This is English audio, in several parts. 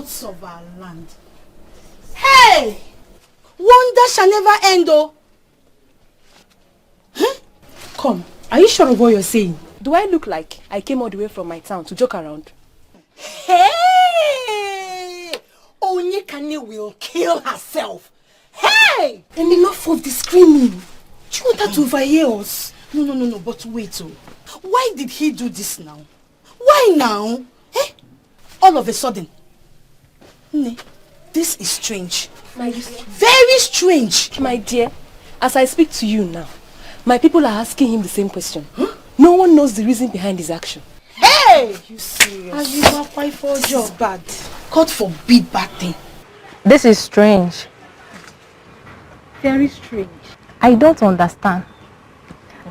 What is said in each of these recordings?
gods of our land. Hey! Wonder shall never end, oh. Huh? Come, are you sure of what you're saying? Do I look like I came all the way from my town to joke around? Hey! Onyekane will kill herself. Hey! And enough of the screaming. Do you want her to overhear us? No, but wait, oh. Why did he do this now? Why now? Eh? All of a sudden. This is strange. Very strange. My dear, as I speak to you now, my people are asking him the same question. Huh? No one knows the reason behind his action. Hey! Are you serious? Are you apply for a job? Bad. God forbid bad thing. This is strange. Very strange. I don't understand.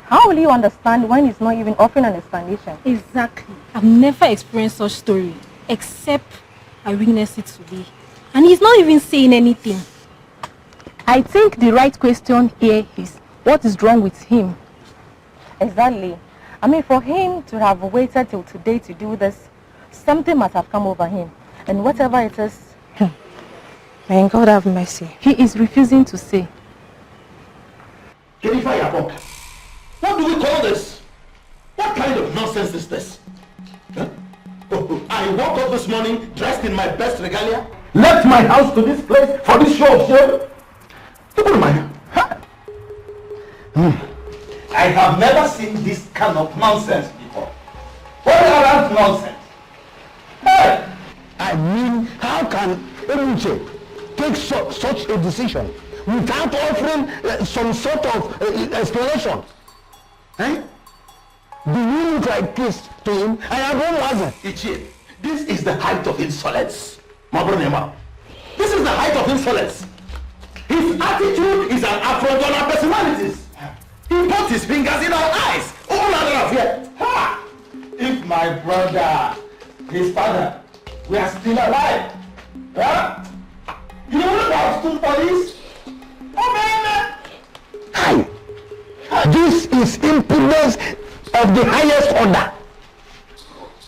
How will you understand when he's not even offering an explanation? Exactly. I've never experienced such story, except I witnessed it today. And he's not even saying anything. I think the right question here is, what is wrong with him? Exactly. I mean, for him to have waited till today to do this, something must have come over him. And whatever it is, may God have mercy. He is refusing to say. Jennifer Yaboka, what do we call this? What kind of nonsense is this? Huh? I woke up this morning dressed in my best regalia, left my house to this place for this show of shame. Look at my hair. I have never seen this kind of nonsense before. What around nonsense? Hey! I mean, how can Eruche take such a decision without offering some sort of explanation? Eh? Do you look like this to him? I have one wasn't. Ichie, this is the height of insolence. Mabronema. This is the height of insolence. His attitude is an affront on our personalities. He put his fingers in our eyes. All out of here. Ha! If my brother, his father, were still alive, huh? You would have stood for this? Oh man! Hi! This is impudence of the highest order.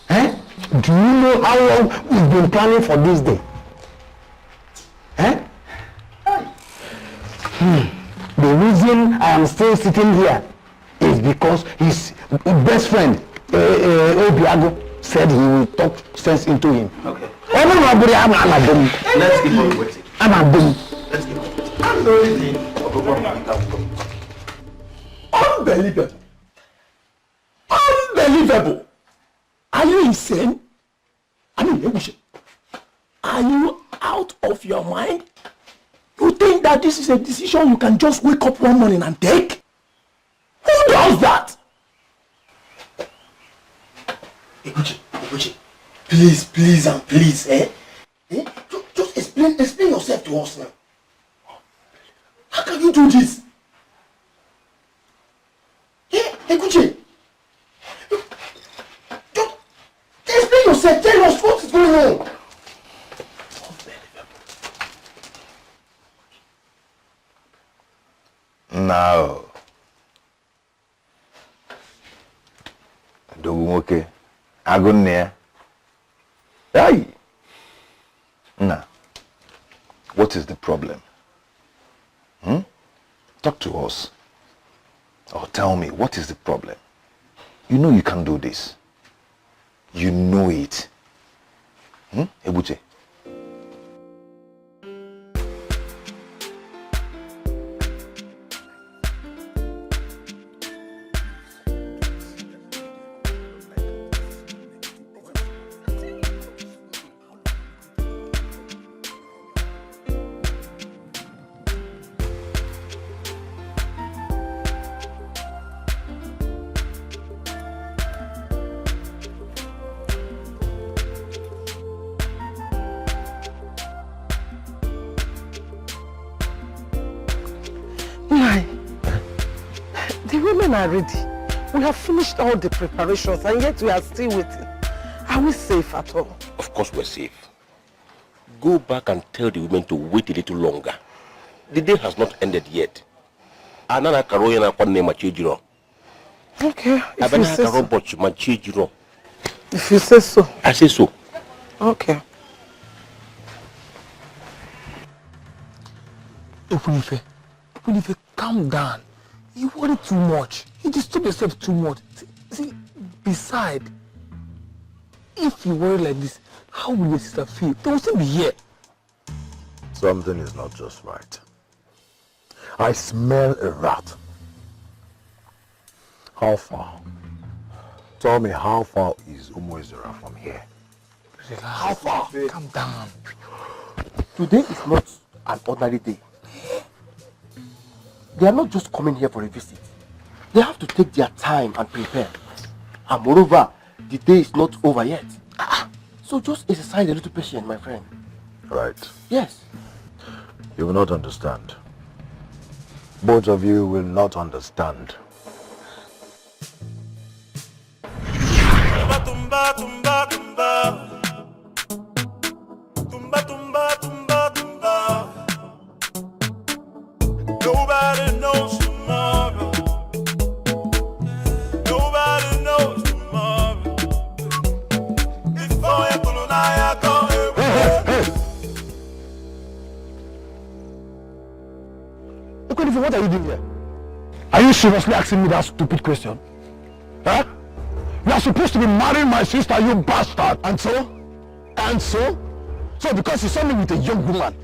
Eh? Do you know how long we've been planning for this day? Eh? The reason I am still sitting here is because his best friend, Obiago, said he will talk sense into him. Okay. Let's keep on waiting. Let's keep on waiting. Unbelievable. Unbelievable. Are you insane? I mean, are you out of your mind? You think that this is a decision you can just wake up one morning and take? Who does that? Iguchi, please and please, just explain yourself to us now. How can you do this? Iguchi, just explain yourself, tell us what is going on. No. Dogumoke. Agonia. Hey. Nah. What is the problem? Talk to us. Or tell me, what is the problem? You know you can do this. You know it. Ebuche. Are ready. We have finished all the preparations and yet we are still waiting. Are we safe at all? Of course we're safe. Go back and tell the women to wait a little longer. The day has not ended yet. Okay, if you say so. If you say so. I say so. Okay. Ekunife, calm down. You worry too much. You disturb yourself too much. See, besides, if you worry like this, how will your sister feel? They will still be here. Something is not just right. I smell a rat. How far? Tell me, how far is Umuezera from here? Relax. How far? Calm down. Today is not an ordinary day. They are not just coming here for a visit. They have to take their time and prepare. And moreover, the day is not over yet. So just exercise a little patience, my friend. Right. Yes. You will not understand. Both of you will not understand. Tumba, tumba, tumba. Tumba, tumba, tumba, tumba. Nobody knows tomorrow. Nobody knows tomorrow. Before you go, I go. Hey! Ekunife, what are you doing here? Are you seriously asking me that stupid question? Huh? You are supposed to be marrying my sister, you bastard. And so? And so? So because you saw me with a young woman,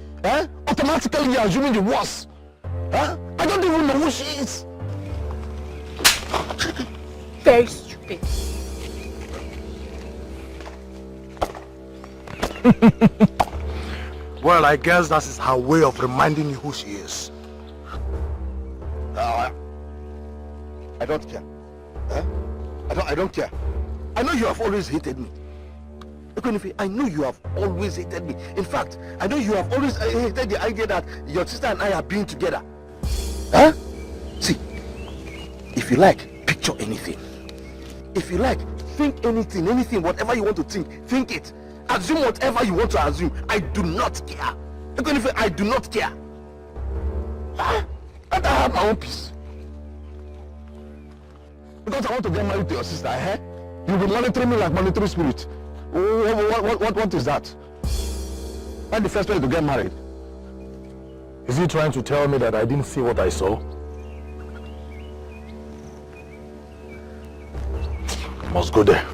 automatically you're assuming the worst. Huh? I don't even know who she is. Very stupid. Well, I guess that is her way of reminding you who she is. I don't care. I don't care. I know you have always hated me. Ekunife, I know you have always hated me. In fact, I know you have always hated the idea that your sister and I are being together. Huh? See, if you like, picture anything. If you like, think anything, whatever you want to think it. Assume whatever you want to assume. I do not care. Ekunife, I do not care. Huh? And I have my own peace. Because I want to get married to your sister, You'll be monitoring me like monitoring spirit. What is that? When the first place to get married? Is he trying to tell me that I didn't see what I saw? I must go there.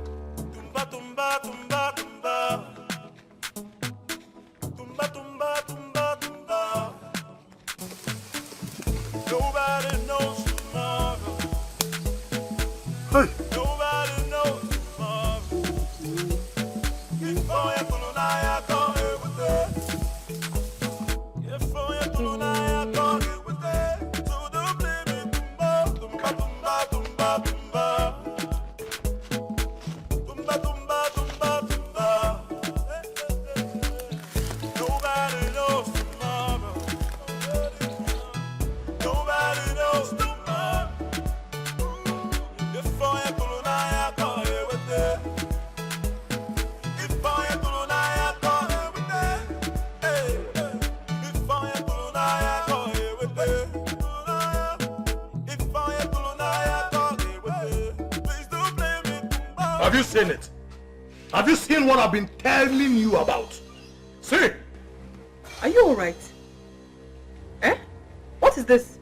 Tumba, tumba, tumba, tumba. Tumba, tumba, tumba, tumba. Nobody knows tomorrow. Hey! Nobody knows tomorrow. Before you go, I go with it. Before you go, I go with it. To the limit, tumba, tumba, tumba, tumba. Tumba, tumba, tumba, tumba. Nobody knows tomorrow. Nobody knows tomorrow. Before you go, I go with it. Before you go, I go with it. Hey, before you go, I go with it. Before you go, I go with it. Please don't blame me. Have you seen it? Have you seen what I've been telling you about? See? Are you alright? What is this?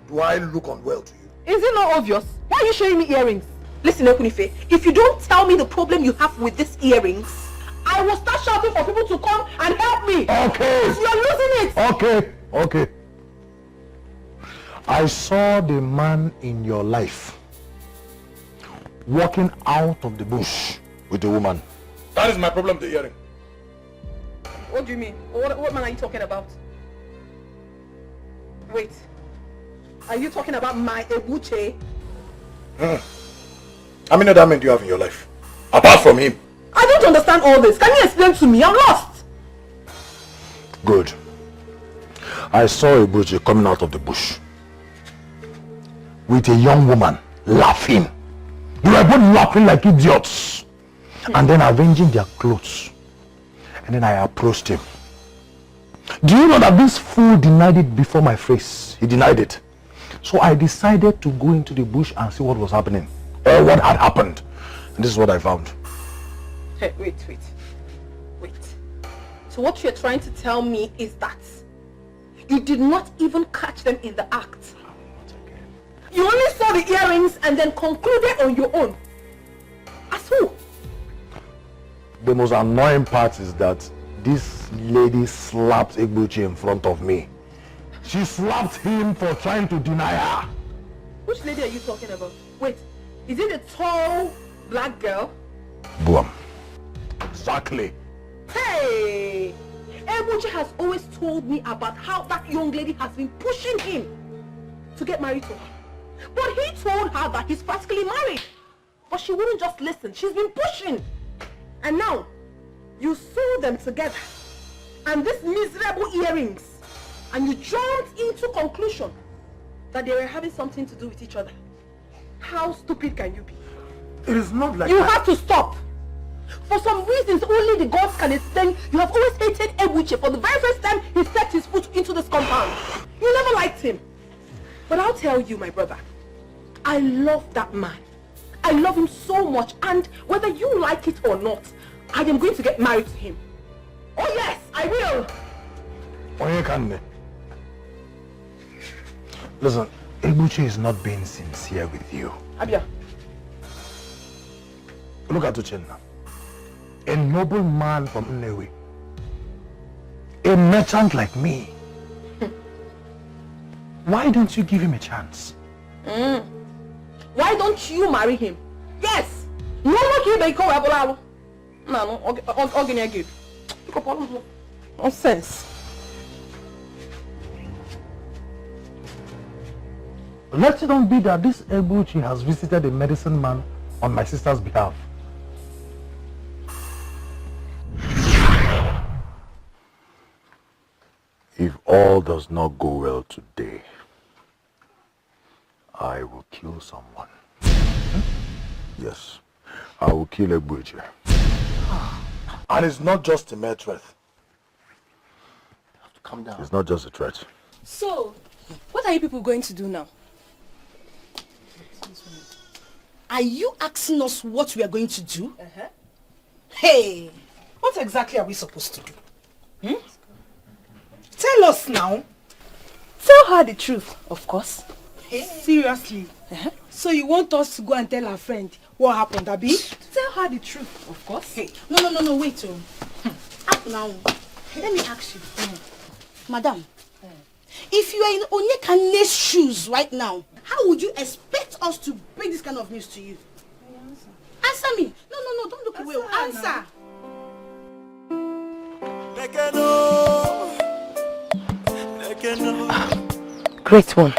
Do I look unwell to you? Is it not obvious? Why are you showing me earrings? Listen, Ekunife, if you don't tell me the problem you have with these earrings, I will start shouting for people to come and help me. Okay. Because you're losing it. Okay. I saw the man in your life walking out of the bush with a woman. That is my problem with the earring. What do you mean? What man are you talking about? Wait. Are you talking about my Ebuche? How many other men do you have in your life? Apart from him? I don't understand all this. Can you explain to me? I'm lost. Good. I saw Ebuche coming out of the bush with a young woman laughing. They were both laughing like idiots. And then arranging their clothes. And then I approached him. Do you know that this fool denied it before my face? He denied it. So I decided to go into the bush and see what was happening. Or what had happened. And this is what I found. Hey, wait. So what you're trying to tell me is that You did not even catch them in the act. You only saw the earrings and then concluded on your own. As who? The most annoying part is that this lady slapped Egbuchi in front of me. She slapped him for trying to deny her. Which lady are you talking about? Wait, is it the tall black girl? Boom. Exactly. Hey! Egbuchi has always told me about how that young lady has been pushing him to get married to her. But he told her that he's practically married. But she wouldn't just listen. She's been pushing. And now, you saw them together. And these miserable earrings. And you jumped into conclusion that they were having something to do with each other. How stupid can you be? It is not like You that. have to stop. For some reasons only the gods can explain, you have always hated Egbuchi for the very first time he stepped his foot into this compound. You never liked him. But I'll tell you, my brother, I love that man. I love him so much, and whether you like it or not, I am going to get married to him. Oh yes, I will. Onyekane. Listen, Egbuchi is not being sincere with you. Abia. Look at Uchenna. A noble man from Nnewi. A merchant like me. Why don't you give him a chance? Why don't you marry him? Yes. No more kid they call Abulalo. No, good. Nonsense. Let it not be that this Egbuchi has visited a medicine man on my sister's behalf. If all does not go well today, I will kill someone. Yes, I will kill Egbuchi. And it's not just a mere threat. You have to calm down. It's not just a threat. So, what are you people going to do now? Are you asking us what we are going to do? Hey, what exactly are we supposed to do? Tell us now. Tell her the truth, of course. Seriously? So you want us to go and tell our friend what happened, Abi? Tell her the truth, of course. Hey, no, wait. Up now. Let me ask you. Madam, if you are in Onyekane's shoes right now, how would you expect us to bring this kind of news to you? Answer me. No, don't look away. Answer. Great one.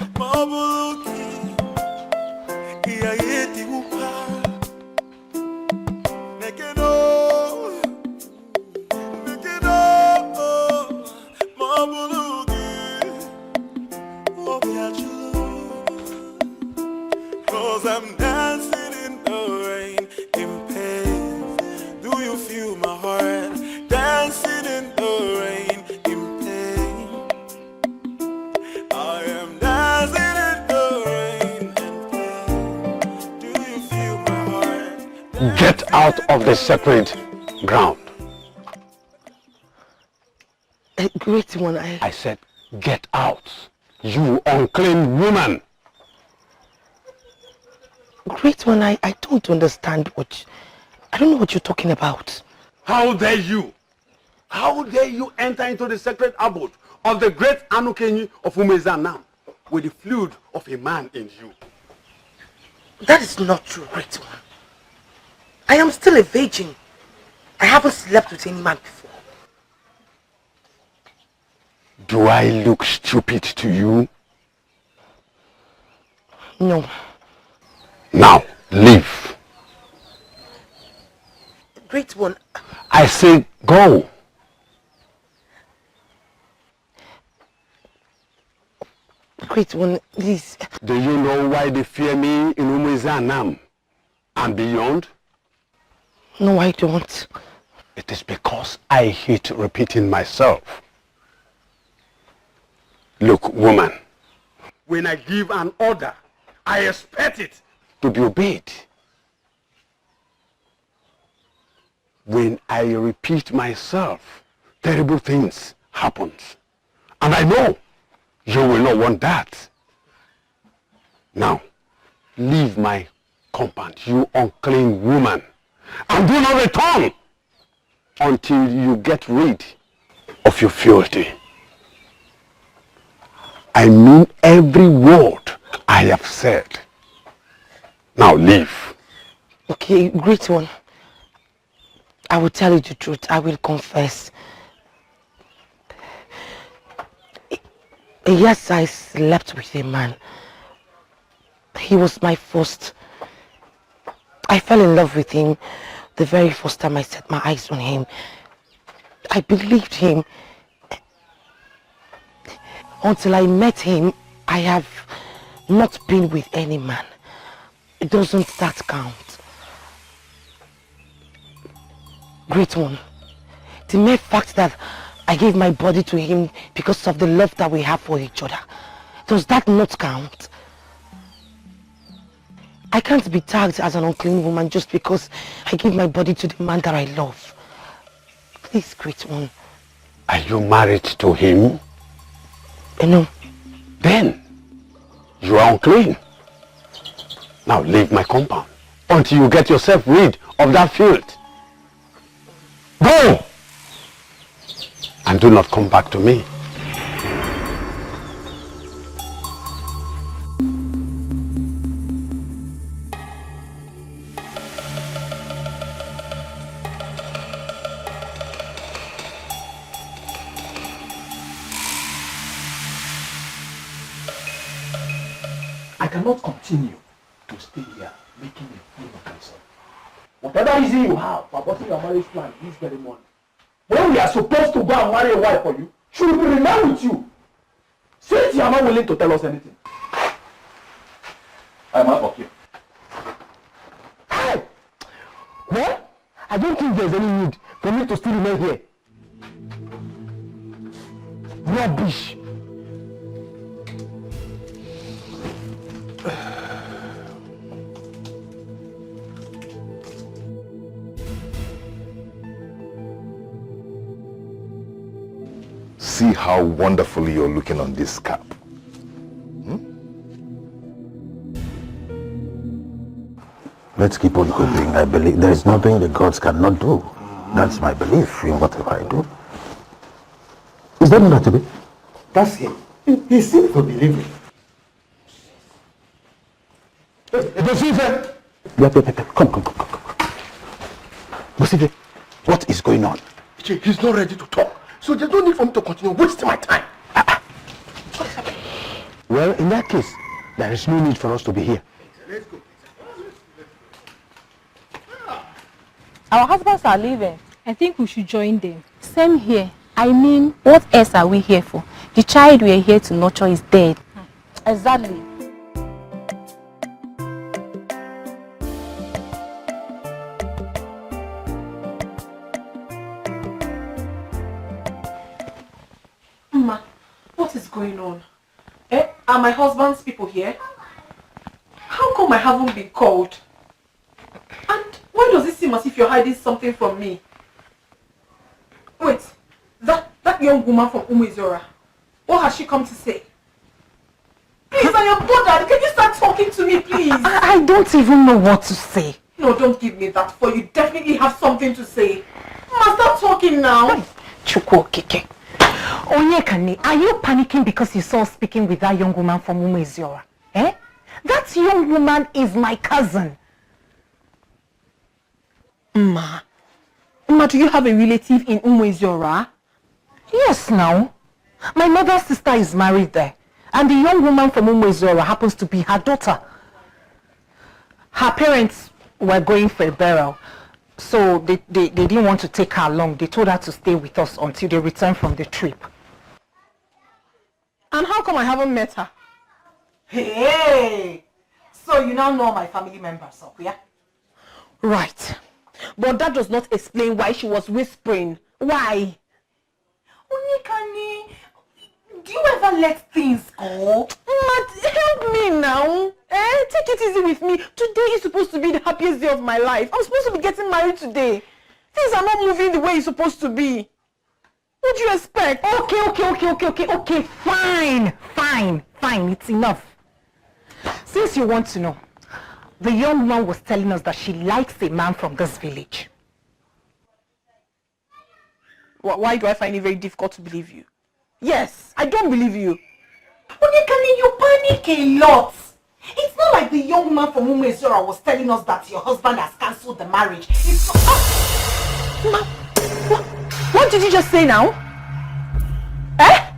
Cause I'm dancing in the rain, in pain. Do you feel my heart? Dancing in the rain, in pain. I am dancing in the rain, in pain. Do you feel my heart? Get out of the sacred ground. Great one, I said, get out, you unclean woman. Great one, I don't understand what... I don't know what you're talking about. How dare you? How dare you enter into the sacred abode of the great Anukenyi of Umezanam with the fluid of a man in you? That is not true, great one. I am still a virgin. I haven't slept with any man before. Do I look stupid to you? No. Now, leave. Great one. I say go. Great one, please. Do you know why they fear me in Umezanam and beyond? No, I don't. It is because I hate repeating myself. Look, woman. When I give an order, I expect it to be obeyed. When I repeat myself, terrible things happen. And I know You will not want that. Now, leave my compound, you unclean woman, and do not return until you get rid of your filthy. I mean every word I have said. Now leave. Okay, great one. I will tell you the truth. I will confess. Yes, I slept with a man. He was my first. I fell in love with him the very first time I set my eyes on him. I believed him. Until I met him, I have not been with any man. Doesn't that count? Great one. The mere fact that I gave my body to him because of the love that we have for each other, does that not count? I can't be tagged as an unclean woman just because I give my body to the man that I love. Please, great one. Are you married to him? No. Then you are unclean. Now leave my compound until you get yourself rid of that filth. Go! And do not come back to me. I cannot continue to stay here making a fool of myself. Whatever reason you have for aborting your marriage plan this very morning, when we are supposed to go and marry a wife for you, she will remain with you. Since you are not willing to tell us anything, I am out of here. Hey! Well, I don't think there's any need for me to still remain here. Rubbish! See how wonderfully you're looking on this cap. Let's keep on hoping. I believe there is nothing the gods cannot do. That's my belief in whatever I do. Is that not to be? That's him. He seems to believe it. Bosife! Come. Bosife, what is going on? He's not ready to talk. So there's no need for me to continue wasting my time. Well, in that case, there is no need for us to be here. Let's go. Our husbands are leaving. I think we should join them. Same here. I mean, what else are we here for? The child we are here to nurture is dead. Exactly. Ma, what is going on? Are my husband's people here? How come I haven't been called? And why does it seem as if you're hiding something from me? Wait, that young woman from Umezora, what has she come to say? Please, I am bothered. Can you start talking to me, please? I don't even know what to say. No, don't give me that, for you definitely have something to say. Ma, start talking now. Chukwu Okike. Onyekani, are you panicking because you saw speaking with that young woman from Umezora? Eh? That young woman is my cousin. Ma, do you have a relative in Umezora? Yes, now. My mother's sister is married there. And the young woman from Umezora happens to be her daughter. Her parents were going for a burial. So they didn't want to take her along. They told her to stay with us until they return from the trip. And how come I haven't met her? Hey! So you now know my family members up, yeah? Right. But that does not explain why she was whispering. Why? Onyekani, do you ever let things go? Help me now. Take it easy with me. Today is supposed to be the happiest day of my life. I'm supposed to be getting married today. Things are not moving the way it's supposed to be. What do you expect? Okay, fine, it's enough. Since you want to know, the young woman was telling us that she likes a man from this village. Why do I find it very difficult to believe you? Yes, I don't believe you. Onyekani, you panic a lot. It's not like the young man from Umezora was telling us that your husband has cancelled the marriage. It's not... What did you just say now? Eh?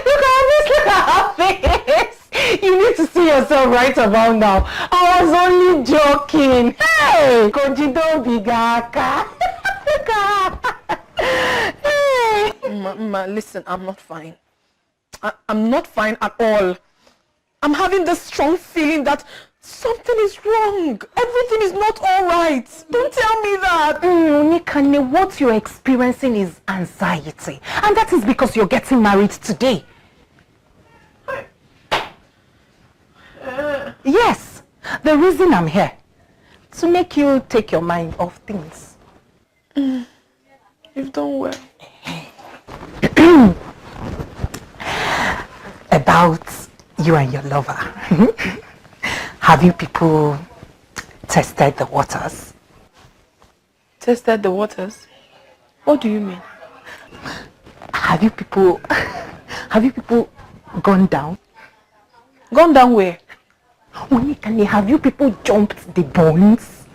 Look at her face. You need to see yourself right about now. I was only joking. Hey, Koji, don't be gaka. Look at her. Hey. Ma, listen, I'm not fine. I'm not fine at all. I'm having this strong feeling that something is wrong. Everything is not all right. Don't tell me that. Nikane, what you're experiencing is anxiety. And that is because you're getting married today. Yes, the reason I'm here, to make you take your mind off things. You've done well. About you and your lover. Have you people tested the waters? Tested the waters? What do you mean? Have you people gone down? Gone down where? Onikane, have you people jumped the bones?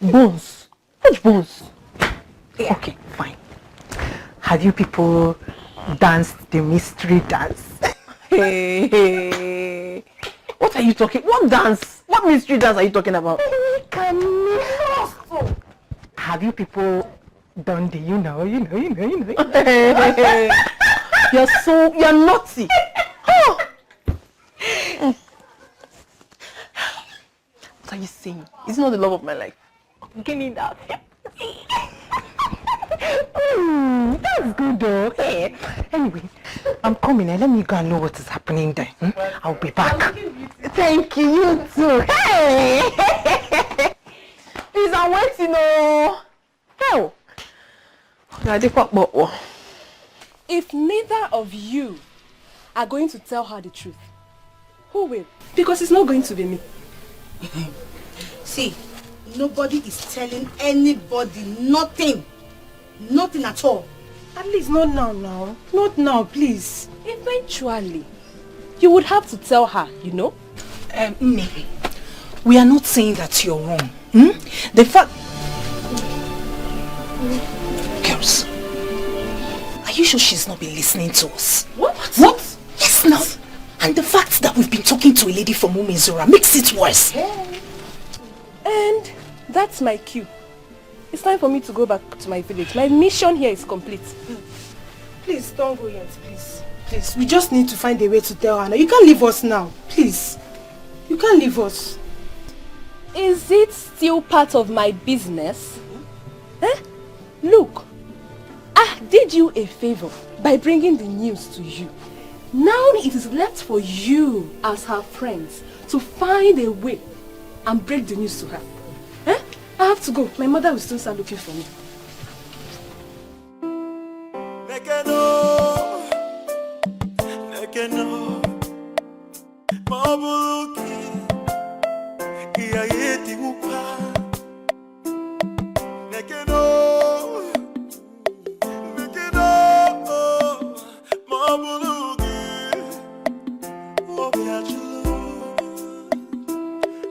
Bones? Which bones? Okay, fine. Have you people danced the mystery dance? Hey. What are you talking? What dance? What mystery dance are you talking about? Have you people done the you know? Hey. You're naughty. Oh. What are you saying? It's not the love of my life. Give me that. That's good though. Hey. Anyway, I'm coming and let me go and know what is happening there. I'll be back. Thank you, you too. Hey! Please, I'm waiting. Hell. If neither of you are going to tell her the truth, who will? Because it's not going to be me. See, nobody is telling anybody nothing. Nothing at all. At least not now. Not now, please. Eventually, you would have to tell her, you know? Maybe. We are not saying that you're wrong. The fact... Girls, are you sure she's not been listening to us? What? Yes, now. And the fact that we've been talking to a lady from Umezora makes it worse. And that's my cue. It's time for me to go back to my village. My mission here is complete. Please, don't go yet, please. Please, we just need to find a way to tell her. You can't leave us now, please. You can't leave us. Is it still part of my business? Look, I did you a favor by bringing the news to you. Now it is left for you as her friends to find a way and break the news to her. I have to go. My mother will still start looking for me.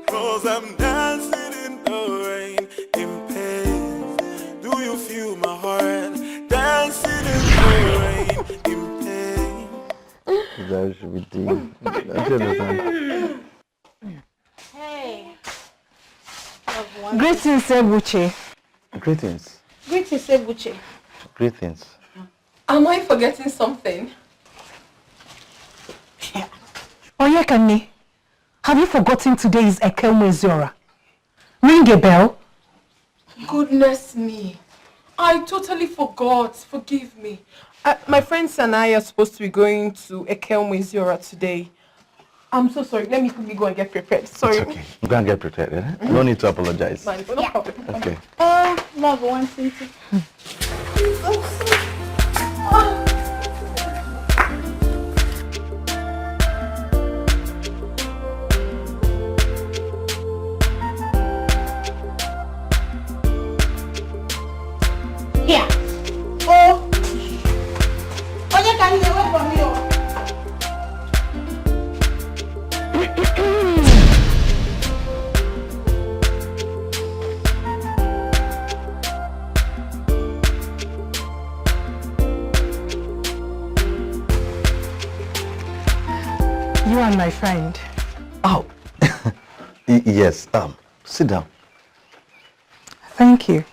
Cause I'm dancing in the rain, in pain. Do you feel my heart? Dancing in the rain, in pain. That should be deep. Don't you understand? Hey. Greetings, Ebuche. Greetings. Greetings, Ebuche. Greetings. Am I forgetting something? Oyekane, have you forgotten today is Umezora? Ring a bell. Goodness me. I totally forgot. Forgive me. My friends and I are supposed to be going to Umezora today. I'm so sorry. Let me quickly go and get prepared. Sorry. It's okay. Go and get prepared. Eh? No need to apologize. No problem. Okay. Love, one thing. Here. Oh. Onye can you wait for me? You are my friend. Oh. Yes. Sit down. Thank you.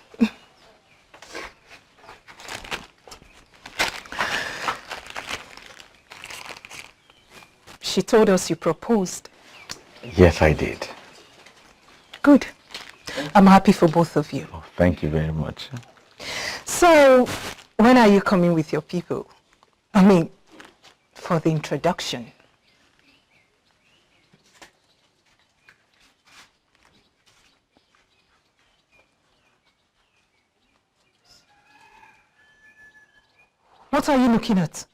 She told us you proposed. Yes, I did. Good. I'm happy for both of you. Oh, thank you very much. So, when are you coming with your people? I mean, for the introduction. What are you looking at?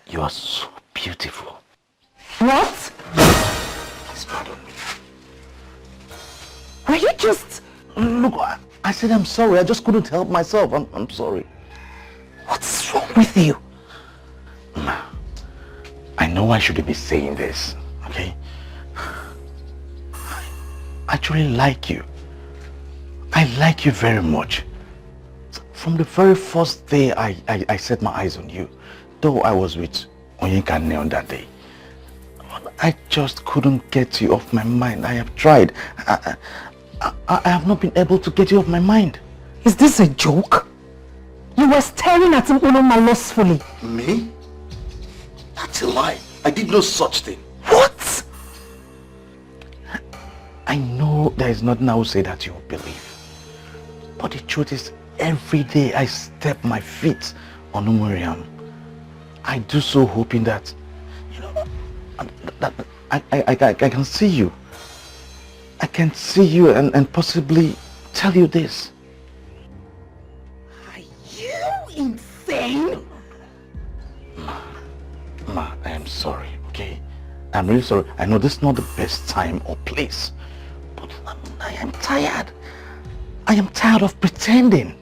You are so beautiful. What? Please pardon me. Are you just... Look, I said I'm sorry. I just couldn't help myself. I'm sorry. What's wrong with you? Ma, I know I shouldn't be saying this, okay? I actually like you. I like you very much. From the very first day I set my eyes on you, though I was with Onyeka on that day, I just couldn't get you off my mind. I have tried. I have not been able to get you off my mind. Is this a joke? You were staring at him lustfully. Me? That's a lie. I did no such thing. What? I know there is nothing I will say that you will believe. But the truth is, every day I step my feet on Umuriam, I do so hoping that, you know, that I can see you. I can see you and possibly tell you this. Are you insane? Ma, I am sorry, okay? I'm really sorry. I know this is not the best time or place, but I am tired. I am tired of pretending.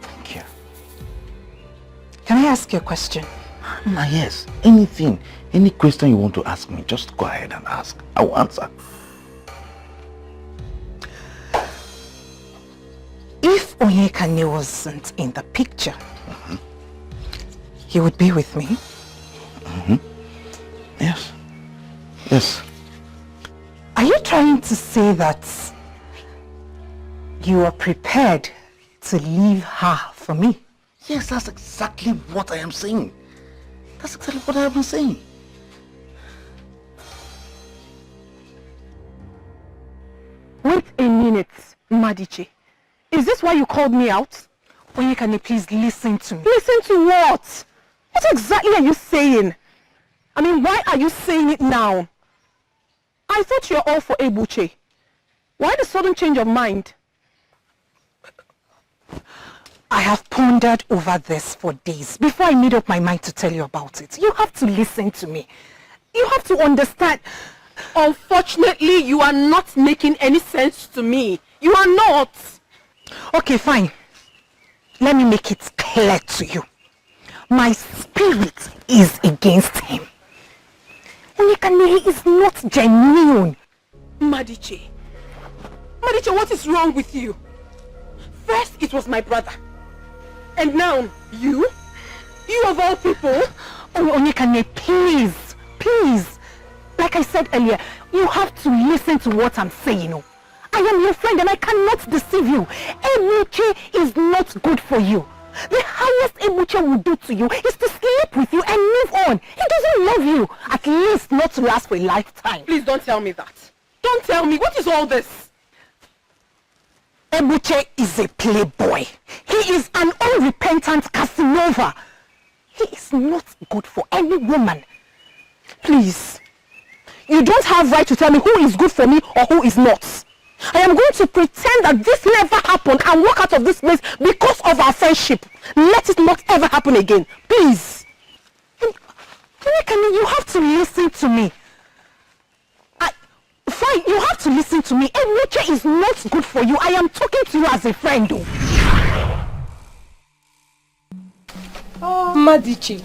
Thank you. Can I ask you a question? Ma, yes. Anything, any question you want to ask me, just go ahead and ask. I will answer. If Onyeka wasn't in the picture, he would be with me? Yes. Yes. Are you trying to say that you are prepared to leave her for me? Yes, that's exactly what I am saying. That's exactly what I have been saying. Wait a minute, Madiche. Is this why you called me out? Onyeka, please listen to me. Listen to what? What exactly are you saying? I mean, why are you saying it now? I thought you're all for Ebuche. Why the sudden change of mind? I have pondered over this for days before I made up my mind to tell you about it. You have to listen to me. You have to understand. Unfortunately, you are not making any sense to me. You are not. Okay, fine. Let me make it clear to you. My spirit is against him. Onyeka is not genuine. Madiche, what is wrong with you? First, it was my brother. And now, you? You of all people? Oh, Onyeka, please. Like I said earlier, you have to listen to what I'm saying. Oh. I am your friend and I cannot deceive you. Ebuche is not good for you. The highest Ebuche will do to you is to sleep with you and move on. He doesn't love you, at least not to last for a lifetime. Please don't tell me that. Don't tell me. What is all this? Ebuche is a playboy. He is an unrepentant Casanova. He is not good for any woman. Please, you don't have right to tell me who is good for me or who is not. I am going to pretend that this never happened and walk out of this place because of our friendship. Let it not ever happen again. Please. You have to listen to me. Fine, you have to listen to me. Ebuche is not good for you. I am talking to you as a friend, though. Oh, Madichi.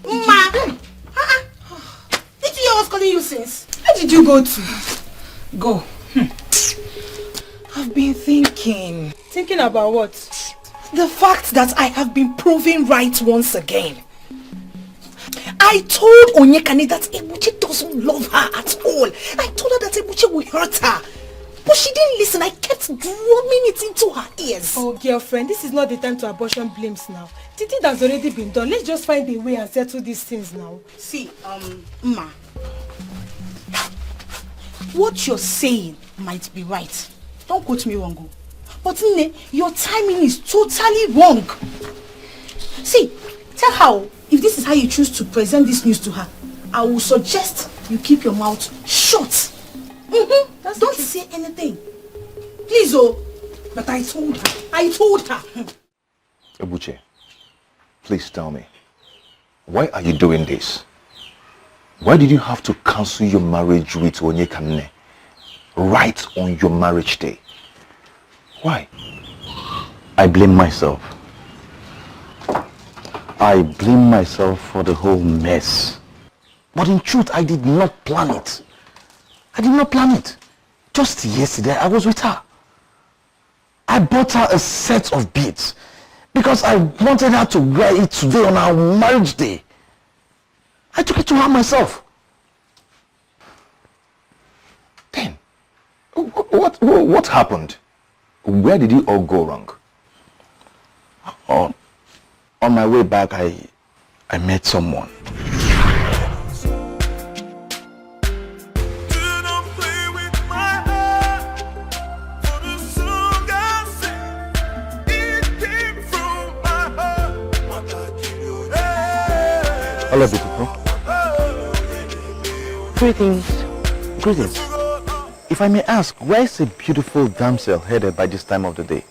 Ma! Did you hear I was calling you since? Where did you go to? Go. I've been thinking. Thinking about what? The fact that I have been proven right once again. I told Onyekane that Ebuche doesn't love her at all. I told her that Ebuche will hurt her. But she didn't listen. I kept drumming it into her ears. Oh, girlfriend, this is not the time to abortion blames now. The thing has already been done. Let's just find a way and settle these things now. See, Ma. What you're saying might be right. Don't quote me wrong. But Nne, your timing is totally wrong. See, tell her if this is how you choose to present this news to her, I will suggest you keep your mouth shut. Don't say anything. Please, oh. But I told her. Ebuche, please tell me, why are you doing this? Why did you have to cancel your marriage with Onyekane right on your marriage day? Why? I blame myself. I blame myself for the whole mess. But in truth, I did not plan it. Just yesterday, I was with her. I bought her a set of beads because I wanted her to wear it today on our marriage day. I took it to her myself. Then, what happened? Where did it all go wrong? On my way back, I met someone. Hello, beautiful. Greetings. If I may ask, where is a beautiful damsel headed by this time of the day?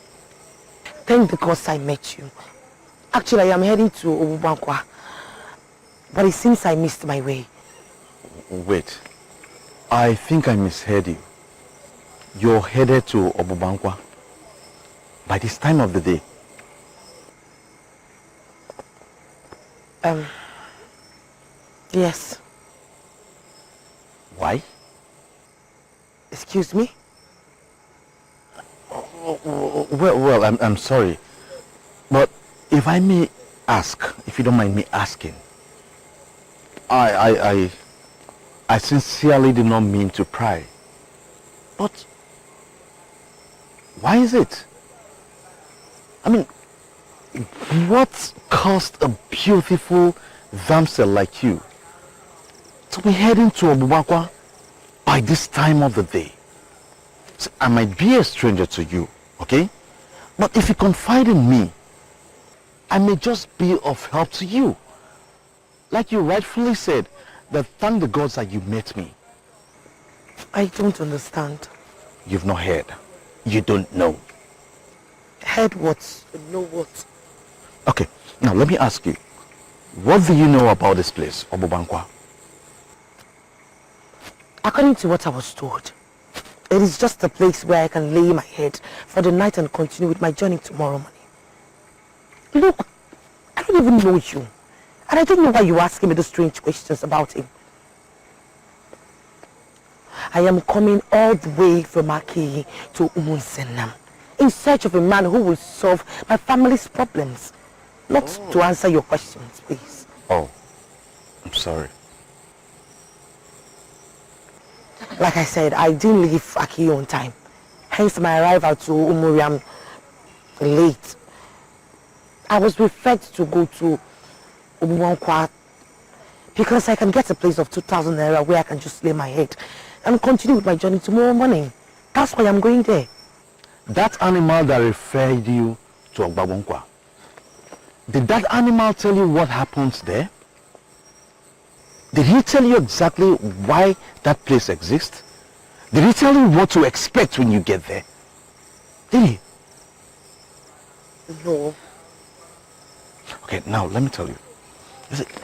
Thank the gods I met you. Actually, I am heading to Obubankwa, but it seems I missed my way. Wait, I think I misheard you. You're headed to Obubankwa by this time of the day? Yes. Why? Excuse me? Well, I'm sorry. But if I may ask, if you don't mind me asking, I sincerely did not mean to pry. But why is it? I mean, what caused a beautiful damsel like you to be heading to Obubankwa by this time of the day? See, I might be a stranger to you, okay? But if you confide in me, I may just be of help to you. Like you rightfully said, that thank the gods that you met me. I don't understand. You've not heard. You don't know. Heard what? Know what? Okay, now let me ask you. What do you know about this place, Obubankwa? According to what I was told, it is just a place where I can lay my head for the night and continue with my journey tomorrow morning. Look, I don't even know you. And I don't know why you're asking me those strange questions about him. I am coming all the way from Aki to Umunsenam in search of a man who will solve my family's problems. Not to answer your questions, please. Oh, I'm sorry. Like I said, I didn't leave Aki on time. Hence my arrival to Umuriam late. I was referred to go to Obubankwa because I can get a place of 2,000 naira where I can just lay my head and continue with my journey tomorrow morning. That's why I'm going there. That animal that referred you to Ogbabonkwa, did that animal tell you what happens there? Did he tell you exactly why that place exists? Did he tell you what to expect when you get there? Did he? No. Okay, now let me tell you.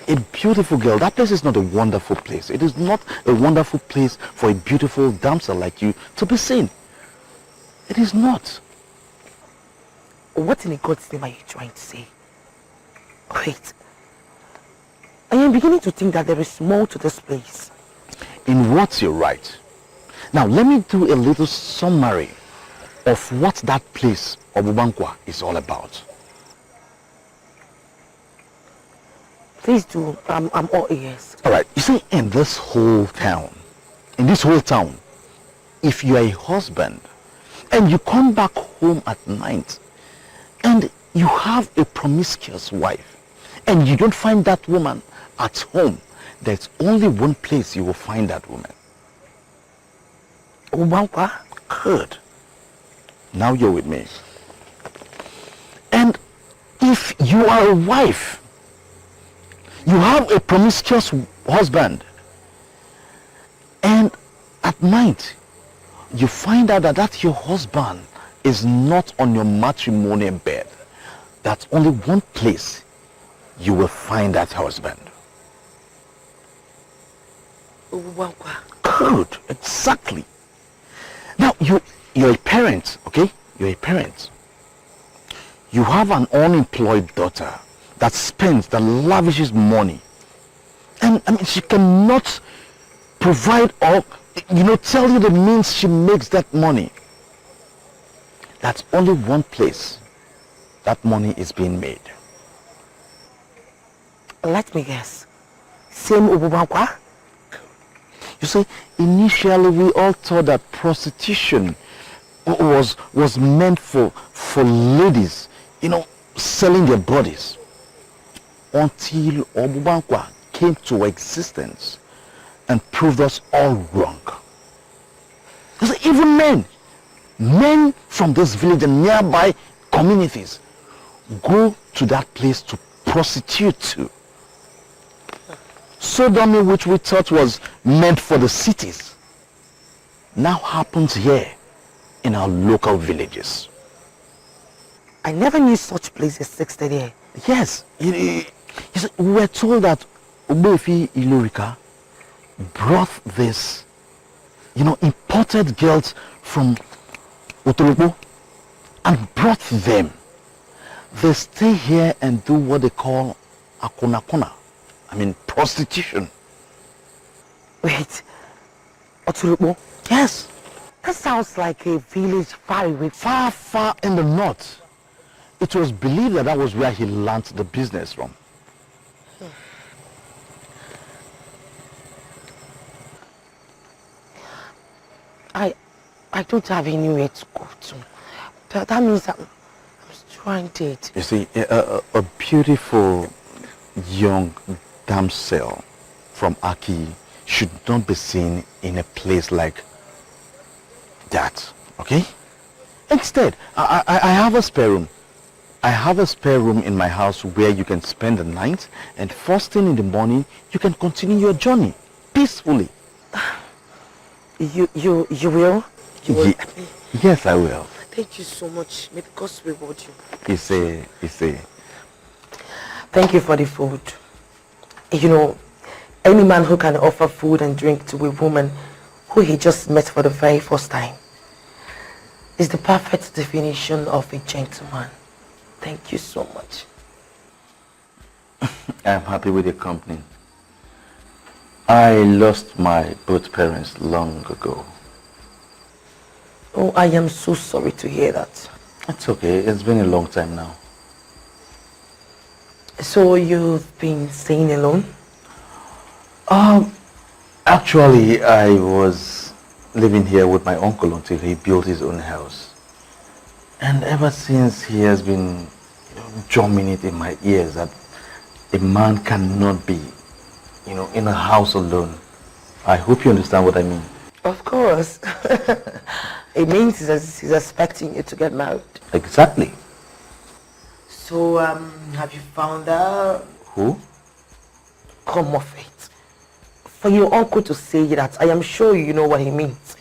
A beautiful girl, that place is not a wonderful place. It is not a wonderful place for a beautiful damsel like you to be seen. It is not. What in God's name are you trying to say? Wait. I am beginning to think that there is more to this place. In what you're right. Now let me do a little summary of what that place, Obubankwa, is all about. Please do. I'm all ears. Alright, you see, in this whole town, if you are a husband and you come back home at night and you have a promiscuous wife and you don't find that woman at home, there's only one place you will find that woman. Obubankwa? Good. Now you're with me. And if you are a wife, you have a promiscuous husband, and at night you find out that your husband is not on your matrimonial bed, that's only one place you will find that husband. Obubankwa. Good, exactly. Now you're a parent, okay? You're a parent. You have an unemployed daughter that lavishes money. And I mean, she cannot provide or, tell you the means she makes that money. That's only one place that money is being made. Let me guess. Same Obubankwa? You see, initially we all thought that prostitution was meant for ladies, selling their bodies. Until Obubankwa came to existence and proved us all wrong. You see, even men from this village and nearby communities go to that place to prostitute to. Sodomy, which we thought was meant for the cities, now happens here in our local villages. I never knew such places existed here. Yes, we were told that Obefi Ilorika brought this, imported girls from Otolopo and brought them. They stay here and do what they call akonakona. I mean, prostitution. Wait, Otolopo? Yes. That sounds like a village far away. Far, far in the north. It was believed that was where he learned the business from. I don't have anywhere to go to. That means I'm stranded. You see, a beautiful young damsel from Aki should not be seen in a place like that, okay? Instead, I have a spare room. I have a spare room in my house where you can spend the night, and first thing in the morning, you can continue your journey peacefully. You will? You will? Yes, I will. Thank you so much. May God reward you. It's a... Thank you for the food. Any man who can offer food and drink to a woman who he just met for the very first time is the perfect definition of a gentleman. Thank you so much. I'm happy with your company. I lost my both parents long ago. Oh, I am so sorry to hear that. It's okay. It's been a long time now. So you've been staying alone? Actually, I was living here with my uncle until he built his own house. And ever since, he has been drumming it in my ears that a man cannot be, in a house alone. I hope you understand what I mean. Of course. It means he's expecting you to get married. Exactly. So, have you found out? Who? Come off it. For your uncle to say that, I am sure you know what he means.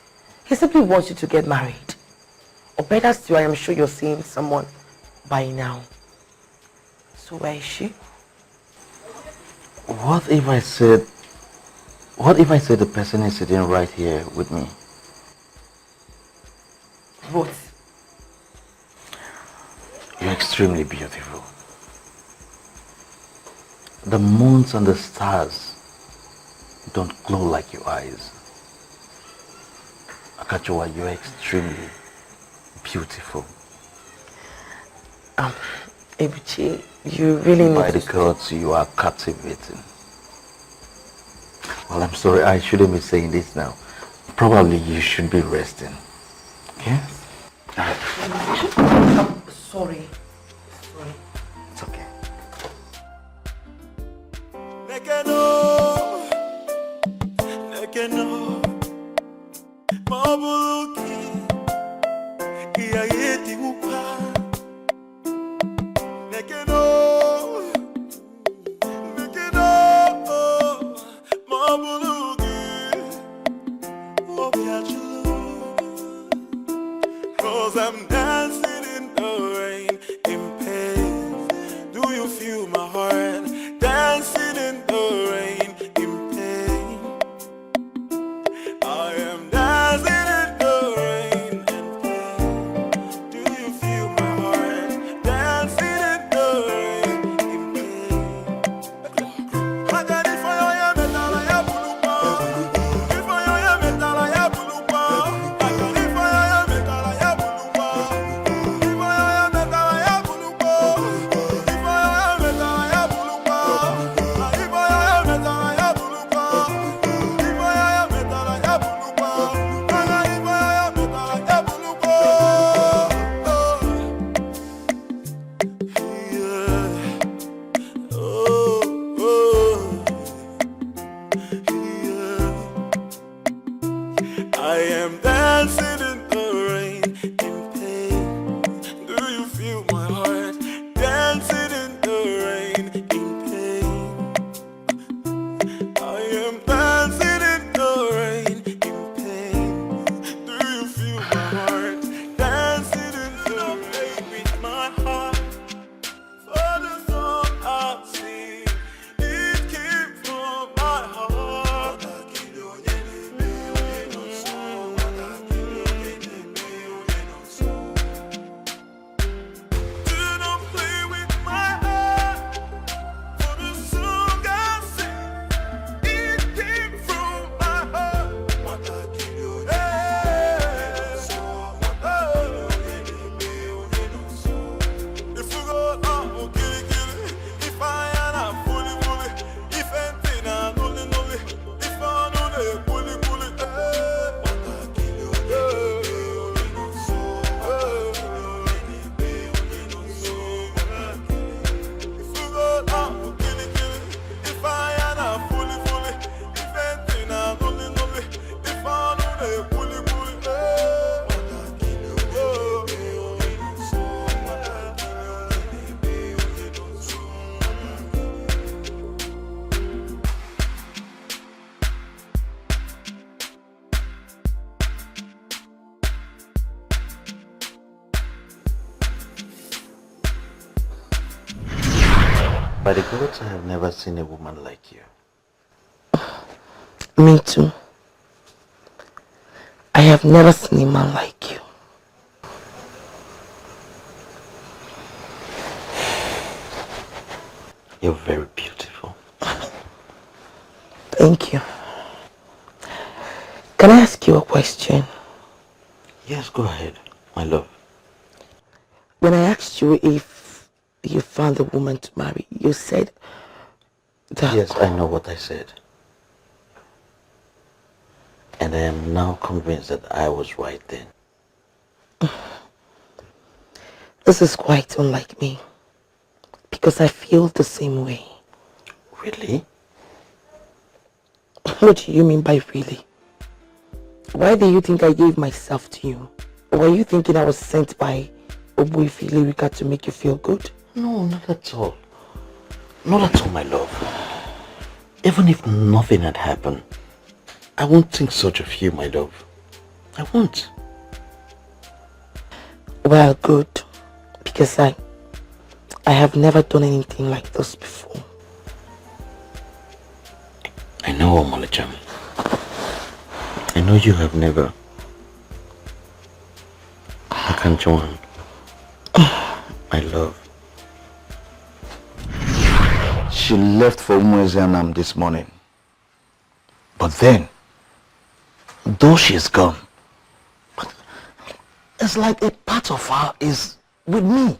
He simply wants you to get married. Or better still, I am sure you're seeing someone by now. So where is she? What if I said the person is sitting right here with me? What? You're extremely beautiful. The moons and the stars don't glow like your eyes. Akachuwa, you're extremely beautiful. Ebuchi, you really need By the gods, you are captivating. Well, I'm sorry, I shouldn't be saying this now. Probably you should be resting. Okay? I'm sorry. It's okay. Cause I'm dancing in the rain, in pain. Do you feel my heart? Dancing in the rain, in pain. I am dancing in the rain, in pain. Do you feel my heart? Dancing in the rain, in pain. Hagani for your metal, I have bulupa. If I am metal, I have bulupa. Hagani for your metal, I have bulupa. If I am metal, I have bulupa. If I am metal, I have bulupa. If I am metal, I have bulupa. If I am metal, I have bulupa. If I am metal, I have bulupa. I am dancing in the rain, in pain. Do you feel my heart? Dancing in the rain, in pain. I am dancing in the rain, in pain. Do you feel my heart? Dancing in the rain with my heart. For the song I sing, it came from my heart. Do not play with my heart. For the song I sing, it came from my heart. If you go out, oh, kill it. If I am fully, if anything, I'm only. If I know they bully, If you go out, oh, kill it. If I am fully, if anything, I'm only. If I know they bully, By the gods, I have never seen a woman like you. Me too. I have never seen a man like you. You're very beautiful. Thank you. Can I ask you a question? Yes, go ahead, my love. When I asked you if you found a woman to marry, you said that... Yes, I know what I said. And I am now convinced that I was right then. This is quite unlike me, because I feel the same way. Really? What do you mean by really? Why do you think I gave myself to you? Were you thinking I was sent by Obuifi Lyrica to make you feel good? No, not at all. Not at all, my love. Even if nothing had happened, I won't think such of you, my love. I won't. Well, good. Because I have never done anything like this before. I know, Omolacham. I know you have never. I can't join. My love. She left for Umuezianam this morning. But then, though she's gone, but it's like a part of her is with me.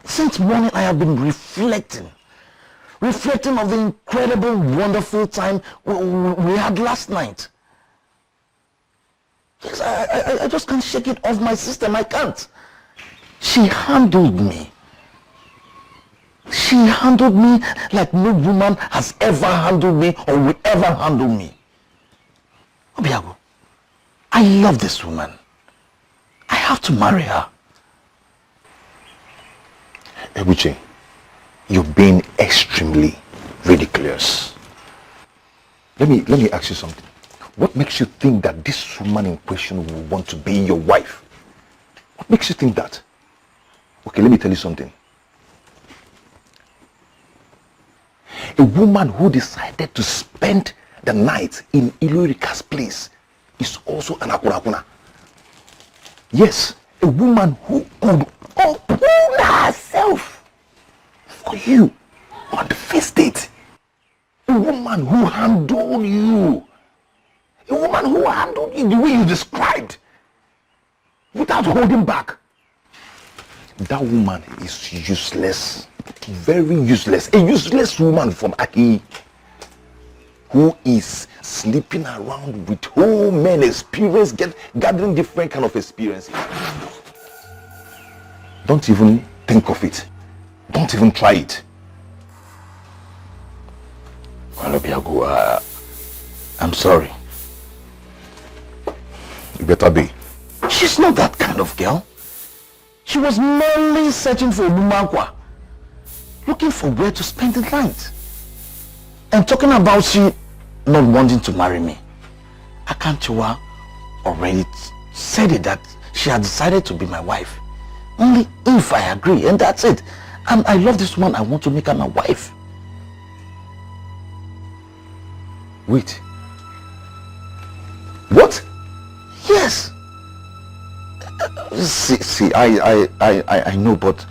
Since morning I have been reflecting of the incredible, wonderful time we had last night. Yes, I just can't shake it off my system. I can't. She handled me. She handled me like no woman has ever handled me or will ever handle me. Obiago, I love this woman. I have to marry her. Ebuche, you're being extremely ridiculous. Let me ask you something. What makes you think that this woman in question will want to be your wife? What makes you think that? Okay, let me tell you something. A woman who decided to spend the night in Ilurika's place is also an akurakuna. Yes, a woman who could open herself for you on the first date. A woman who handled you. A woman who handled you the way you described, without holding back. That woman is useless. Very useless. A useless woman from Aki who is sleeping around with whole men experience, gathering different kind of experiences. Don't even think of it. Don't even try it. Well, Obiago, I'm sorry. You better be. She's not that kind of girl. She was merely searching for Bumakwa, looking for where to spend the night. And talking about she not wanting to marry me. Akanchua already said it that she had decided to be my wife. Only if I agree, and that's it. And I love this woman, I want to make her my wife. Wait. What? Yes. See, I know, but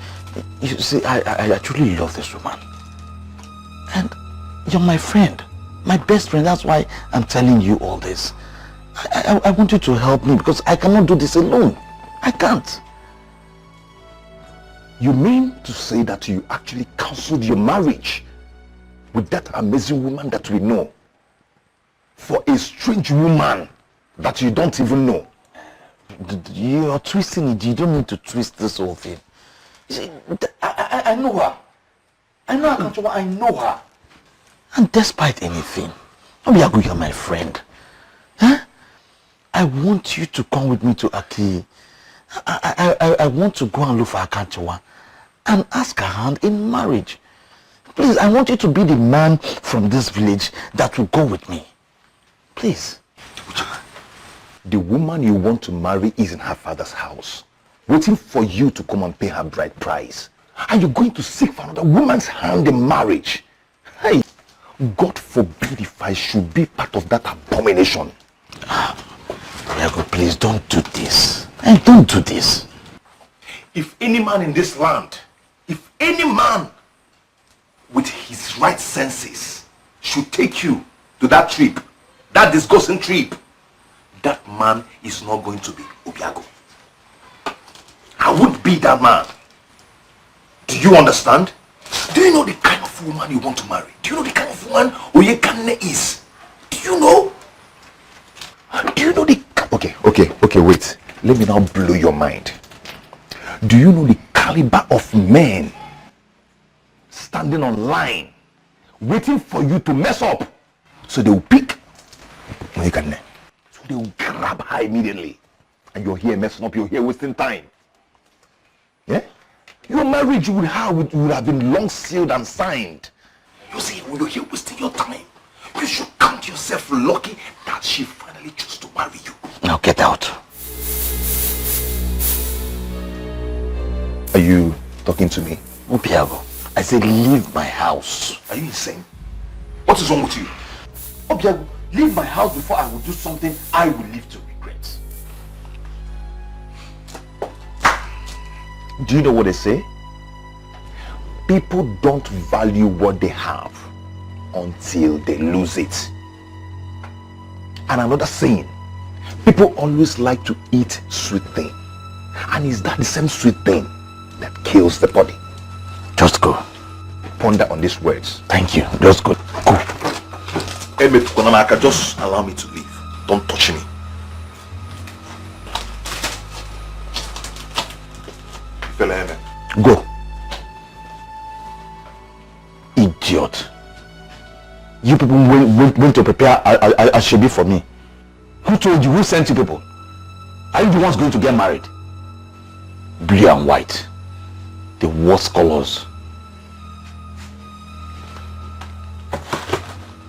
you see, I truly love this woman. And you're my friend, my best friend. That's why I'm telling you all this. I want you to help me because I cannot do this alone. I can't. You mean to say that you actually cancelled your marriage with that amazing woman that we know for a strange woman that you don't even know? You're twisting it. You don't need to twist this whole thing. You see, I know her. I know her. I know her. And despite anything, Obiago, you're my friend. Huh? I want you to come with me to Aki. I want to go and look for Akanchewa and ask her hand in marriage. Please, I want you to be the man from this village that will go with me. Please. The woman you want to marry is in her father's house, waiting for you to come and pay her bride price. And you're going to seek for another woman's hand in marriage. Hey, God forbid if I should be part of that abomination. Diego, please don't do this. Hey, don't do this. If any man in this land, if any man with his right senses should take you to that trip, that disgusting trip, that man is not going to be Obiago. I won't be that man. Do you understand? Do you know the kind of woman you want to marry? Do you know the kind of woman Oyekane is? Do you know? Do you know the... Okay, wait. Let me now blow your mind. Do you know the caliber of men standing on line, waiting for you to mess up? So they will pick Oyekane. So they will grab her immediately. And you're here messing up, you're here wasting time. Yeah? Your marriage would have been long sealed and signed. You see, when you're here wasting your time, you should count yourself lucky that she finally chose to marry you. Now get out. Are you talking to me? Obiago, I said leave my house. Are you insane? What is wrong with you? Obiago, leave my house before I will do something I will live to regret. Do you know what they say? People don't value what they have until they lose it. And another saying, people always like to eat sweet thing. And is that the same sweet thing that kills the body? Just go. Ponder on these words. Thank you. Just go. Go. Just allow me to leave. Don't touch me. Go. Idiot. You people went to prepare a shebi for me. Who told you? Who sent you people? Are you the ones going to get married? Blue and white. The worst colors.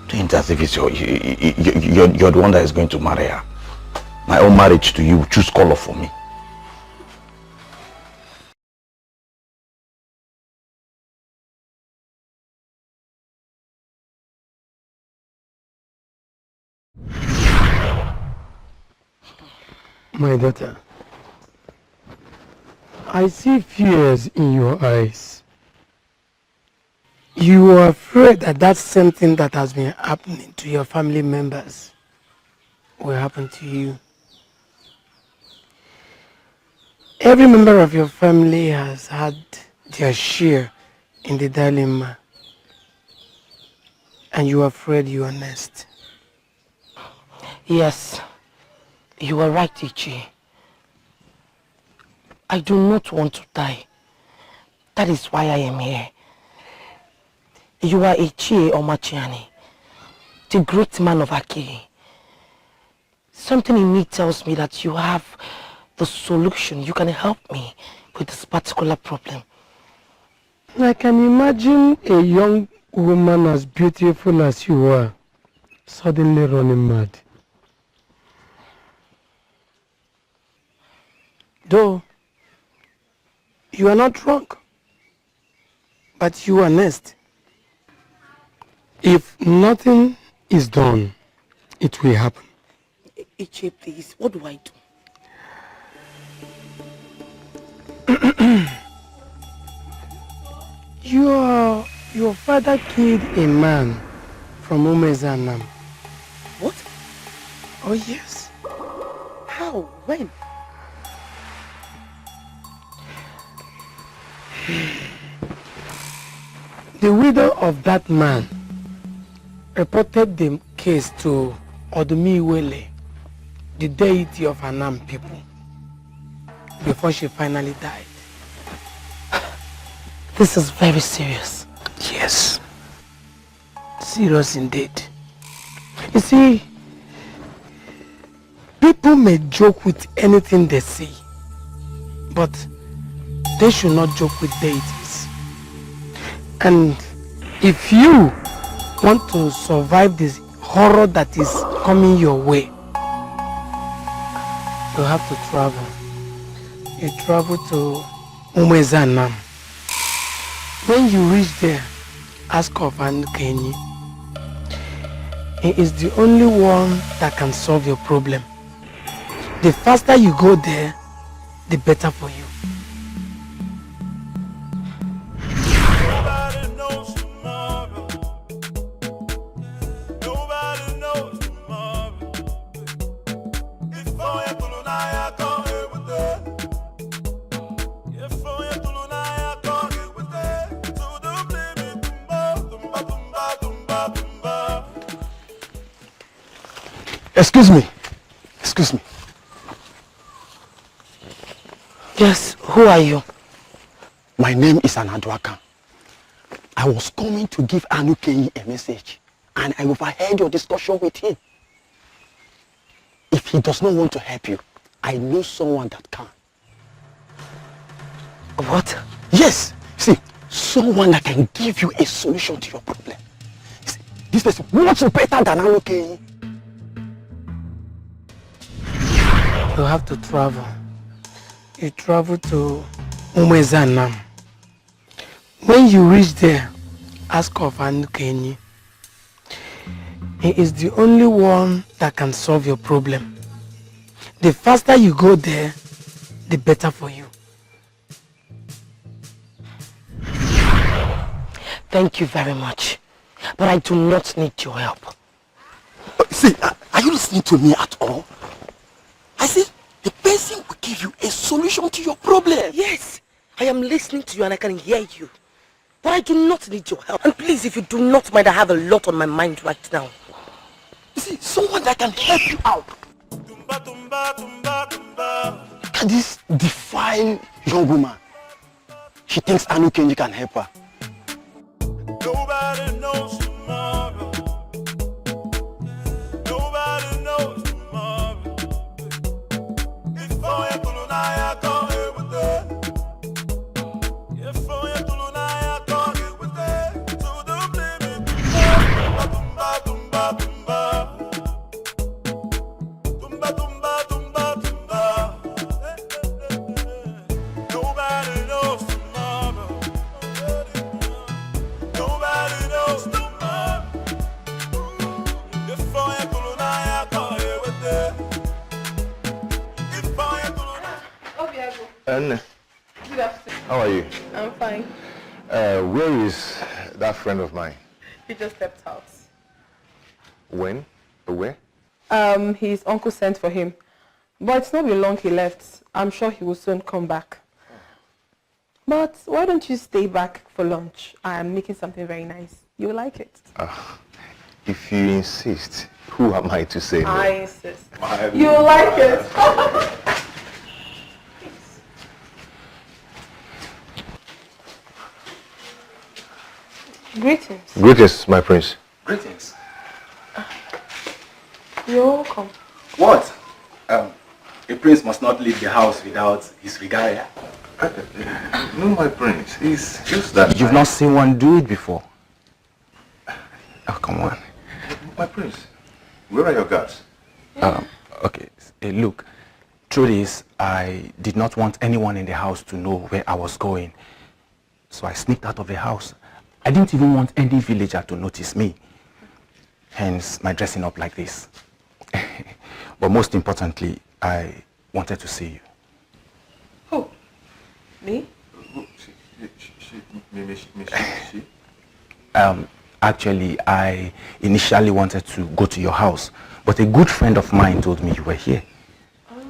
Think as if it's you're the one that is going to marry her. My own marriage to you, choose color for me. My daughter, I see fears in your eyes. You are afraid that that same thing that has been happening to your family members will happen to you. Every member of your family has had their share in the dilemma, and you are afraid you are next. Yes, you are right, Ichi. I do not want to die. That is why I am here. You are Ichi Omachiani, the great man of Aki. Something in me tells me that you have the solution. You can help me with this particular problem. I can imagine a young woman as beautiful as you are suddenly running mad. Though you are not wrong, but you are next. If nothing is done, it will happen. Ichi, please, what do I do? Your father killed a man from Umezanam. What? Oh yes. How? When? The widow of that man reported the case to Odumiwele, the deity of Anam people, before she finally died. This is very serious. Yes. Serious indeed. You see, people may joke with anything they see, but they should not joke with deities. And if you want to survive this horror that is coming your way, you have to travel. You travel to Umezanam. When you reach there, ask of Kenyi. He is the only one that can solve your problem. The faster you go there, the better for you. Excuse me. Excuse me. Yes, who are you? My name is Anaduaka. I was coming to give Anukenyi a message, and I overheard your discussion with him. If he does not want to help you, I know someone that can. What? Yes. See, someone that can give you a solution to your problem. See, this person much better than Anokenyi. You have to travel. You travel to Umezanam. When you reach there, ask of Anokenyi. He is the only one that can solve your problem. The faster you go there, the better for you. Thank you very much. But I do not need your help. See, are you listening to me at all? I said, the person will give you a solution to your problem. Yes, I am listening to you and I can hear you. But I do not need your help. And please, if you do not mind, I have a lot on my mind right now. You see, someone that can help you out. Look at this defiled young woman. She thinks Anokenyi can help her. Nobody knows tomorrow. Nobody knows tomorrow. If I am to Naija, come here with it. If I am to Naija, come here with it. To the limit. Tumba, tumba, tumba. Tumba, tumba, tumba, tumba. Nobody knows tomorrow. Nobody knows tomorrow. If I am to Naija, come here with it. If I am to Anne, Good afternoon. how are you? I'm fine. Where is that friend of mine? He just stepped out. When? Where? His uncle sent for him. But it's not been long he left. I'm sure he will soon come back. But why don't you stay back for lunch? I'm making something very nice. You will like it. If you insist, who am I to say no? I insist. You will like it. Greetings. Greetings, my prince. Greetings. You're welcome. What? A prince must not leave the house without his regalia. No, my prince. It's just that You've not seen one do it before. Oh, come on. My prince, where are your guards? Okay, look. Truth is, I did not want anyone in the house to know where I was going. So I sneaked out of the house. I didn't even want any villager to notice me. Hence, my dressing up like this. But most importantly, I wanted to see you. Who? Me? She? Actually, I initially wanted to go to your house, but a good friend of mine told me you were here.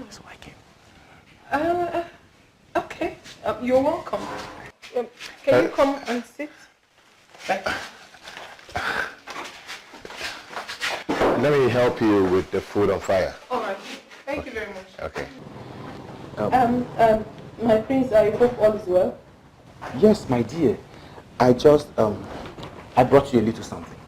So I came. Okay. You're welcome. Can you come and sit? Let me help you with the food on fire. All right. Thank you very much. Okay. My prince, I hope all is well. Yes, my dear. I just, I brought you a little something.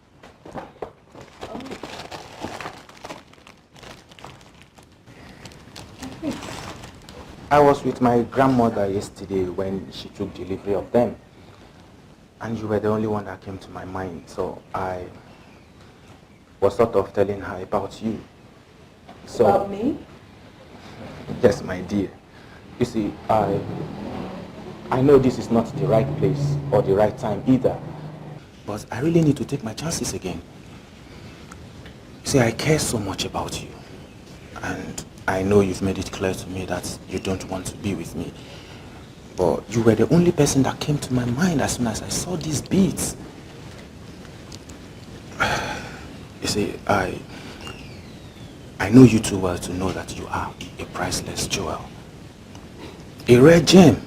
I was with my grandmother yesterday when she took delivery of them. And you were the only one that came to my mind. So I was sort of telling her about you. So, About me? Yes, my dear. You see, I know this is not the right place or the right time either. But I really need to take my chances again. You see, I care so much about you. And I know you've made it clear to me that you don't want to be with me. But you were the only person that came to my mind as soon as I saw these beads. You see, I know you too well to know that you are a priceless jewel. A rare gem.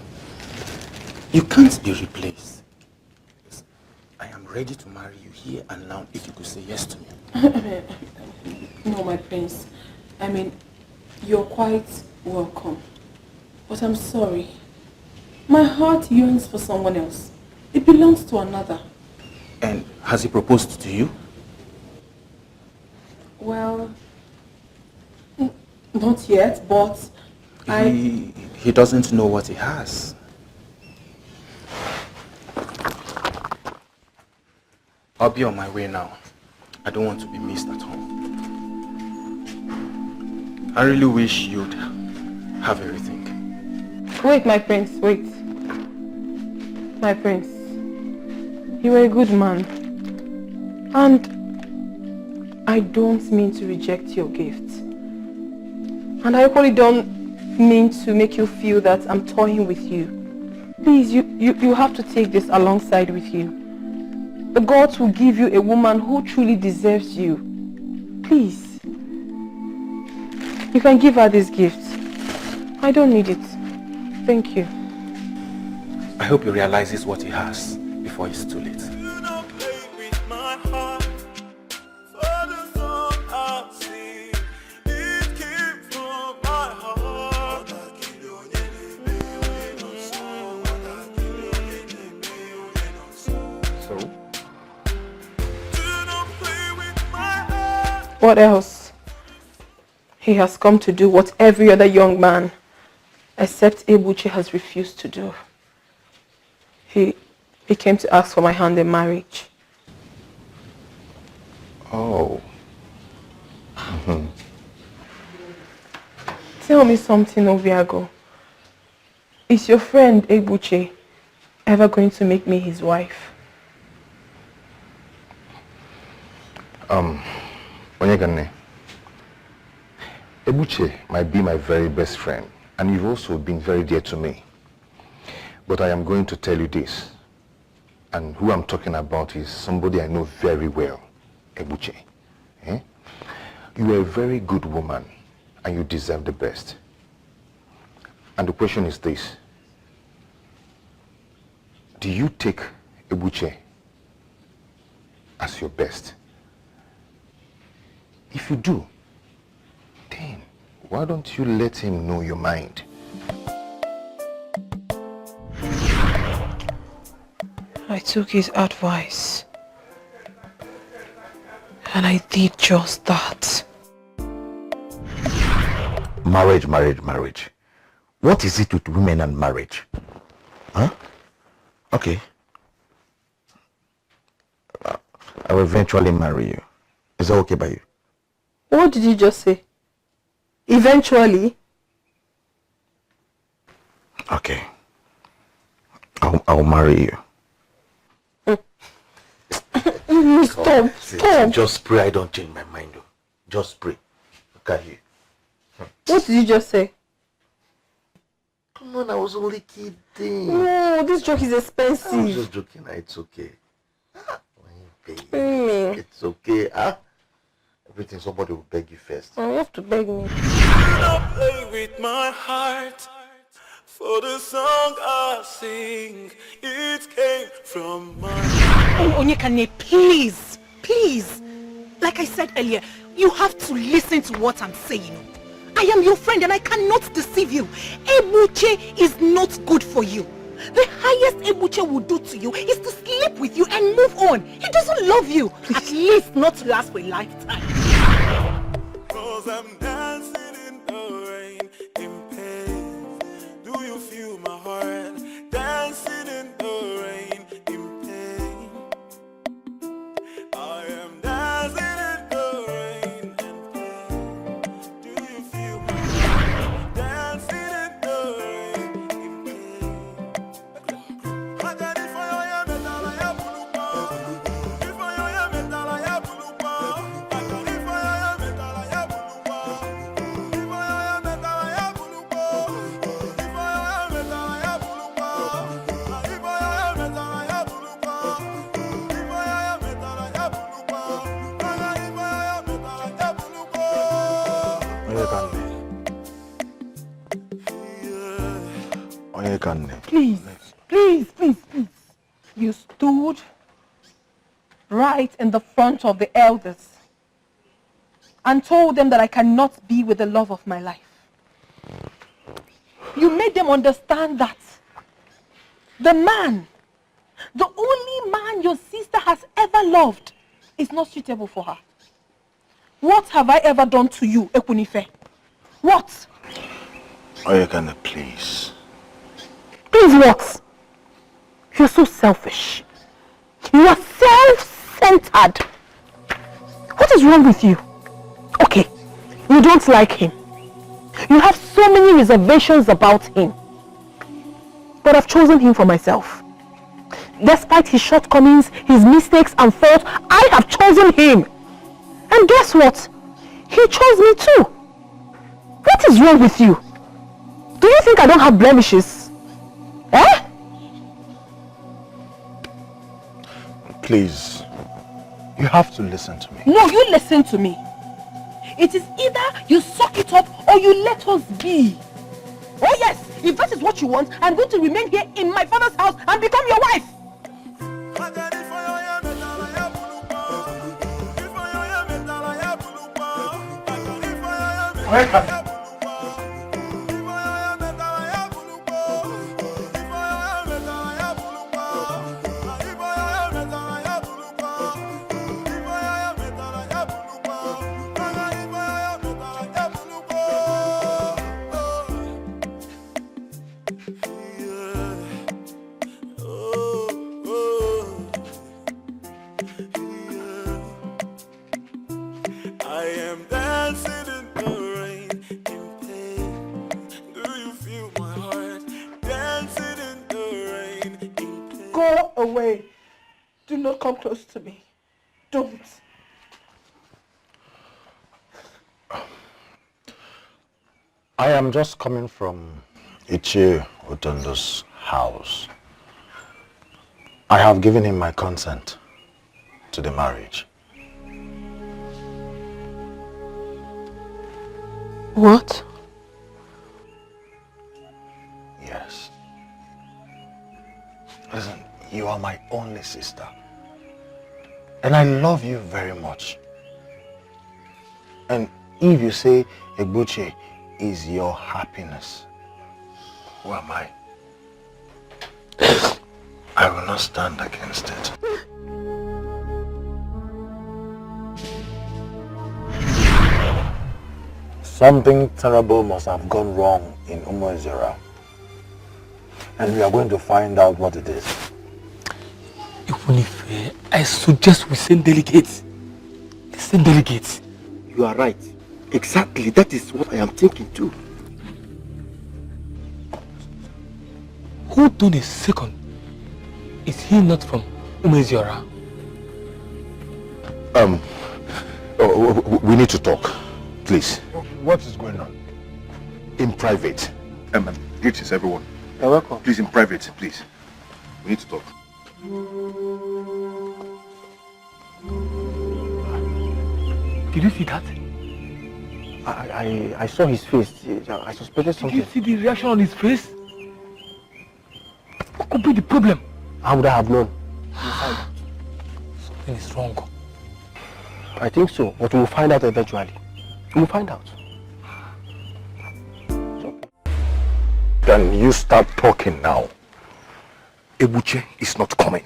You can't be replaced. I am ready to marry you here and now if you could say yes to me. No, my prince. I mean, you're quite welcome. But I'm sorry. My heart yearns for someone else. It belongs to another. And has he proposed to you? Well, Not yet, but He doesn't know what he has. I'll be on my way now. I don't want to be missed at home. I really wish you'd have everything. Wait, my prince, wait. My prince, you are a good man. And I don't mean to reject your gift. And I equally don't mean to make you feel that I'm toying with you. Please, you have to take this alongside with you. The gods will give you a woman who truly deserves you. Please. You can give her this gift. I don't need it. Thank you. I hope he realizes what he has before it's too late. What else? He has come to do what every other young man, except Ebuchi, has refused to do. He came to ask for my hand in marriage. Oh. Tell me something, Obiago. Is your friend Ebuchi ever going to make me his wife? Onyegane, Ebuche might be my very best friend, and you've also been very dear to me. But I am going to tell you this, and who I'm talking about is somebody I know very well, Ebuche. You are a very good woman, and you deserve the best. And the question is this: do you take Ebuche as your best? If you do, then why don't you let him know your mind? I took his advice, and I did just that. Marriage. What is it with women and marriage? Huh? Okay. I will eventually marry you. Is that okay by you? What did you just say? Eventually? Okay. I'll marry you. Stop. Just pray I don't change my mind. Though. Just pray. Look at you. What did you just say? Come on, I was only kidding. No, this joke is expensive. I was just joking. It's okay. It's okay. Everything, somebody will beg you first. You have to beg me. Do not play with my heart. For the song I sing, it came from my heart. Onyekane, please. Like I said earlier, you have to listen to what I'm saying. I am your friend and I cannot deceive you. Ebuche is not good for you. The highest Ebuche will do to you is to sleep with you and move on. He doesn't love you. At least not to last for a lifetime. 'Cause I'm dancing in the rain, in pain. Do you feel my heart? Dancing in the rain, in pain. I am dancing in the rain and pain. Do you feel my heart? Dancing in the rain, in pain. I got it for you, yeah, metal, yeah, blue ball. If I am metal, yeah, blue ball. I got it for you, yeah, metal, yeah, blue ball. If I am metal, yeah, blue ball. If I am metal, yeah, blue ball. If I am metal, yeah, blue ball. If I am metal, yeah, blue ball. If I am metal, yeah, blue ball. Onyekane. Please. You stood right in the front of the elders and told them that I cannot be with the love of my life. You made them understand that the only man your sister has ever loved is not suitable for her. What have I ever done to you, Ekunife? What? Oyekane, please. Please what? You're so selfish. You are self-centered. What is wrong with you? Okay, you don't like him. You have so many reservations about him. But I've chosen him for myself. Despite his shortcomings, his mistakes and faults, I have chosen him. And guess what? He chose me too. What is wrong with you? Do you think I don't have blemishes? Eh? Please, you have to listen to me. No, you listen to me. It is either you suck it up or you let us be. Oh yes, if that is what you want, I'm going to remain here in my father's house and become your wife. Go away. Do not come close to me. Don't. I am just coming from Ichie Otondo's house. I have given him my consent to the marriage. What? Yes. Listen, you are my only sister. And I love you very much. And if you say Egbuche is your happiness, who am I? I will not stand against it. Something terrible must have gone wrong in Umuezera. And we are going to find out what it is. Even if I suggest we send delegates. Send delegates. You are right. Exactly. That is what I am thinking too. Hold on a second. Is he not from Umuezera? We need to talk, please. What is going on? In private. Greetings, everyone. You're welcome. Please, in private, please. We need to talk. Did you see that? I saw his face. I suspected something. Did you see the reaction on his face? What could be the problem? How would I have known? Something is wrong. I think so, but we'll find out eventually. We'll find out. Then you start talking now. Ebuche is not coming.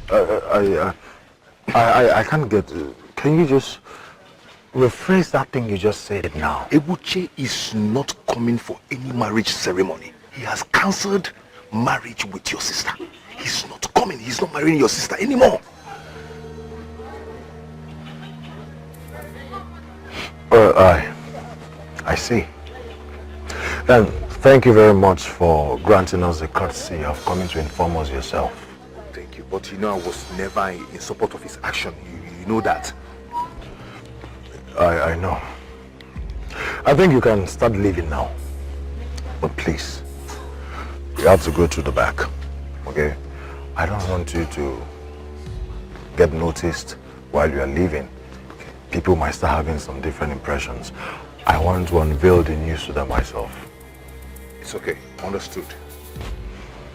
I can't get... Can you just rephrase that thing you just said now? Ebuche is not coming for any marriage ceremony. He has cancelled marriage with your sister. He's not coming. He's not marrying your sister anymore. I see. Then thank you very much for granting us the courtesy of coming to inform us yourself. Thank you, but you know I was never in support of his action. You know that. I know. I think you can start leaving now. But please, you have to go to the back, okay? I don't want you to get noticed while you are leaving. People might start having some different impressions. I want to unveil the news to them myself. It's okay. Understood.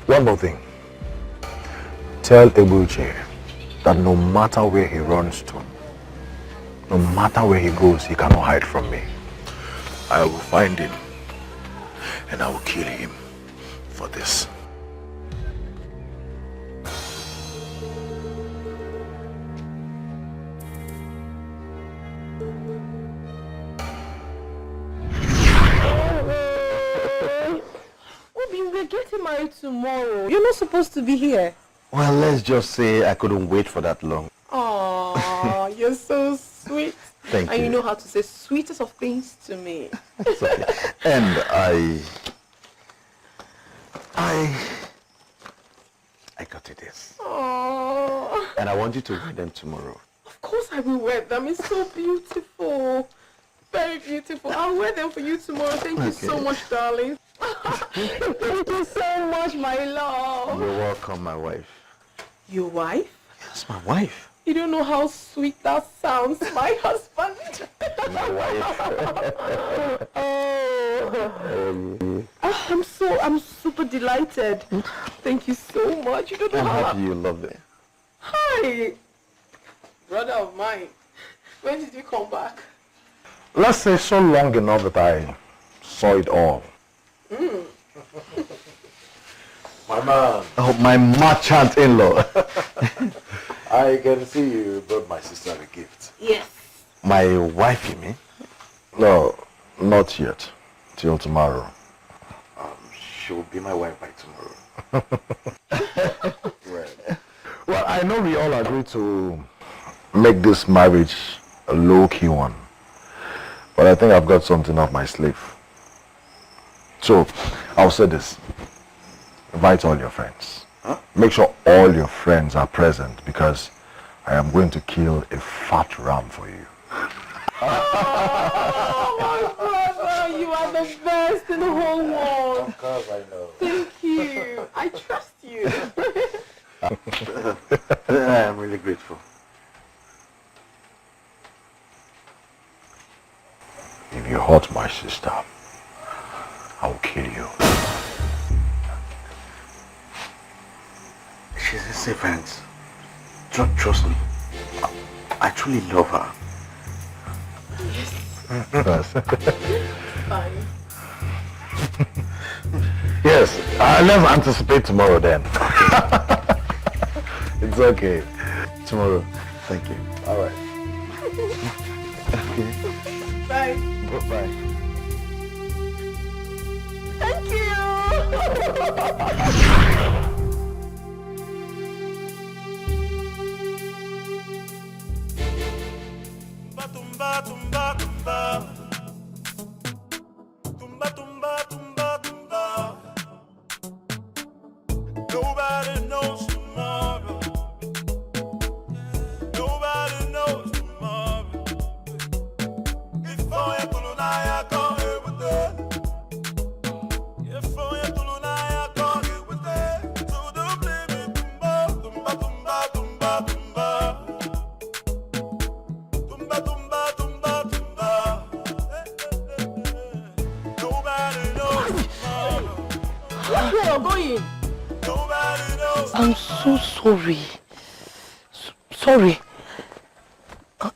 One more thing. Tell Ebuche that no matter where he runs to, no matter where he goes, he cannot hide from me. I will find him and I will kill him for this. getting married tomorrow. You're not supposed to be here. Well, let's just say I couldn't wait for that long. Oh, you're so sweet. Thank you. And you know how to say sweetest of things to me. It's okay. And I got you this. Oh. And I want you to wear them tomorrow. Of course I will wear them. It's so beautiful. Very beautiful. I'll wear them for you tomorrow. Thank you so much, darling. Thank you so much, my love. You're welcome, my wife. Your wife? Yes, my wife. You don't know how sweet that sounds, my husband. My wife. I'm super delighted. Thank you so much. You don't know I'm how happy you love it. Hi, brother of mine. When did you come back? Let's say so long enough that I saw it all. My man. Oh, my merchant-in-law. I can see you brought my sister a gift. Yes. My wife, you mean? No, not yet. Till tomorrow. She will be my wife by tomorrow. Well, I know we all agree to make this marriage a low-key one. But I think I've got something up my sleeve. So, I'll say this. Invite all your friends. Huh? Make sure all your friends are present because I am going to kill a fat ram for you. Oh, my brother, you are the best in the whole world. Of course I know. Thank you. I trust you. I am really grateful. If you hurt my sister, I will kill you. She's a safe hands. Trust me. I truly love her. Yes. Fine. Yes, let's anticipate tomorrow then. It's okay. Tomorrow. Thank you. All right. Okay. Bye. Bye. Thank you. Tumba, tumba, tumba. Tumba, tumba, tumba, tumba. Nobody knows tomorrow. Nobody knows tomorrow. Before you to Naija, go here with it. Before you to Naija, go here with it. So don't blame me, tumba, tumba, tumba, tumba, tumba. Tumba, tumba, tumba, tumba. Nobody knows tomorrow. Where are you going? Nobody knows. I'm so sorry. Sorry.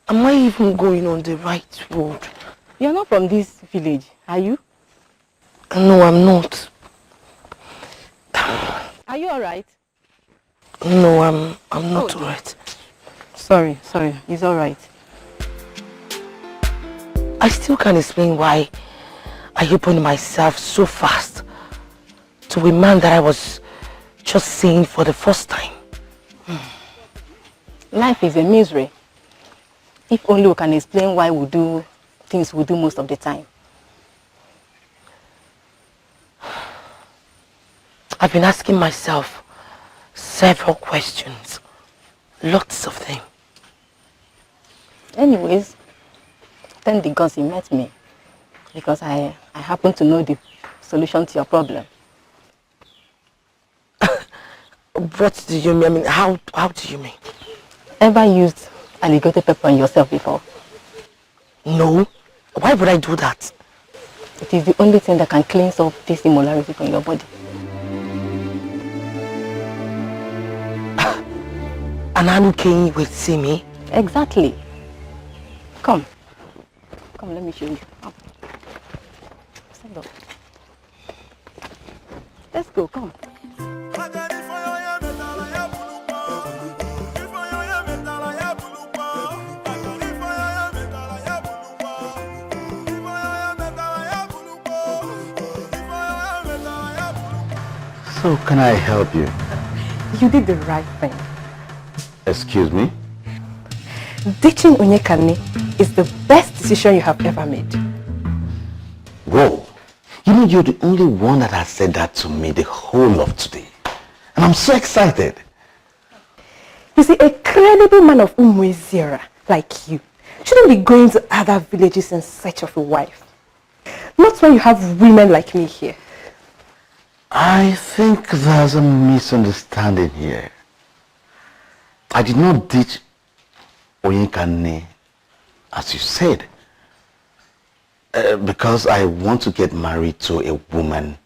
Am I even going on the right road? You're not from this village, are you? No, I'm not. Are you alright? No, I'm not alright. Sorry, it's alright. I still can't explain why I opened myself so fast to a man that I was just seeing for the first time. Life is a misery. If only we can explain why we do things we do most of the time. I've been asking myself several questions. Lots of them. Anyways, thank the gods he met me. Because I happen to know the solution to your problem. What do you mean? I mean, how do you mean? Ever used alligator pepper on yourself before? No. Why would I do that? It is the only thing that can cleanse up this immorality from your body. An Anuke will see me? Exactly. Come, let me show you. Come. Stand up. Let's go, come. So, can I help you? You did the right thing. Excuse me? Ditching Onyekane is the best decision you have ever made. Whoa. You know, you're the only one that has said that to me the whole of today. And I'm so excited. You see, a credible man of Umwezira like you shouldn't be going to other villages in search of a wife. Not when you have women like me here. I think there's a misunderstanding here. I did not ditch Onyekane, as you said, because I want to get married to a woman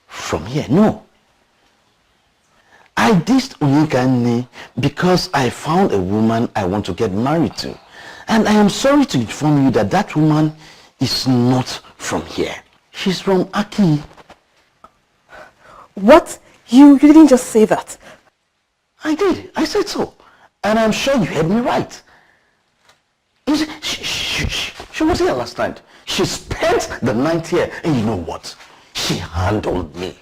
from here. No. I ditched Onyekane because I found a woman I want to get married to. And I am sorry to inform you that that woman is not from here. She's from Aki. What? You didn't just say that. I did. I said so. And I'm sure you heard me right. You see, she was here last night. She spent the night here. And you know what? She handled me.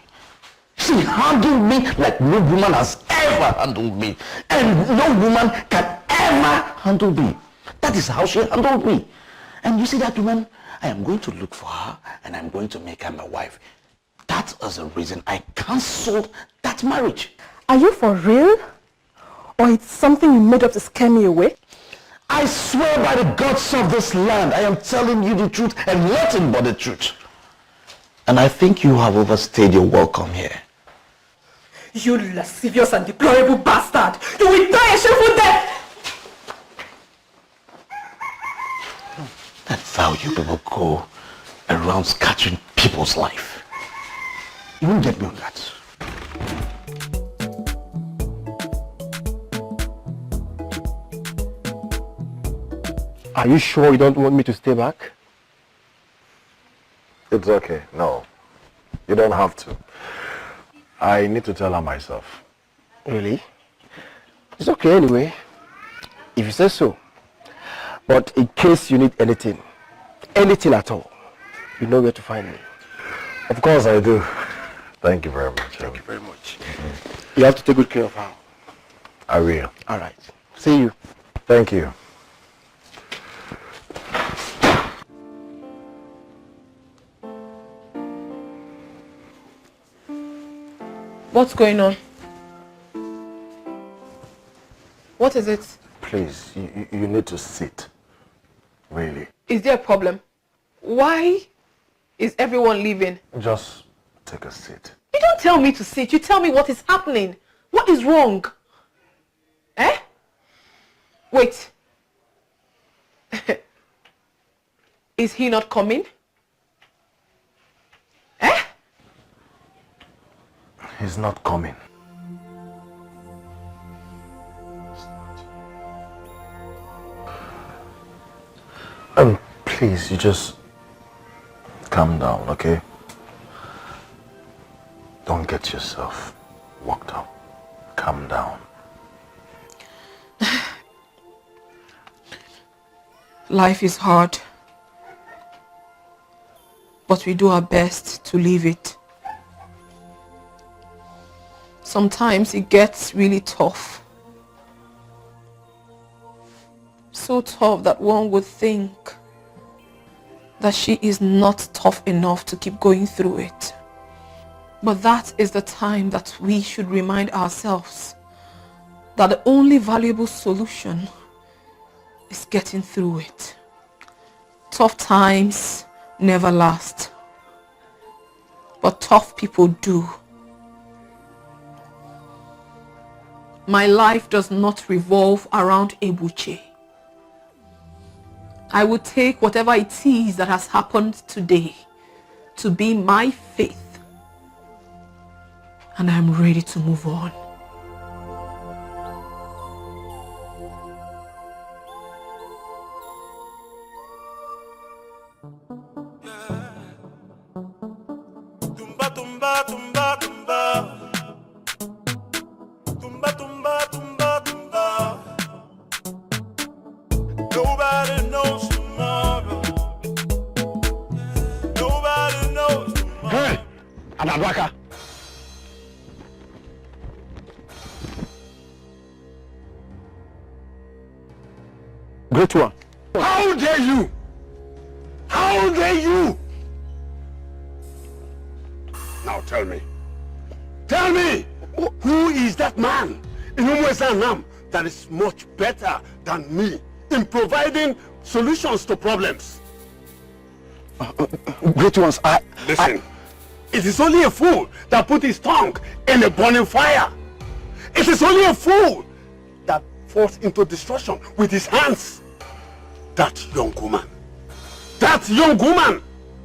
She handled me like no woman has ever handled me. And no woman can ever handle me. That is how she handled me. And you see that woman? I am going to look for her and I'm going to make her my wife. That is the reason I cancelled that marriage. Are you for real? Or it's something you made up to scare me away? I swear by the gods of this land, I am telling you the truth and nothing but the truth. And I think you have overstayed your welcome here. You lascivious and deplorable bastard! You will die a shameful death! That's how you people go around scattering people's life. You won't get me on that. Are you sure you don't want me to stay back? It's okay. No. You don't have to. I need to tell her myself. Really? It's okay anyway. If you say so. But in case you need anything at all, you know where to find me. Of course I do. Thank you very much. Thank you very much. Mm-hmm. You have to take good care of her. I will. All right. See you. Thank you. What's going on? What is it? Please, you need to sit. Really. Is there a problem? Why is everyone leaving? Just take a seat. You don't tell me to sit. You tell me what is happening. What is wrong? Eh? Wait. Is he not coming? Eh? He's not coming. Please, you just calm down, okay? Don't get yourself worked up. Calm down. Life is hard, but we do our best to live it. Sometimes it gets really tough. So tough that one would think that she is not tough enough to keep going through it. But that is the time that we should remind ourselves that the only valuable solution is getting through it. Tough times never last, but tough people do. My life does not revolve around Ebuche. I will take whatever it is that has happened today to be my faith, and I'm ready to move on. Tumba, tumba, tumba, tumba. Tumba, tumba, tumba, tumba. Nobody knows tomorrow. Nobody knows tomorrow. Hey, Anabaka. Great one. How dare you? How dare you? Now tell me. Tell me, who is that man in Umwezanam that is much better than me in providing solutions to problems? Great ones, Listen, it is only a fool that put his tongue in a burning fire. It is only a fool that falls into destruction with his hands. That young woman,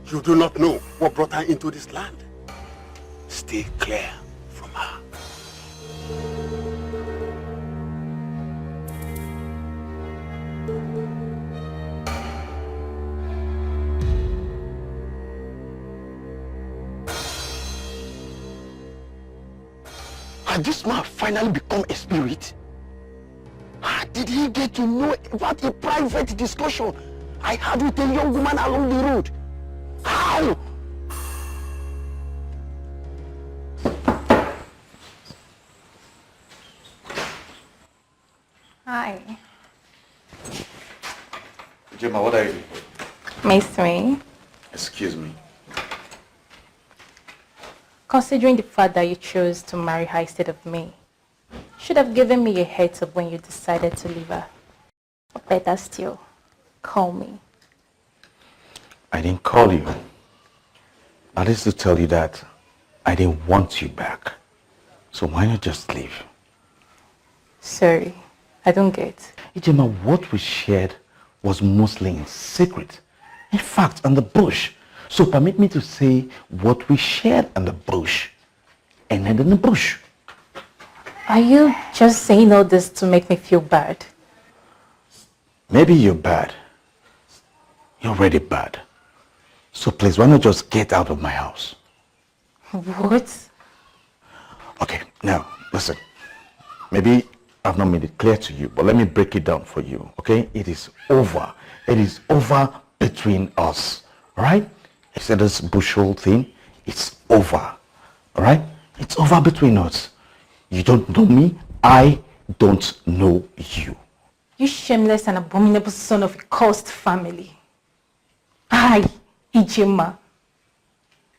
you do not know what brought her into this land. Stay clear from her. Had this man finally become a spirit? How did he get to know about a private discussion I had with a young woman along the road? How? Hi. Gemma, what are you doing? Miss me. Excuse me. Considering the fact that you chose to marry her instead of me, should have given me a heads up when you decided to leave her. Or better still, call me. I didn't call you. At least to tell you that I didn't want you back. So why not just leave? Sorry, I don't get. Gemma, what we shared was mostly in secret. In fact, on the bush. So permit me to say what we shared on the bush ended in the bush. Are you just saying all this to make me feel bad? Maybe you're bad. You're already bad. So please, why not just get out of my house? What? Okay, now, listen. Maybe I've not made it clear to you, but let me break it down for you, okay? It is over. It is over between us, all right? I said this bushel thing, it's over, all right? It's over between us. You don't know me, I don't know you. You shameless and abominable son of a cursed family. I, Ijema,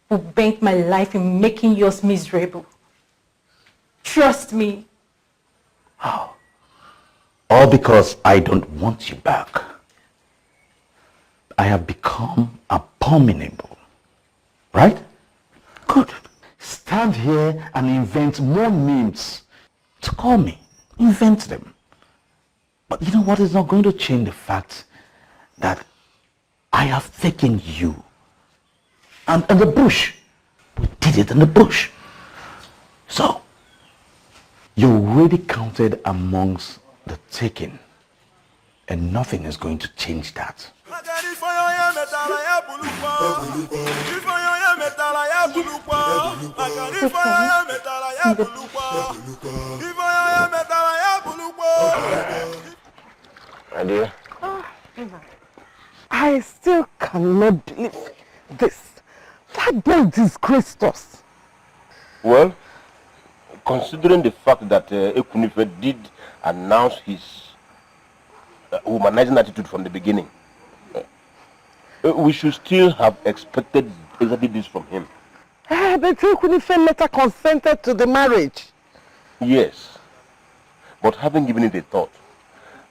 who bent my life in making yours miserable. Trust me. How? All because I don't want you back. I have become abominable, right? Good. Stand here and invent more names to call me. Invent them. But you know what is not going to change the fact that I have taken you. And in the bush. We did it in the bush. So, you're already counted amongst the taken. And nothing is going to change that. My dear. I still cannot believe this. That boy disgraced us. Well, considering the fact that Ekunife did announce his humanizing attitude from the beginning, we should still have expected exactly this from him. But Ekunife later consented to the marriage. Yes, but having given it a thought,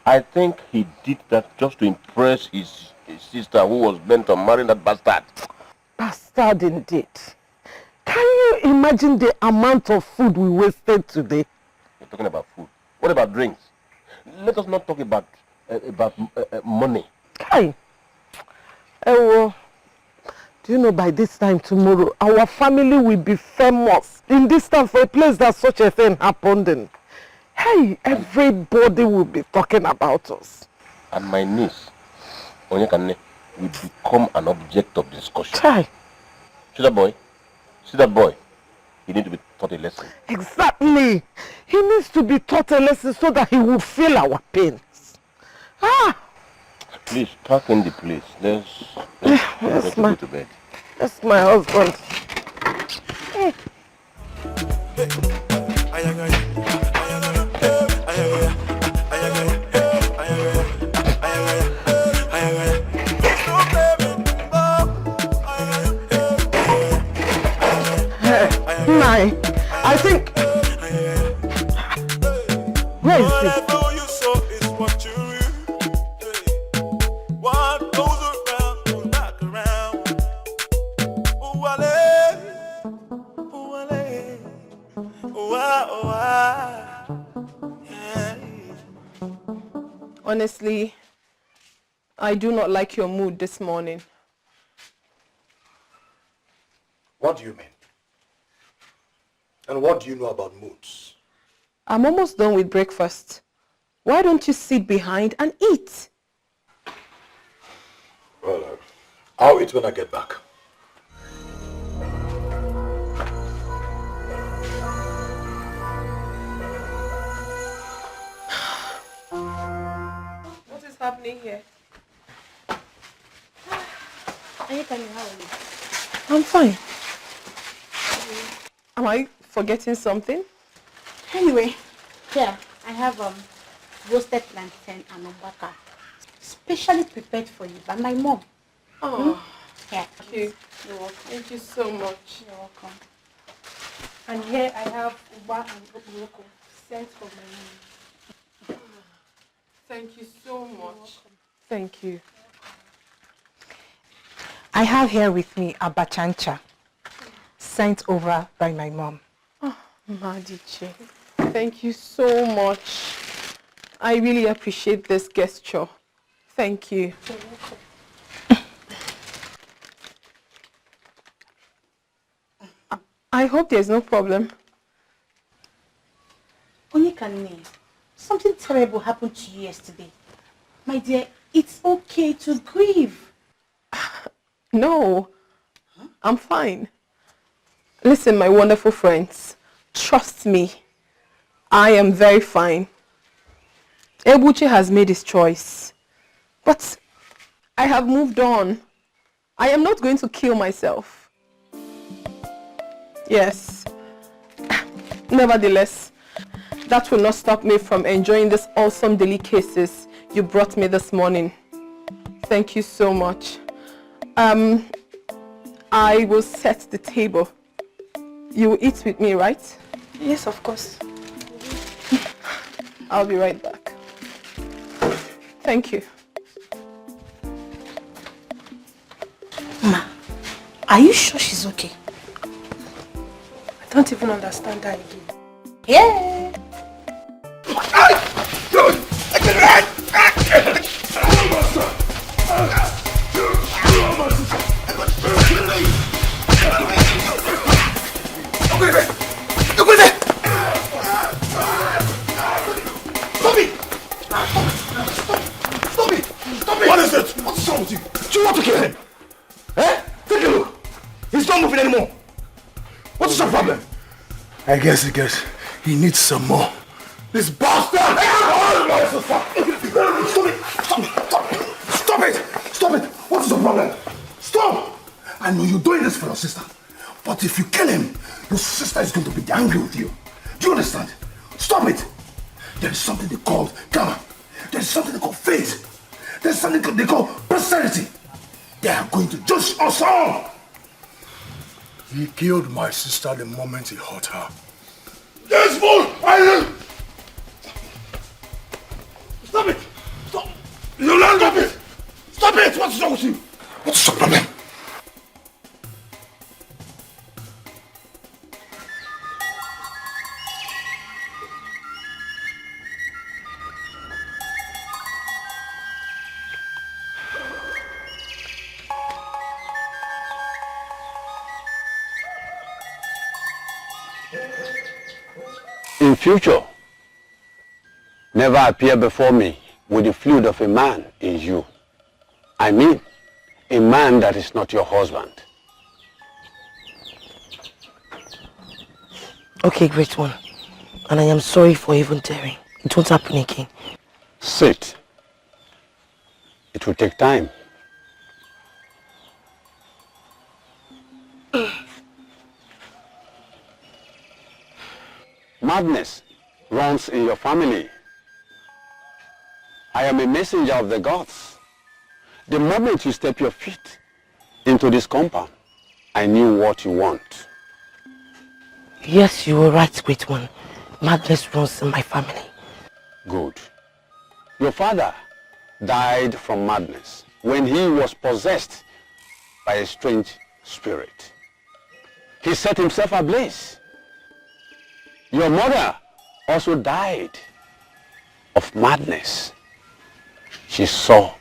I think he did that just to impress his sister who was bent on marrying that bastard. Bastard indeed. Can you imagine the amount of food we wasted today? You're talking about food. What about drinks? Let us not talk about money. Kai. Do you know by this time tomorrow, our family will be famous in this town for a place that such a thing happened in. Hey, everybody will be talking about us. And my niece, Onyekane, will become an object of discussion. Kai. See that boy? See that boy? He needs to be taught a lesson. Exactly. He needs to be taught a lesson so that he will feel our pains. Please, park in the place. Let's go to bed. That's my husband. Hey. I think... Where is it? Honestly, I do not like your mood this morning. What do you mean? And what do you know about moods? I'm almost done with breakfast. Why don't you sit behind and eat? Well, I'll eat when I get back. What is happening here? I'm fine. Am I forgetting something? Anyway, here, I have roasted plantain and umbaka. Specially prepared for you by my mom. Oh, Here. thank you. You're welcome. Thank you so much. You're welcome. And here I have uba and okporoko sent from my mom. Thank you so much. Thank you. I have here with me a bachancha sent over by my mom. Oh, Madiche, thank you so much. I really appreciate this gesture. Thank you. I hope there's no problem. Onikane, something terrible happened to you yesterday. My dear, it's okay to grieve. No, I'm fine. Listen, my wonderful friends, trust me, I am very fine. Ebuchi has made his choice, but I have moved on. I am not going to kill myself. Yes. Nevertheless, that will not stop me from enjoying this awesome delicacies you brought me this morning. Thank you so much. I will set the table. You will eat with me, right? Yes, of course. I'll be right back. Thank you. Ma, are you sure she's okay? I don't even understand her again. Yeah. What is it? What's wrong with you? Do you want to kill him? Eh? Take a look. He's not moving anymore. What's your problem? I guess he needs some more. This bastard! Stop it! Stop it! What's the problem? Stop! I know you're doing this for your sister. But if you kill him, your sister is going to be angry with you. Do you understand? Stop it! There is something they call karma. There is something they call fate. There's something they call posterity. They are going to judge us all. He killed my sister the moment he hurt her. Yes, fool! Stop it! Stop! You learn stop it! Stop it! What's wrong with you? What's the problem? In future, never appear before me with the fluid of a man in you. I mean, a man that is not your husband. Okay, great one. And I am sorry for even daring. It won't happen again. Sit. It will take time. Madness runs in your family. I am a messenger of the gods. The moment you step your feet into this compound, I knew what you want. Yes, you were right, great one. Madness runs in my family. Good. Your father died from madness when he was possessed by a strange spirit. He set himself ablaze. Your mother also died of madness. She saw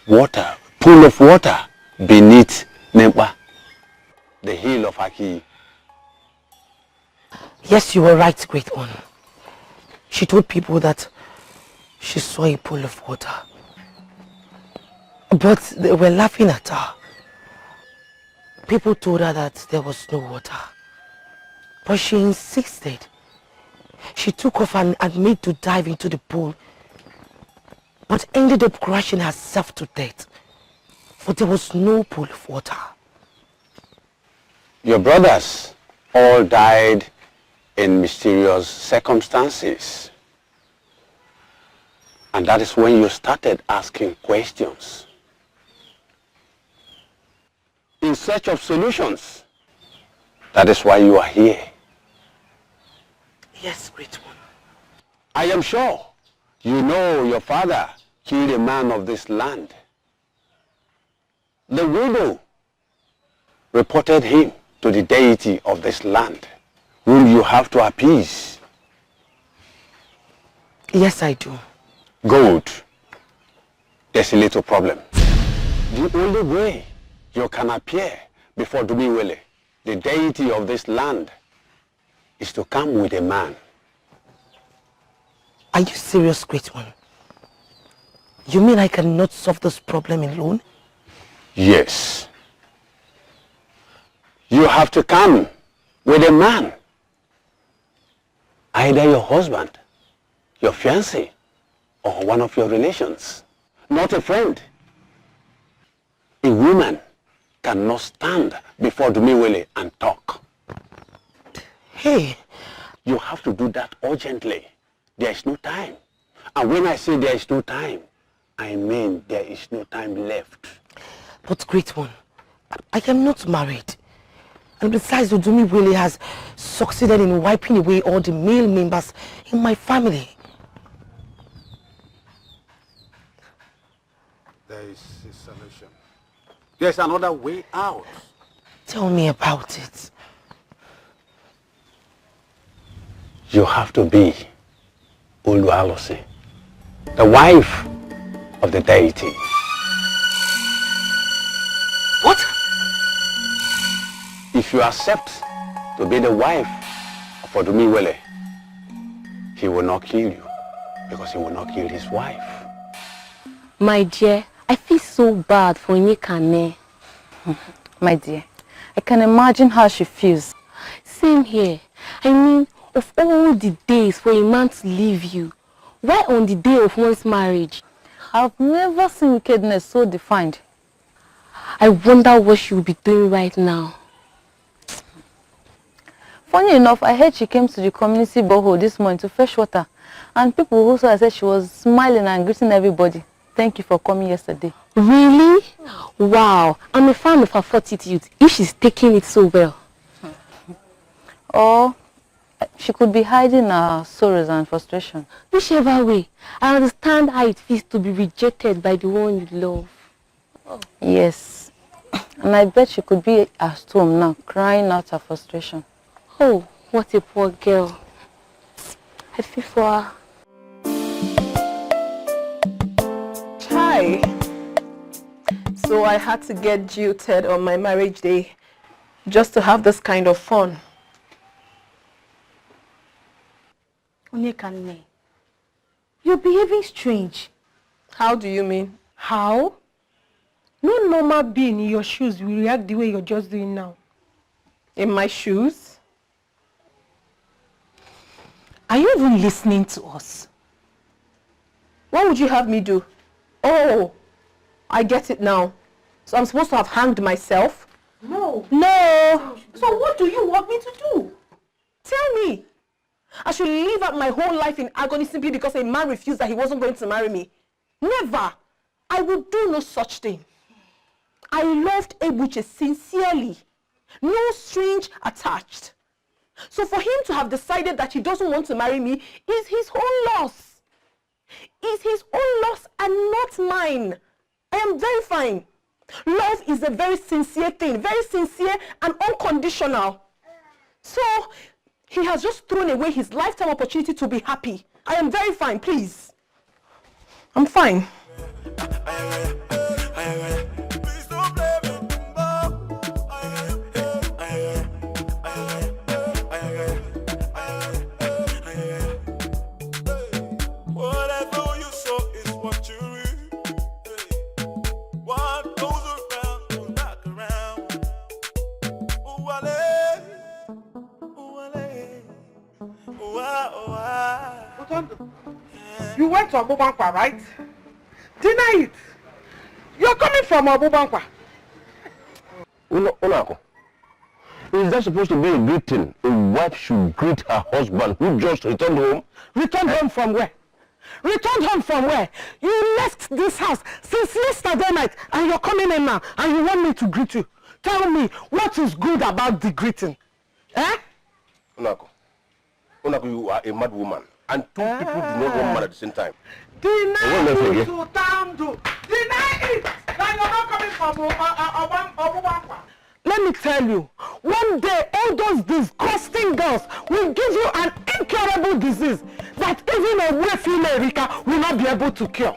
water, pool of water beneath Nempa, the hill of Aki. Yes, you were right, great one. She told people that she saw a pool of water. But they were laughing at her. People told her that there was no water. But she insisted. She took off and made to dive into the pool, but ended up crashing herself to death, for there was no pool of water. Your brothers all died in mysterious circumstances. And that is when you started asking questions in search of solutions. That is why you are here. Yes, great one. I am sure you know your father killed a man of this land. The widow reported him to the deity of this land, whom you have to appease. Yes, I do. Good. There's a little problem. The only way you can appear before Dumiwele, the deity of this land, is to come with a man. Are you serious, great one? You mean I cannot solve this problem alone? Yes. You have to come with a man. Either your husband, your fiancé, or one of your relations. Not a friend. A woman cannot stand before Dumiwele and talk. Hey. You have to do that urgently. There is no time. And when I say there is no time, I mean there is no time left. But great one, I am not married. And besides, Dumiwele has succeeded in wiping away all the male members in my family. There is a solution. There's another way out. Tell me about it. You have to be Ulualosi, the wife of the deity. What? If you accept to be the wife of Odumiwele, he will not kill you because he will not kill his wife. My dear, I feel so bad for Nyekane. My dear, I can imagine how she feels. Same here. I mean, of all the days for a man to leave you, why on the day of one's marriage? I've never seen wickedness so defined. I wonder what she will be doing right now. Funny enough, I heard she came to the community borehole this morning to fetch water. And people also said she was smiling and greeting everybody. Thank you for coming yesterday. Really? Wow. I'm a fan of her fortitude if she's taking it so well. Or she could be hiding her sorrows and frustration. Whichever way, I understand how it feels to be rejected by the one you love. Oh. Yes. And I bet she could be at home now, crying out her frustration. Oh, what a poor girl. I feel for her. Hi. So I had to get jilted on my marriage day just to have this kind of fun. Onyekane, you're behaving strange. How do you mean? How? No normal being in your shoes will react the way you're just doing now. In my shoes? Are you even listening to us? What would you have me do? Oh, I get it now. So I'm supposed to have hanged myself? No. No. So what do you want me to do? Tell me. I should live out my whole life in agony simply because a man refused that he wasn't going to marry me. Never. I will do no such thing. I loved Ebuche sincerely. No strings attached. So for him to have decided that he doesn't want to marry me is his own loss. Is his own loss and not mine. I am very fine. Love is a very sincere thing, very sincere and unconditional. So he has just thrown away his lifetime opportunity to be happy. I am very fine, please. I'm fine. You went to Abubankwa, right? Deny it. You're coming from Abubankwa. Unako, is that supposed to be a greeting? A wife should greet her husband who just returned home? Returned home from where? Returned home from where? You left this house since yesterday night and you're coming in now and you want me to greet you. Tell me, what is good about the greeting? Eh? Unako, you are a mad woman. And two people do not want man at the same time. Deny it to Tamdo. Deny it. Now you're not coming from Abubankwa. Let me tell you, one day all those disgusting girls will give you an incurable disease that even a wealthy Erika will not be able to cure.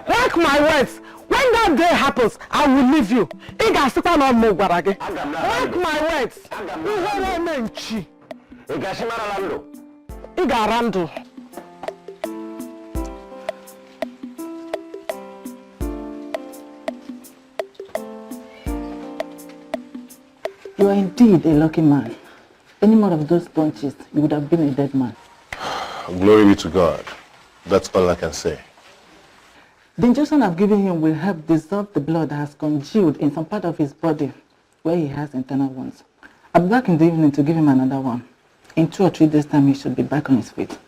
Mark my words, when that day happens, I will leave you. Mark my words. Igarando. You are indeed a lucky man. Any more of those punches, you would have been a dead man. Glory be to God. That's all I can say. The injection I've given him will help dissolve the blood that has congealed in some part of his body where he has internal wounds. I'll be back in the evening to give him another one. In 2 or 3 days' time, he should be back on his feet.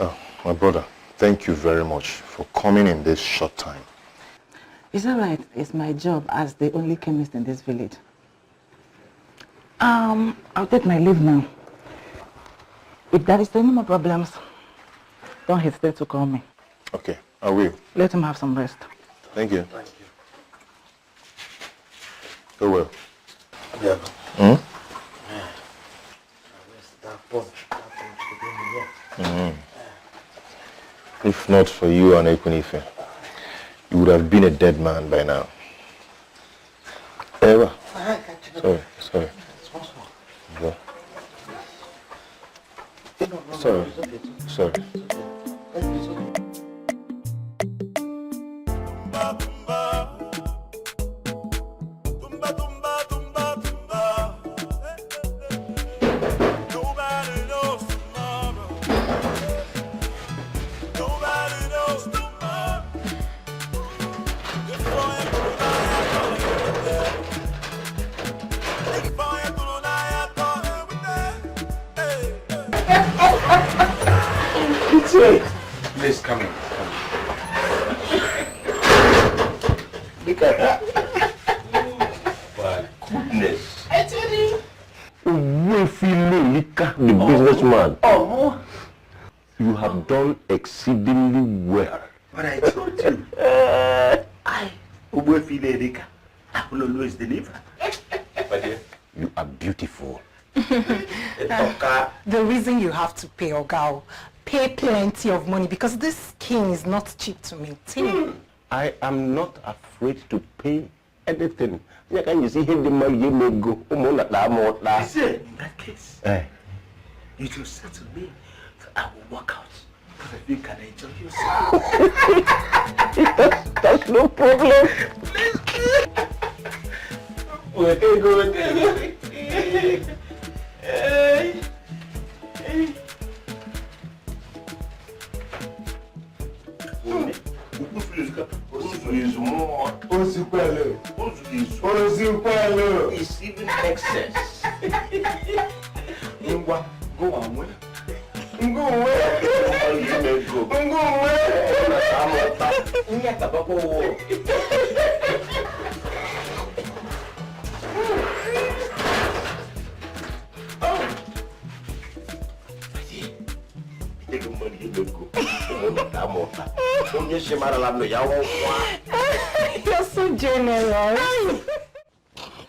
Oh, my brother, thank you very much for coming in this short time. It's all right. It's my job as the only chemist in this village. I'll take my leave now. If there is any more problems, don't hesitate to call me. Okay, I will. Let him have some rest. Thank you. Thank you. Go well. Yeah. Hmm? If not for you and Ekunife, you would have been a dead man by now. Eva. Sorry. Yeah. Sorry. Please come in. Look at that. My goodness. The businessman. Oh. You have done exceedingly well. But I told you. I will always deliver. But you are beautiful. The reason you have to pay Ogao, pay plenty of money because this skin is not cheap to maintain. I am not afraid to pay anything. You see, in that case, you just said to me, I will walk out. Because I think I can enjoy yourself. That's no problem. It's even excess. Go away. Go away. You're so generous.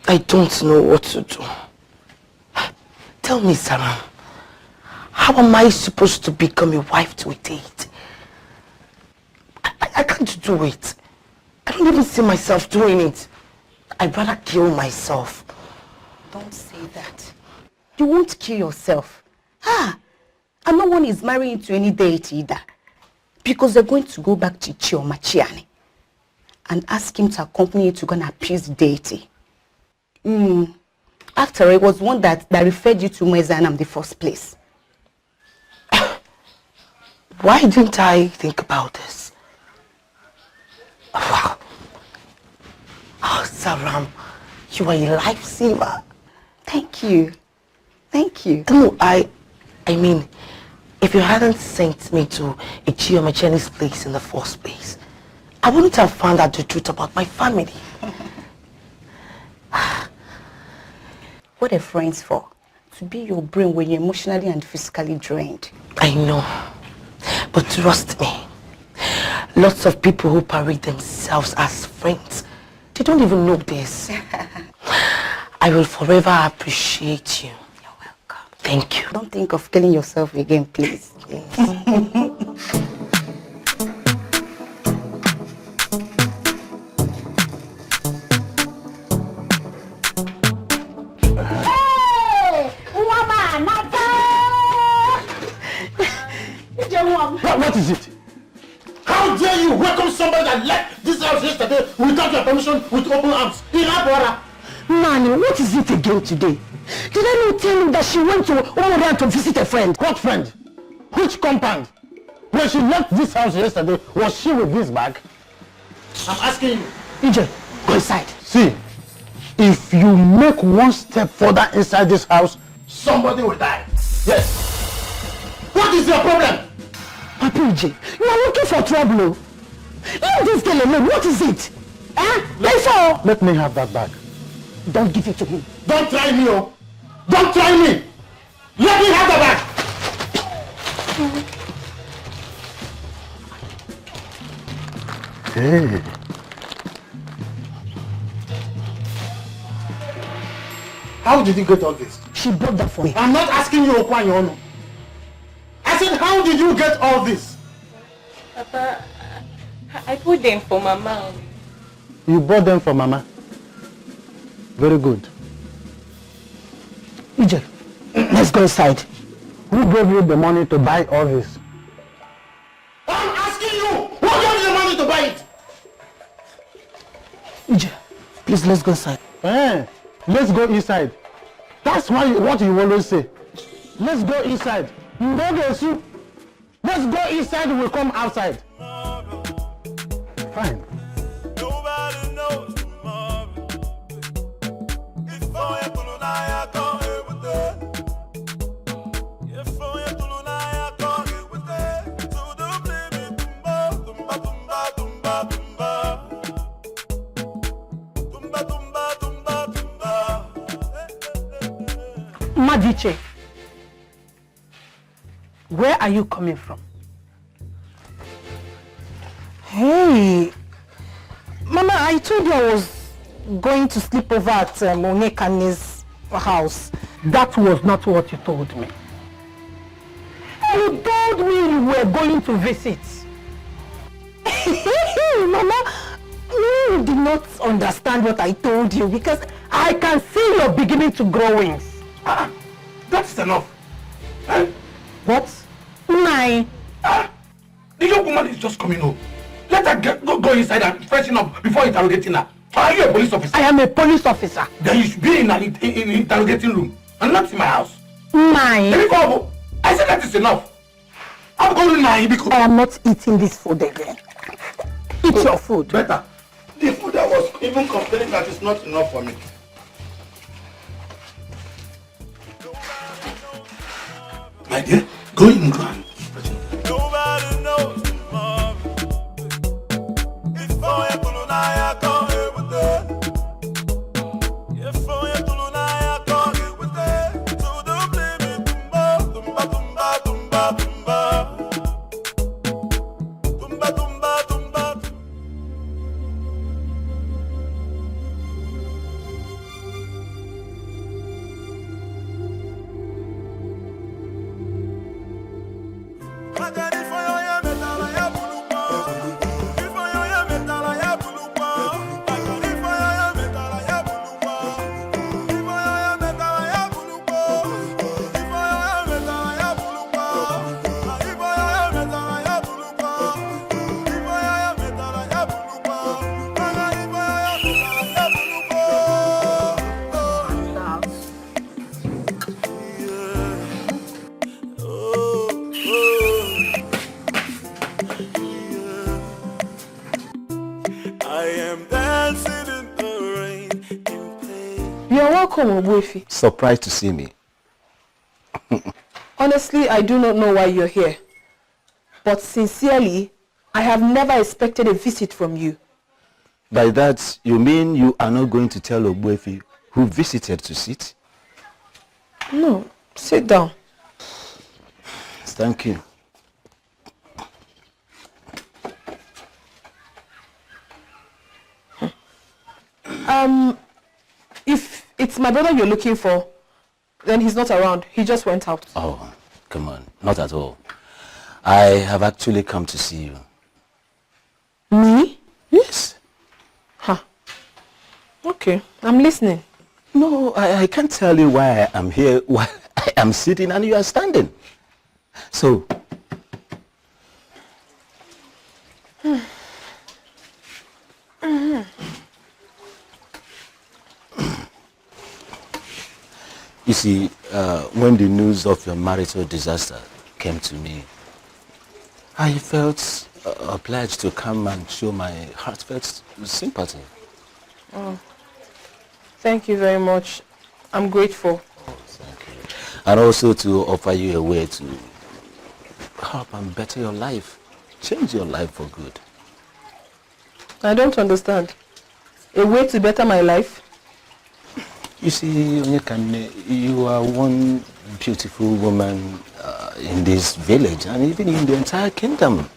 I don't know what to do. Tell me, Sarah, how am I supposed to become a wife to a date? I can't do it. I don't even see myself doing it. I'd rather kill myself. Don't say that. You won't kill yourself. And no one is marrying to any deity either. Because they're going to go back to Chioma Chiani and ask him to accompany you to go and appease the deity. After all, it was one that referred you to Mwezanam in the first place. Why didn't I think about this? Wow. Oh, Saram, you are a lifesaver. Thank you. Thank you. No, I mean, if you hadn't sent me to a Chioma Chiani's place in the first place, I wouldn't have found out the truth about my family. What are friends for? To be your brain when you're emotionally and physically drained. I know. But trust me, lots of people who parade themselves as friends, they don't even know this. I will forever appreciate you. You're welcome. Thank you. Don't think of killing yourself again, please. What is it? How dare you welcome somebody that left this house yesterday without your permission with open arms? Nani, what is it again today? Did I not tell you that she went to Omoran to visit a friend? What friend? Which compound? When she left this house yesterday, was she with this bag? I'm asking you. EJ, go inside. See, if you make one step further inside this house, somebody will die. Yes. What is your problem? Papa EJ, you are looking for trouble. Leave this girl alone. What is it? Let me have that bag. Don't give it to him. Don't try me, oh. Don't try me. Let me have the bag. Hey. How did you get all this? She brought that for me. I'm not asking you, Okwanyono. I said, how did you get all this? Papa, I put them for Mama. You bought them for Mama? Very good. EJ, let's go inside. Who gave you the money to buy all this? I'm asking you! Who gave you the money to buy it? EJ, please let's go inside. Let's go inside. That's what you always say. Let's go inside. Let's go inside, we'll come outside. Fine. Nobody knows tomorrow. Before you go I can't hear with it. Before you go I can't hear with it. So don't blame me, tumba, tumba, tumba, tumba, tumba, tumba, tumba, tumba. Madiche, where are you coming from? Hey, Mama, I told you I was going to sleep over at Onekane's house. That was not what you told me. You told me you were going to visit. Mama, you did not understand what I told you because I can see you're beginning to grow wings. That's enough. What? Nine. The young woman is just coming home. Let her go inside and freshen up before interrogating her. Are you a police officer? I am a police officer. Then you should be in an interrogating room and not in my house. Nine. I said that is enough. I'm going nine because I am not eating this food again. Eat your food. Better. The food I was even complaining that is not enough for me. My dear, go in and go and Nobody knows tomorrow. Before you go I can't hear with it. Before you go I can't hear with it. So don't blame me, tumba, tumba, tumba, tumba, tumba. Welcome, Obuefi. Surprised to see me. Honestly, I do not know why you're here. But sincerely, I have never expected a visit from you. By that, you mean you are not going to tell Obuefi who visited to sit? No, sit down. Thank you. If it's my brother you're looking for, then he's not around. He just went out. Oh, come on. Not at all. I have actually come to see you. Me? Yes. Huh. Okay, I'm listening. No, I can't tell you why I am here, why I am sitting and you are standing. So, you see, when the news of your marital disaster came to me, I felt obliged to come and show my heartfelt sympathy. Oh, thank you very much. I'm grateful. And also to offer you a way to help and better your life, change your life for good. I don't understand. A way to better my life? You see, Onyekane, you are one beautiful woman in this village and even in the entire kingdom.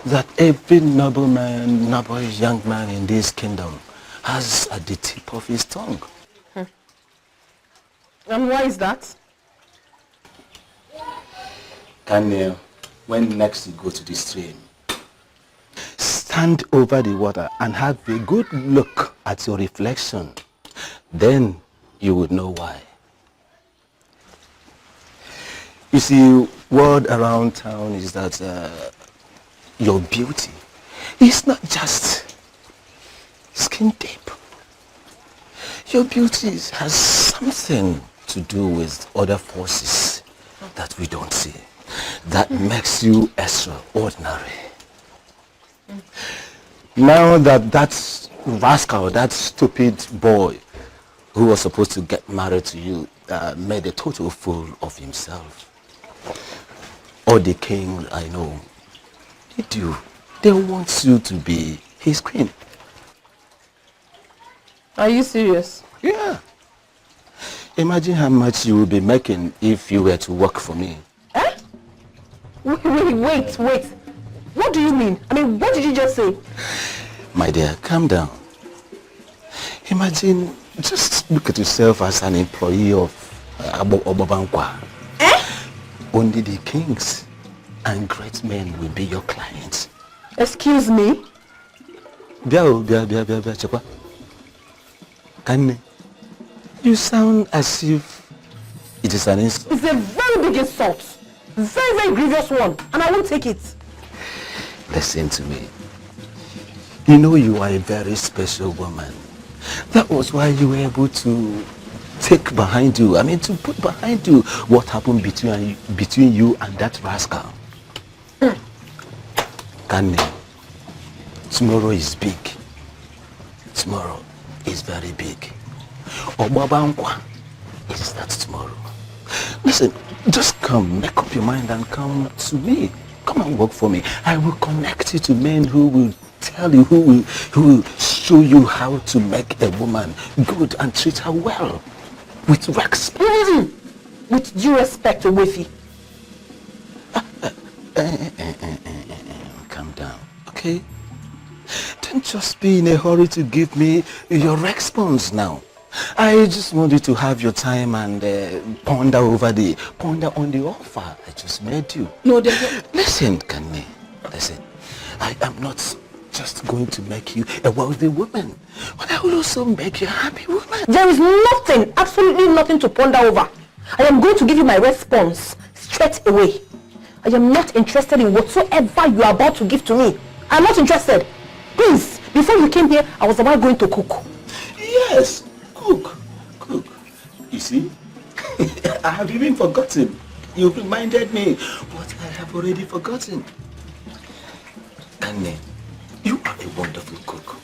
That every noble man, noble young man in this kingdom has at the tip of his tongue. And why is that? Kane, when next you go to the stream, stand over the water and have a good look at your reflection. Then you would know why. You see, word around town is that your beauty is not just skin deep. Your beauty has something to do with other forces that we don't see. That makes you extraordinary. Now that rascal, that stupid boy who was supposed to get married to you made a total fool of himself. All the kings I know, they want you to be his queen. Are you serious? Yeah. Imagine how much you will be making if you were to work for me. Eh? Wait. What do you mean? I mean, what did you just say? My dear, calm down. Imagine, just look at yourself as an employee of Obabankwa. Eh? Only the kings and great men will be your clients. Excuse me? Chekwa. Kane, you sound as if it is an insult. It's a very big insult. Very, very grievous one. And I won't take it. Listen to me. You know you are a very special woman. That was why you were able to take behind you, to put behind you what happened between you and that rascal. Kane, tomorrow is big. Tomorrow is very big. Obabankwa is that tomorrow. Listen, just come, make up your mind and come to me. Come and work for me. I will connect you to men who will tell you, who will show you how to make a woman good and treat her well. With respect. With due respect, Owefi. Calm down, okay? Don't just be in a hurry to give me your response now. I just want you to have your time and ponder on the offer I just made you. No, listen, Kane. Listen, I am not just going to make you a wealthy woman, but I will also make you a happy woman. There is nothing, absolutely nothing to ponder over. I am going to give you my response straight away. I am not interested in whatsoever you are about to give to me. I am not interested. Please, before you came here, I was about going to cook. Yes, cook. You see, I have even forgotten. You reminded me, but I have already forgotten. Kane, you are a wonderful cook.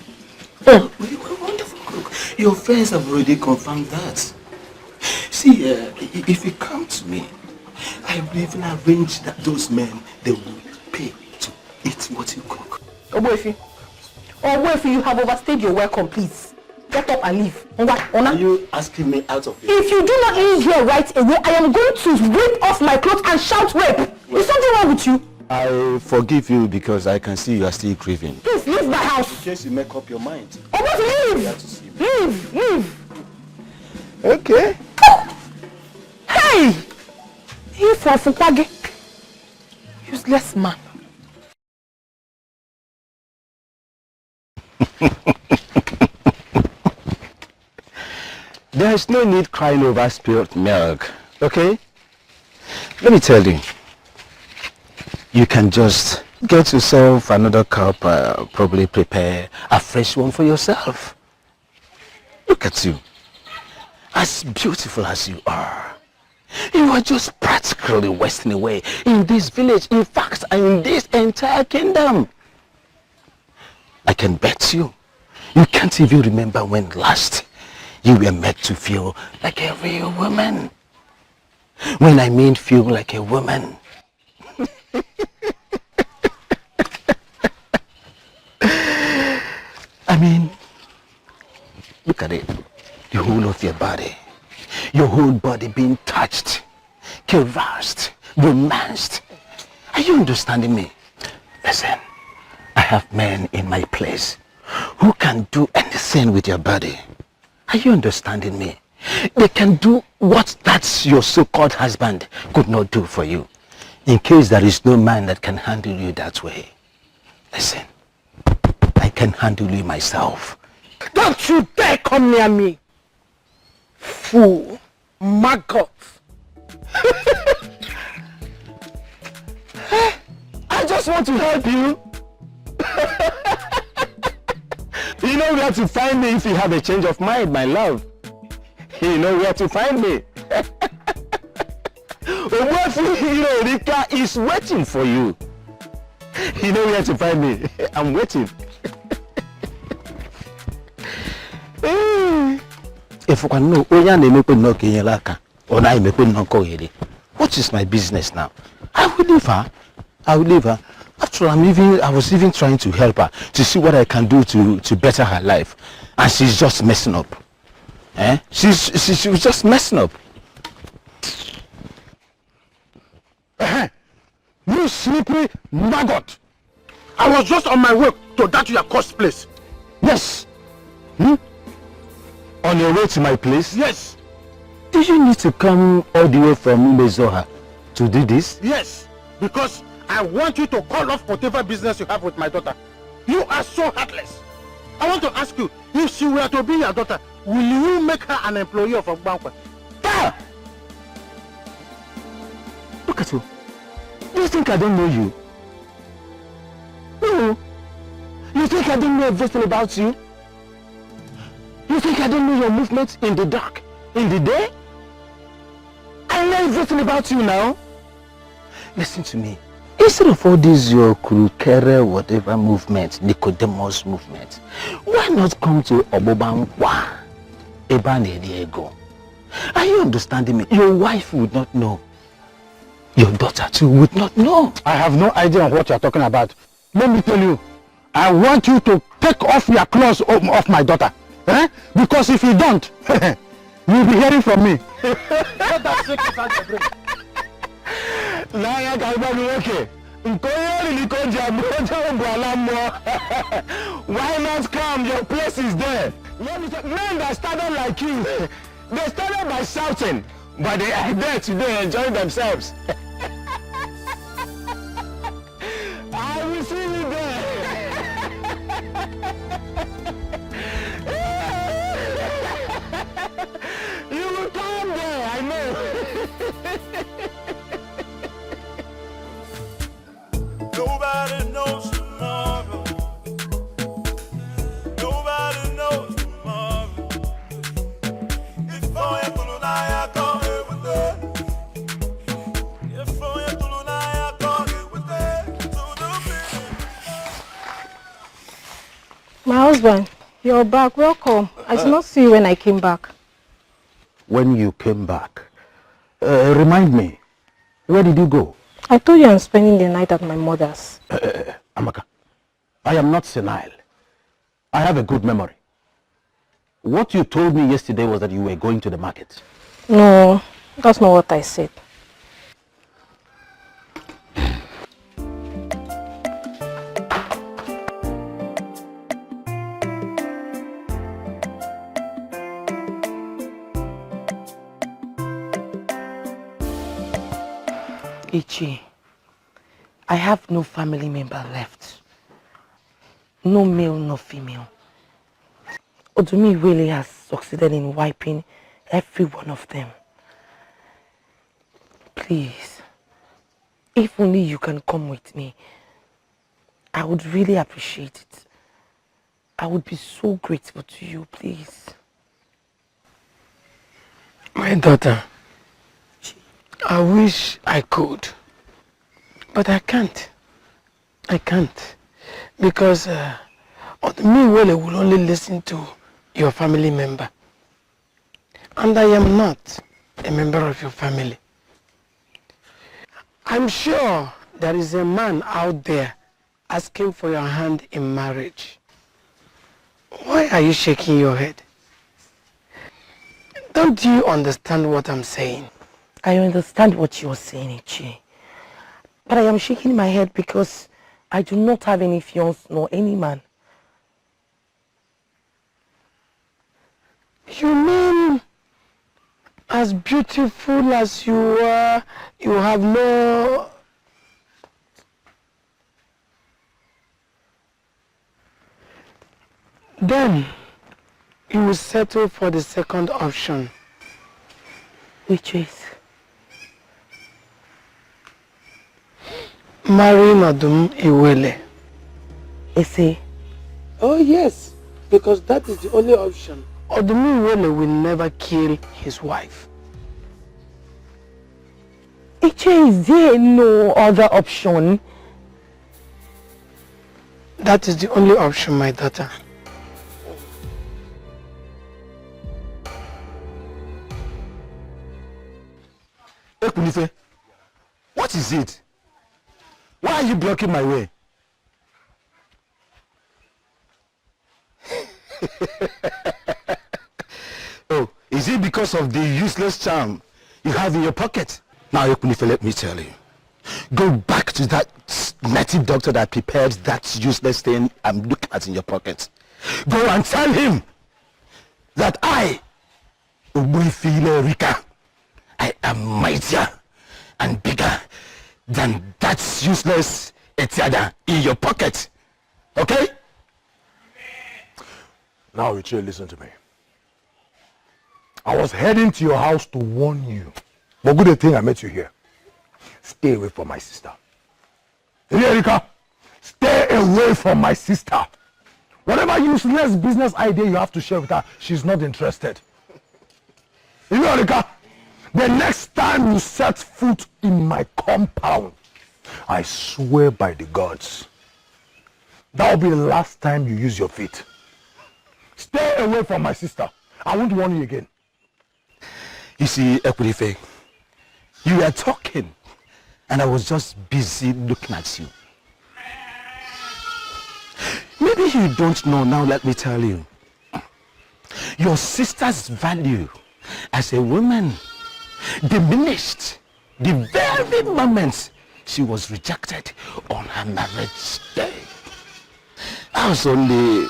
You are a wonderful cook. Your friends have already confirmed that. See, if you come to me, I will even arrange that those men, they will pay to eat what you cook. Oboefi, you have overstayed your welcome, please. Get up and leave. Are you asking me out of it? If you do not leave here right away, I am going to rip off my clothes and shout rape. Is something wrong with you? I forgive you because I can see you are still grieving. Please leave my house. In case you make up your mind. Oboefi, leave. Okay. Hey! He for Fupage. Useless man. There is no need crying over spilled milk, okay? Let me tell you. You can just get yourself another cup, probably prepare a fresh one for yourself. Look at you. As beautiful as you are, you are just practically wasting away in this village, in fact, in this entire kingdom. I can bet you can't even remember when last you were made to feel like a real woman. When I mean feel like a woman. I mean, look at it. The whole of your body. Your whole body being touched, caressed, romanced. Are you understanding me? Listen, I have men in my place who can do anything with your body. Are you understanding me? They can do what that your so-called husband could not do for you. In case there is no man that can handle you that way. Listen, I can handle you myself. Don't you dare come near me! Fool! Maggot! I just want to help you. You know where to find me if you have a change of mind, my love. You know where to find me. Rika is waiting for you. You know where to find me. I'm waiting. If I know, what is my business now? I will leave her. I will leave her. After all, I was even trying to help her to see what I can do to better her life, and she's just messing up. She was just messing up. You slippery maggot! I was just on my way to that your cost place. Yes. On your way to my place? Yes. Did you need to come all the way from Umezoha to do this? Yes, because I want you to call off whatever business you have with my daughter. You are so heartless. I want to ask you, if she were to be your daughter, will you make her an employee of Ogbankwa? Ah! Look at you. You think I don't know you? No. You think I don't know everything about you? You think I don't know your movements in the dark, in the day? I know everything about you now. Listen to me. Instead of all these your Kurukere whatever movement, Nicodemus movement, why not come to Obobankwa, Ebane Diego? Are you understanding me? Your wife would not know. Your daughter too would not know. I have no idea on what you are talking about. Let me tell you, I want you to take off your clothes off my daughter. Because if you don't, you'll be hearing from me. Let that secret out your brain. Why not come? Your place is there. Men that started like you, they started by shouting, but they are there today enjoying themselves. I will see you there. You will come there, I know. Nobody knows tomorrow. Nobody knows tomorrow. If I am Tulunaya, come here with it. If I am Tulunaya, come here with it. To the finish. My husband, you're back. Welcome. I did not see you when I came back. When you came back, remind me, where did you go? I told you I'm spending the night at my mother's. Amaka, I am not senile. I have a good memory. What you told me yesterday was that you were going to the market. No, that's not what I said. Ichi, I have no family member left. No male, no female. Odumi really has succeeded in wiping every one of them. Please, if only you can come with me, I would really appreciate it. I would be so grateful to you, please. My daughter, I wish I could, but I can't. I can't, because me will only listen to your family member, and I am not a member of your family. I'm sure there is a man out there asking for your hand in marriage. Why are you shaking your head? Don't you understand what I'm saying? I understand what you're saying, Ichi. But I am shaking my head because I do not have any fiancé nor any man. You mean, as beautiful as you are, you have no... Then, you will settle for the second option. Which is? Marry Madam Iwele. Ese? Oh yes, because that is the only option. Odumi Iwele will never kill his wife. Ichi, is there no other option? That is the only option, my daughter. Ekunife, what is it? Why are you blocking my way? Oh, is it because of the useless charm you have in your pocket? Now, Ekunife, let me tell you. Go back to that native doctor that prepared that useless thing I'm looking at in your pocket. Go and tell him that I, Ubuyifile Rika, I am mightier and bigger than that useless Etiada in your pocket. Okay? Now, Ichi, listen to me. I was heading to your house to warn you. But good thing I met you here. Stay away from my sister. Erika, stay away from my sister. Whatever useless business idea you have to share with her, she's not interested. Erika, the next time you set foot in my compound, I swear by the gods, that will be the last time you use your feet. Stay away from my sister. I won't warn you again. You see, Ekunife, you were talking, and I was just busy looking at you. Maybe you don't know now, let me tell you. Your sister's value as a woman diminished the very moment she was rejected on her marriage day. I was only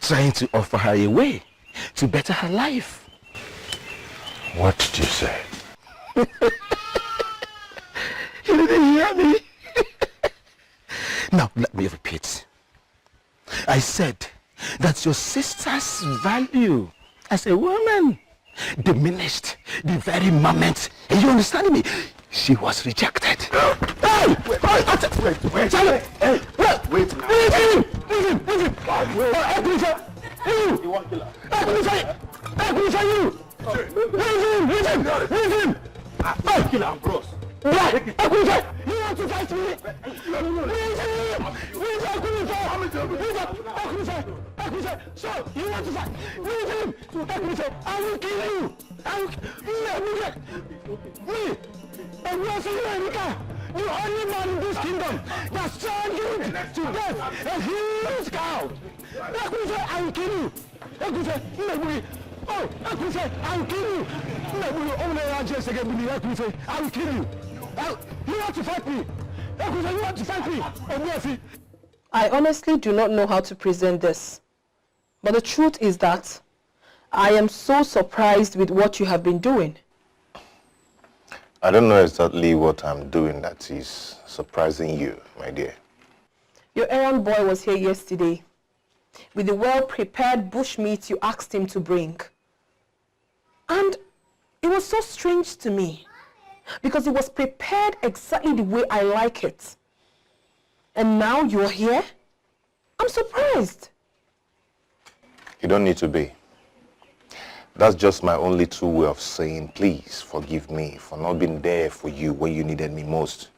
trying to offer her a way to better her life. What did you say? You didn't hear me? Now, let me repeat. I said that your sister's value as a woman diminished the very moment, and you understand me? She was rejected. Hey! Wait, Charlie! Hey! Wait now. Leave him! You want killer? You! Leave him! Kill him, bros. You want to fight me? So, you want to fight? Leave him! I will kill you! Me! And you are the only man in this kingdom that strong you to death and he is cow! I will kill you! Oh, I will kill you! I will kill you! You want to fight me? You want to fight me? I honestly do not know how to present this. But the truth is that I am so surprised with what you have been doing. I don't know exactly what I'm doing that is surprising you, my dear. Your errand boy was here yesterday with the well-prepared bushmeat you asked him to bring. And it was so strange to me because it was prepared exactly the way I like it. And now you're here? I'm surprised. You don't need to be. That's just my only true way of saying, please forgive me for not being there for you when you needed me most.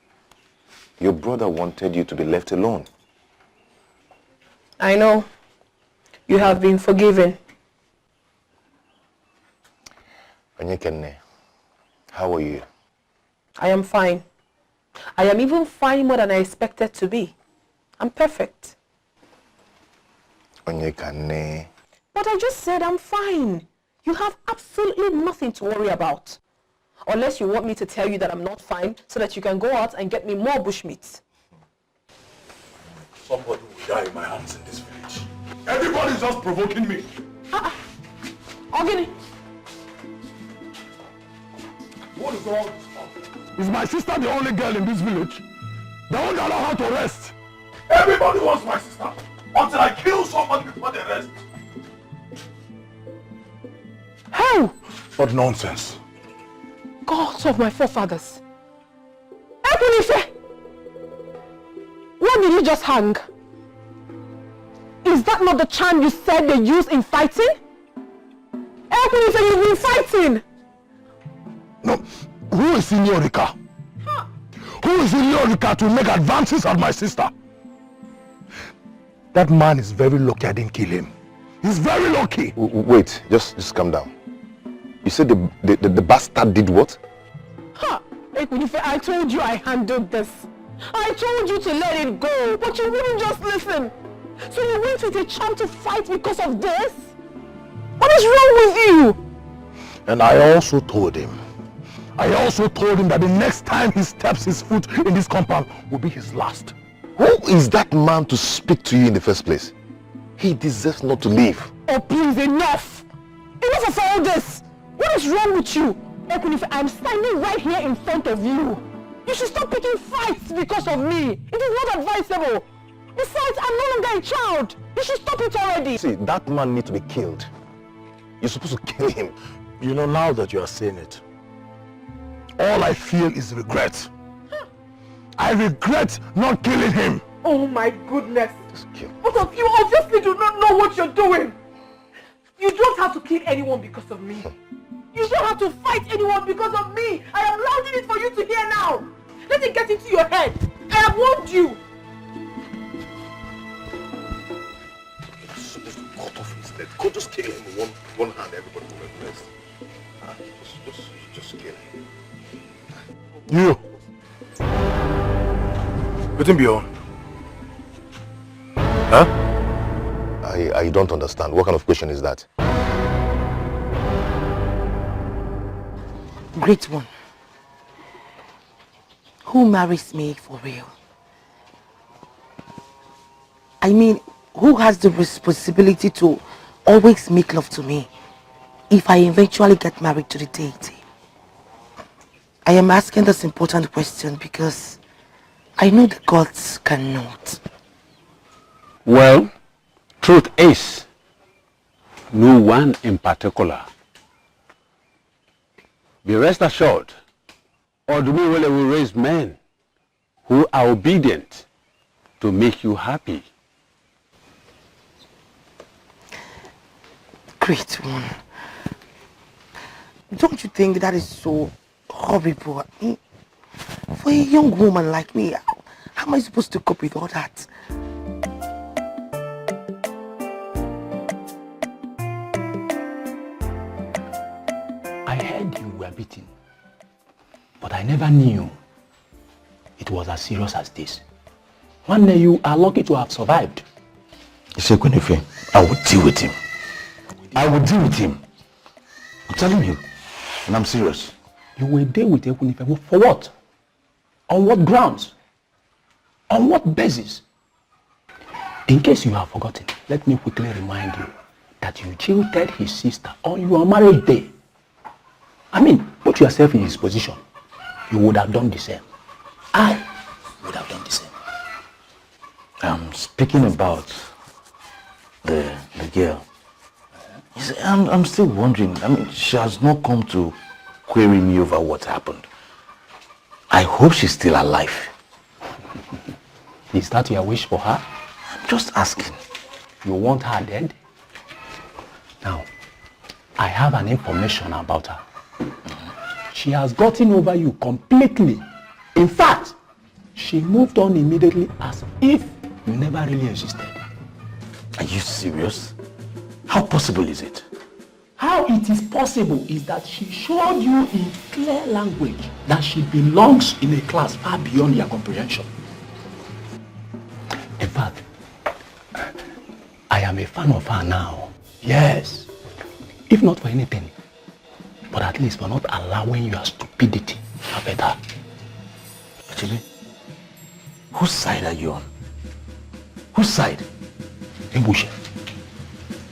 Your brother wanted you to be left alone. I know. You have been forgiven. Onyekenne, how are you? I am fine. I am even fine more than I expected to be. I'm perfect. Onyekenne. But I just said I'm fine. You have absolutely nothing to worry about. Unless you want me to tell you that I'm not fine so that you can go out and get me more bushmeat. Somebody will die in my hands in this village. Everybody's just provoking me. Ogini. What is all this about? Is my sister the only girl in this village? They won't allow her to rest. Everybody wants my sister until I kill somebody before they rest. How? What nonsense. Gods of my forefathers. Ekunife! What did you just hang? Is that not the charm you said they use in fighting? Ekunife, you've been fighting! No, who is in Yorika? Who is in Yorika to make advances on my sister? That man is very lucky I didn't kill him. He's very lucky. Wait, just calm down. You said the bastard did what? Ha! Ekunife, I told you I handled this. I told you to let it go, but you wouldn't just listen. So you went with a charm to fight because of this? What is wrong with you? And I also told him that the next time he steps his foot in this compound will be his last. Who is that man to speak to you in the first place? He deserves not to live. Oh, please, enough! Enough of all this! What is wrong with you? Ekunife, I'm standing right here in front of you. You should stop picking fights because of me. It is not advisable. Besides, I'm no longer a child. You should stop it already. See, that man needs to be killed. You're supposed to kill him. You know, now that you are saying it, all I feel is regret. I regret not killing him. Oh my goodness. Both of you obviously do not know what you're doing. You don't have to kill anyone because of me. You don't have to fight anyone because of me. I am louding it for you to hear now. Let it get into your head. I have warned you. You're supposed to cut off his leg. Go just kill him with one hand. Everybody will rest. Just kill him. You. Let him be on. Huh? I don't understand. What kind of question is that? Great one. Who marries me for real? I mean, who has the responsibility to always make love to me if I eventually get married to the deity? I am asking this important question because I know the gods cannot. Well, truth is, no one in particular. Be rest assured, Odumiwele will raise men who are obedient to make you happy. Great one. Don't you think that is so horrible? For a young woman like me, how am I supposed to cope with all that? I heard you were beaten, but I never knew it was as serious as this. One day you are lucky to have survived. Isekwenefe, I will deal with him. I will deal with him. I'm telling you, and I'm serious. You will deal with Ekwenefe for what? On what grounds? On what basis? In case you have forgotten, let me quickly remind you that you jilted his sister on your marriage day. I mean, put yourself in his position. You would have done the same. I would have done the same. I'm speaking about the girl. You see, I'm still wondering. I mean, she has not come to query me over what happened. I hope she's still alive. Is that your wish for her? I'm just asking. You want her dead? Now, I have an information about her. She has gotten over you completely. In fact, she moved on immediately as if you never really existed. Are you serious? How possible is it? How it is possible is that she showed you in clear language that she belongs in a class far beyond your comprehension. In fact, I am a fan of her now. Yes. If not for anything, but at least for not allowing your stupidity affect her. Actually, whose side are you on? Whose side? Mbushe,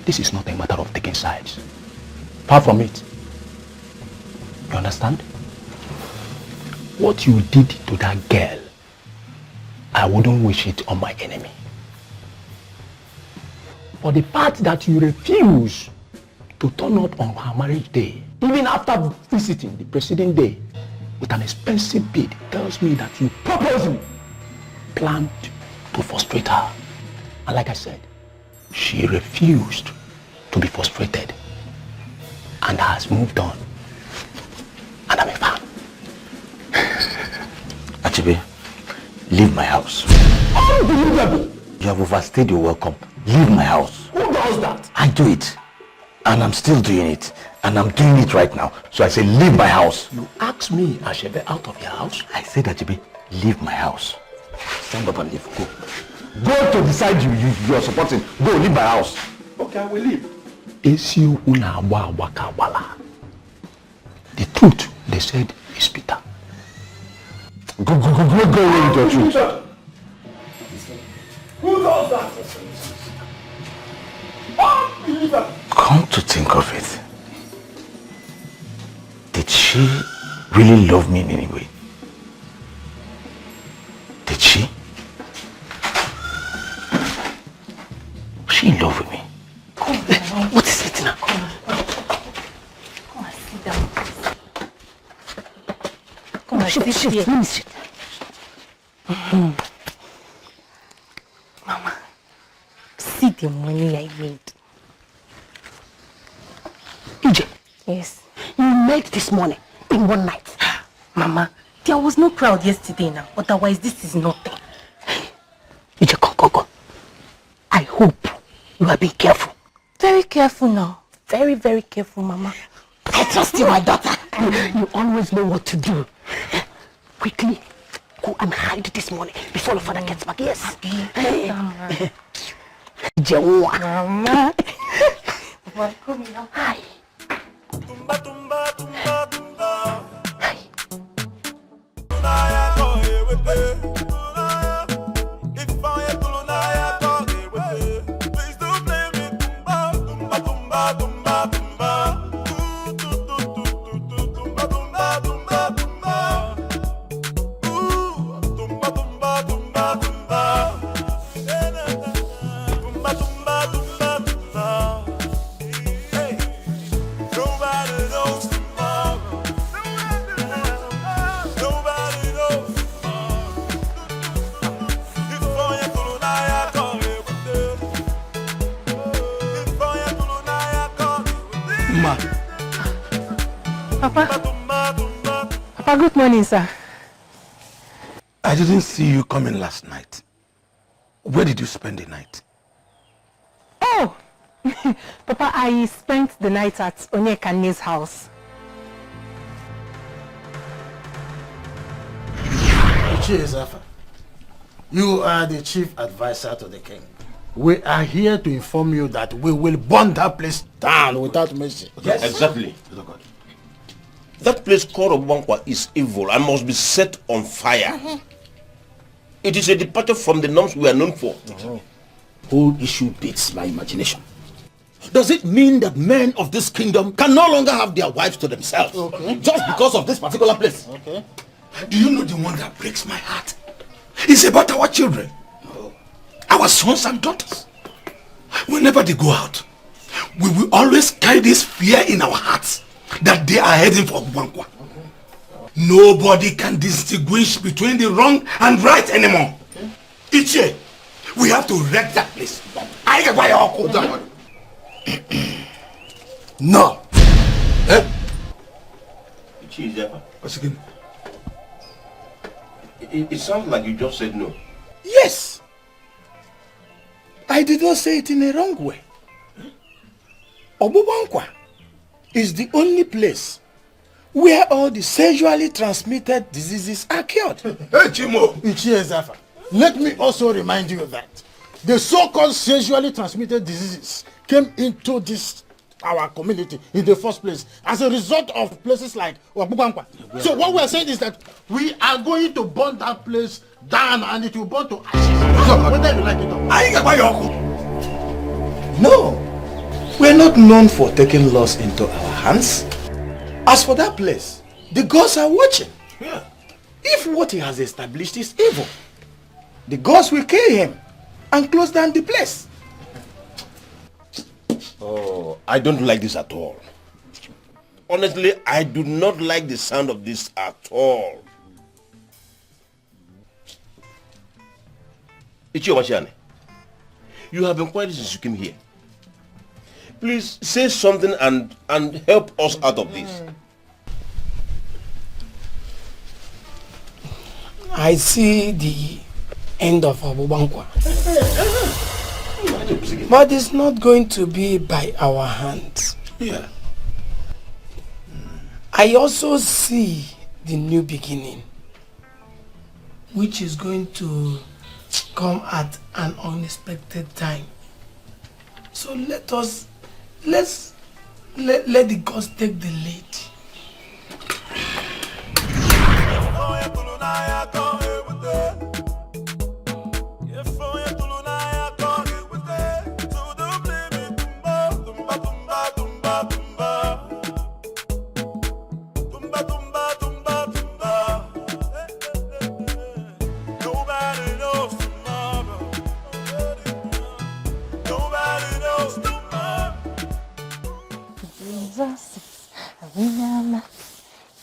this is not a matter of taking sides. Far from it. You understand? What you did to that girl, I wouldn't wish it on my enemy. For the fact that you refuse to turn up on her marriage day, even after visiting the preceding day with an expensive bid, tells me that you purposely planned to frustrate her. And like I said, she refused to be frustrated and has moved on. And I'm a fan. Achibe, leave my house. Unbelievable! You have overstayed your welcome. Leave my house. Who does that? I do it. And I'm still doing it. And I'm doing it right now. So I say, leave my house. You asked me, Ashebe, out of your house? I said, Achibe, leave my house. Stand up and leave. Go. Go to the side you are supporting. Go, leave my house. Okay, I will leave. The truth, they said, is Peter. Go away with your truth. Who does that? Come to think of it, did she really love me in any way? Did she? Was she in love with me? Come on. What is it now? Come on, sit down. Come on, sit here. Let me sit. Mama, see the money I made. EJ. Yes. You made this money in one night. Mama, there was no crowd yesterday now. Otherwise, this is nothing. EJ, go. I hope you are being careful. Very careful now. Very, very careful, Mama. I trust you, my daughter. You always know what to do. Quickly, go and hide this money before your father gets back. Yes. Jewa. Mama. Welcome now. Hi. Tumba, tumba, tumba, tumba. Hi. Please don't blame me. Tumba, tumba, tumba, tumba. Tumba, tumba, tumba, tumba. Tumba, tumba, tumba, tumba. Tumba, tumba, tumba, tumba. Hey. Nobody knows tomorrow. Nobody knows tomorrow. If I am to Naija, call it with them. If I am to Naija, call it with them. Ma. Tumba, tumba, tumba. Papa, good morning, sir. I didn't see you coming last night. Where did you spend the night? Oh, Papa, I spent the night at Onyekanye's house. Ichiezafa, you are the chief advisor to the king. We are here to inform you that we will burn that place down without mercy. Yes, exactly. That place called Obuankwa is evil and must be set on fire. It is a departure from the norms we are known for. Whole issue beats my imagination. Does it mean that men of this kingdom can no longer have their wives to themselves? Just because of this particular place? Do you know the one that breaks my heart? It's about our children. Our sons and daughters. Whenever they go out, we will always carry this fear in our hearts that they are heading for Obuankwa. Nobody can distinguish between the wrong and right anymore. Ichie, we have to wreck that place. No. What's again? It sounds like you just said no. Yes. I did not say it in a wrong way. Obuankwa is the only place where all the sexually transmitted diseases are cured. Hey, Chimo! Ichiezafa, let me also remind you that the so-called sexually transmitted diseases came into this our community in the first place as a result of places like Obuankwa. So what we are saying is that we are going to burn that place down and it will burn to ashes. Whether you like it or not. No, we are not known for taking laws into our hands. As for that place, the gods are watching. If what he has established is evil, the gods will kill him and close down the place. Oh, I don't like this at all. Honestly, I do not like the sound of this at all. Ichio Machiane, you have been quiet since you came here. Please say something and help us out of this. I see the end of Obuankwa. But it's not going to be by our hands. Yeah. I also see the new beginning, which is going to come at an unexpected time. So let the gods take the lead.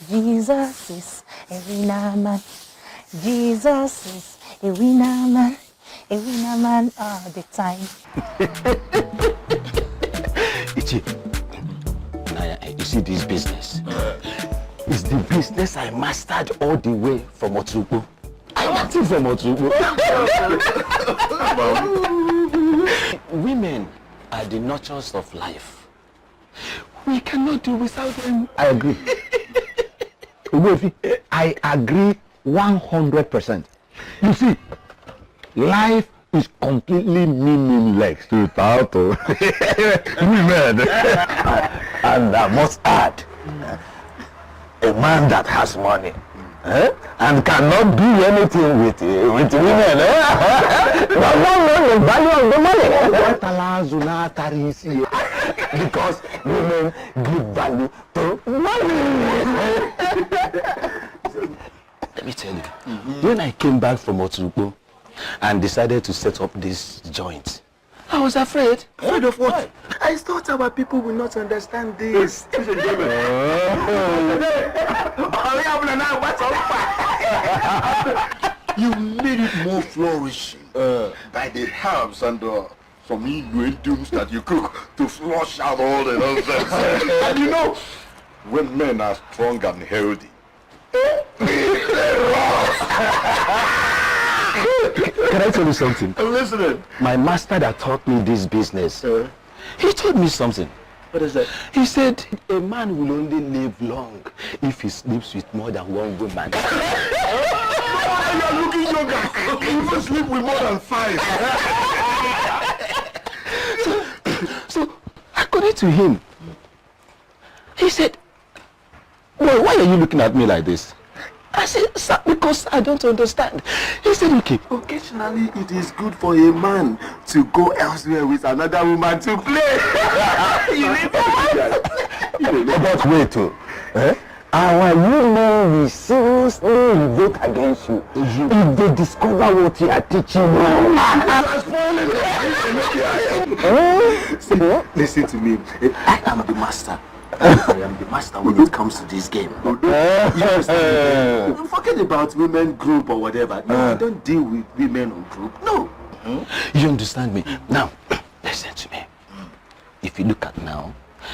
Jesus is a winner man. Jesus is a winner man. A winner man all the time. Ichi, Naya, you see this business? It's the business I mastered all the way from Otubo. I'm acting from Otubo. Women are the nurturers of life. We cannot do without them. I agree. I agree 100%. You see, life is completely meaningless without women. And I must add, a man that has money and cannot do anything with women. Does not know the value of the money. Because women give value to money. Let me tell you, when I came back from Otubo and decided to set up this joint, I was afraid. Afraid of what? I thought our people will not understand this. You made it more flourishing by the herbs and some ingredients that you cook to flush out all the nonsense. And you know, when men are strong and healthy, Can I tell you something? I'm listening. My master that taught me this business, he told me something. What is that? He said a man will only live long if he sleeps with more than one woman. You're looking younger. You even sleep with more than 5. So according to him, he said, well, why are you looking at me like this? I said, sir, because I don't understand. He said, okay. Occasionally, it is good for a man to go elsewhere with another woman to play. You need But wait, too. Our women will seriously vote against you if they discover what you are teaching them. Listen to me. I am the master. I am the master when it comes to this game. You understand? Forget about women group or whatever. No, I don't deal with women on group. No. You understand me? Now, listen to me. If you look at now,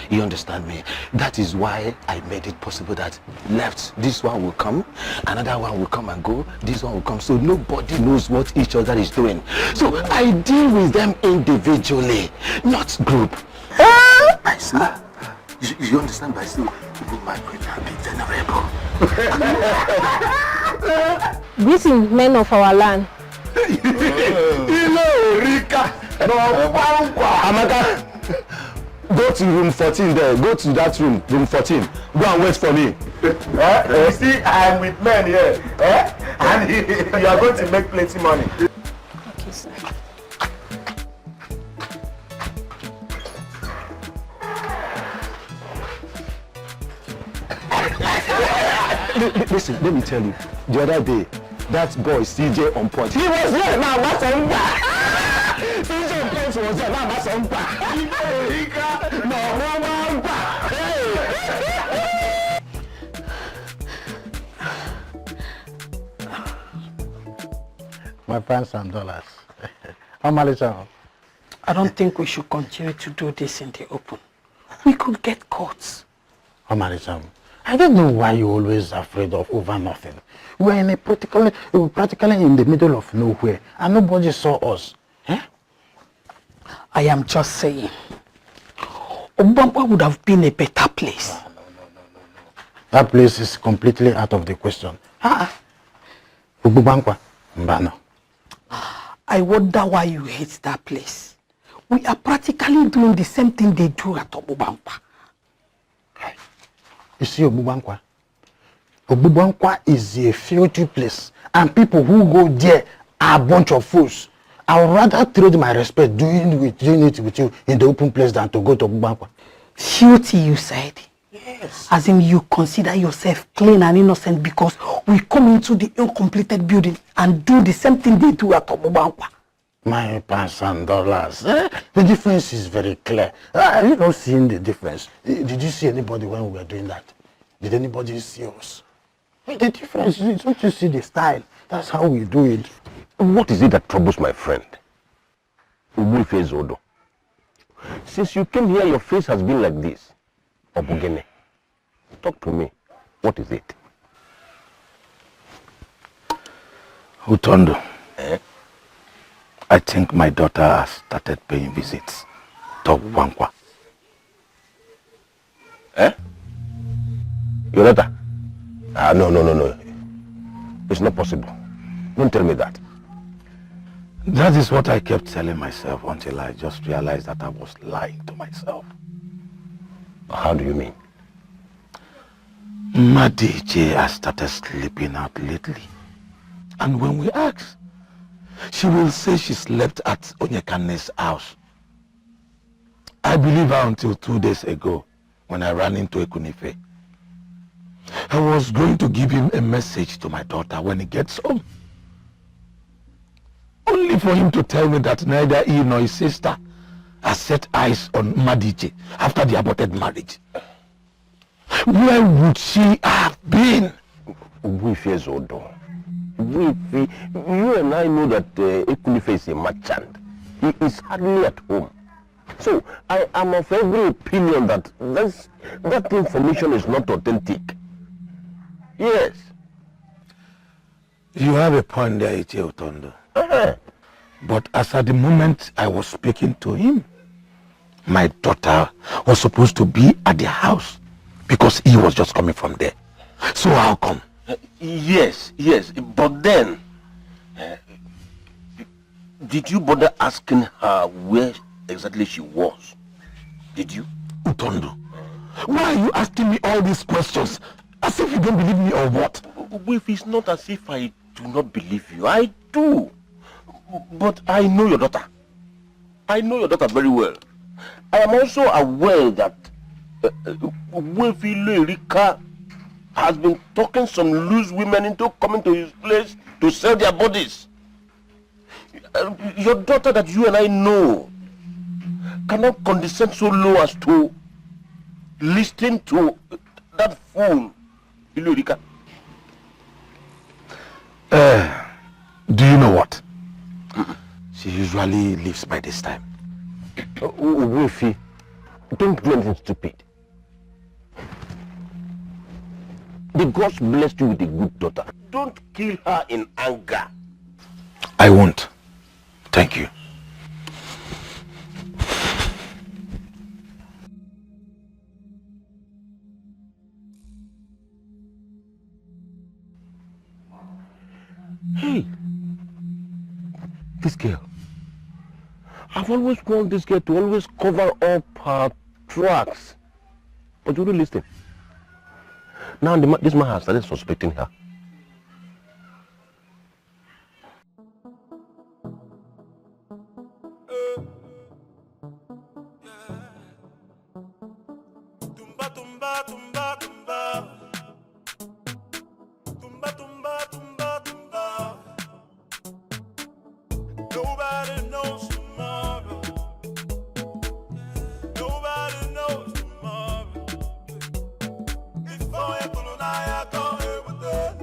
you understand me? That is why I made it possible that left, this one will come, another one will come and go, this one will come. So nobody knows what each other is doing. So I deal with them individually, not group. I see. You understand, but I still woman will not be venerable. Greeting, men of our land. Amaka, go to room 14 there. Go to that room 14. Go and wait for me. You see, I am with men here. And you are going to make plenty money. Okay, sir. Listen, let me tell you. The other day, that boy CJ on point. He was there now, Masomba. CJ on point was there now, Masomba. My pounds and dollars. How much? I don't think we should continue to do this in the open. We could get caught. Omalicham, I don't know why you're always afraid of over nothing. We're in a practically in the middle of nowhere and nobody saw us. I am just saying, Obamba would have been a better place. No. That place is completely out of the question. Ububankwa, Mbano. I wonder why you hate that place. We are practically doing the same thing they do at Obubankwa. You see Obubankwa? Obubankwa is a filthy place and people who go there are a bunch of fools. I would rather trade my respect doing it with you in the open place than to go to Obubankwa. Filthy, you said? Yes. As in you consider yourself clean and innocent because we come into the uncompleted building and do the same thing they do at Obubankwa. My pounds and dollars. The difference is very clear. You not seeing the difference. Did you see anybody when we were doing that? Did anybody see us? The difference is, don't you see the style? That's how we do it. What is it that troubles my friend? Odo. Since you came here, your face has been like this. Obugene, talk to me. What is it? Utondo. I think my daughter has started paying visits to Obubankwa. Your daughter? No. It's not possible. Don't tell me that. That is what I kept telling myself until I just realized that I was lying to myself. How do you mean? Madije has started sleeping out lately. And when we ask, she will say she slept at Onyekane's house. I believe her until 2 days ago when I ran into Ekunife. I was going to give him a message to my daughter when he gets home. Only for him to tell me that neither he nor his sister has set eyes on Madije after the aborted marriage. Where would she have been? Odo. You and I know that Ekunife is a merchant. He is hardly at home. So I am of every opinion that that information is not authentic. Yes. You have a point there, Iche Utondo. But as at the moment I was speaking to him, my daughter was supposed to be at the house because he was just coming from there. So how come? Yes, but then, did you bother asking her where exactly she was? Did you? Utondo, why are you asking me all these questions? As if you don't believe me or what? If it's not as if I do not believe you, I do. But I know your daughter. I know your daughter very well. I am also aware that Wefile Rika has been talking some loose women into coming to his place to sell their bodies. Your daughter that you and I know cannot condescend so low as to listen to that fool, Ilurika. Do you know what? She usually leaves by this time. Wefi, don't do anything stupid. The gods blessed you with a good daughter. Don't kill her in anger. I won't. Thank you. Hey, this girl. I've always wanted this girl to always cover up her tracks. But you don't listen. Now this man has started suspecting her. Nobody knows tomorrow. Nobody knows tomorrow. If I am I can't hear with it.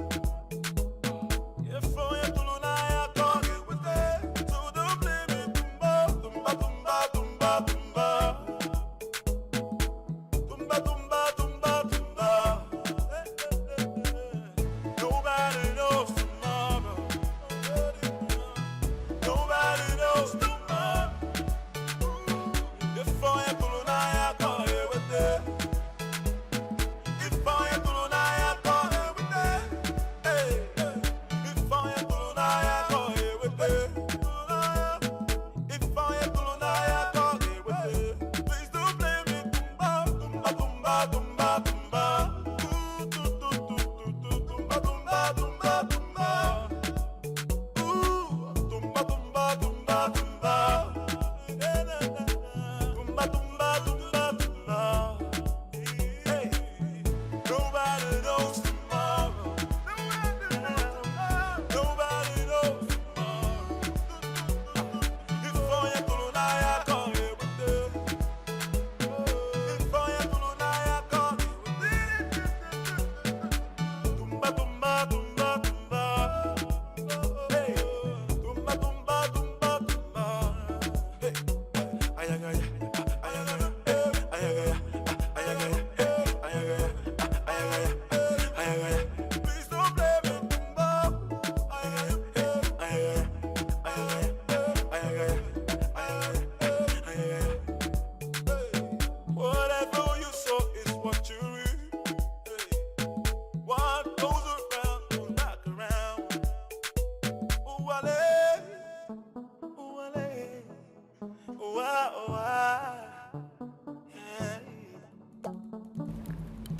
If I am I can't hear with it. So don't blame me. Tumba, tumba, tumba, tumba, tumba, tumba, tumba, tumba. Nobody knows tomorrow. Nobody knows tomorrow. If I am I can't hear with it. If I am I can't hear with it. Hey, if I am I can't hear with it. If I am I can't hear with it. Please don't blame me. Tumba, tumba, tumba, tumba. Tumba, tumba, tumba, tumba. Tumba, tumba, tumba, tumba. Tumba, tumba, tumba, tumba. Hey, nobody knows tomorrow. Nobody knows tomorrow. If I am I can't hear with it. If I am I can't hear with it. Tumba, tumba, tumba, tumba. Hey, tumba, tumba, tumba, tumba. Hey, ayagaya, ayagaya, ayagaya, ayagaya, ayagaya, ayagaya, ayagaya. Please don't blame me, tumba. Ayagaya, ayagaya, ayagaya, ayagaya, ayagaya, ayagaya. Whatever you sow is what you reap. What goes around comes back around. Ooh, wale, ooh, wale, ooh, ah, oh, ah. Yeah.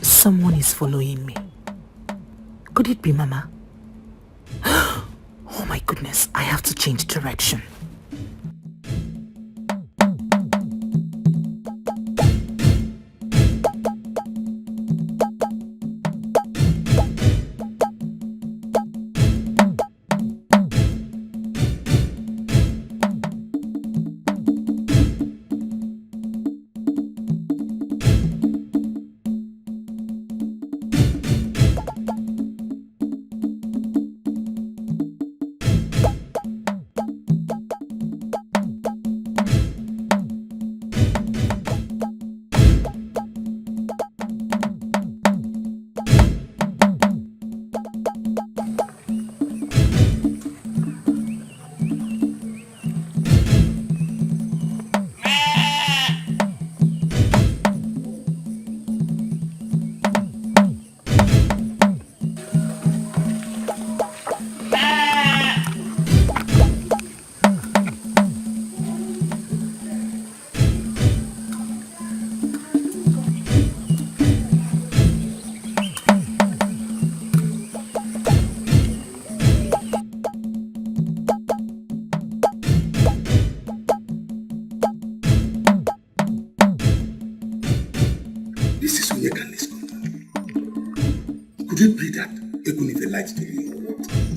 Someone is following me. Could it be Mama? Oh my goodness, I have to change direction. the light to you or what?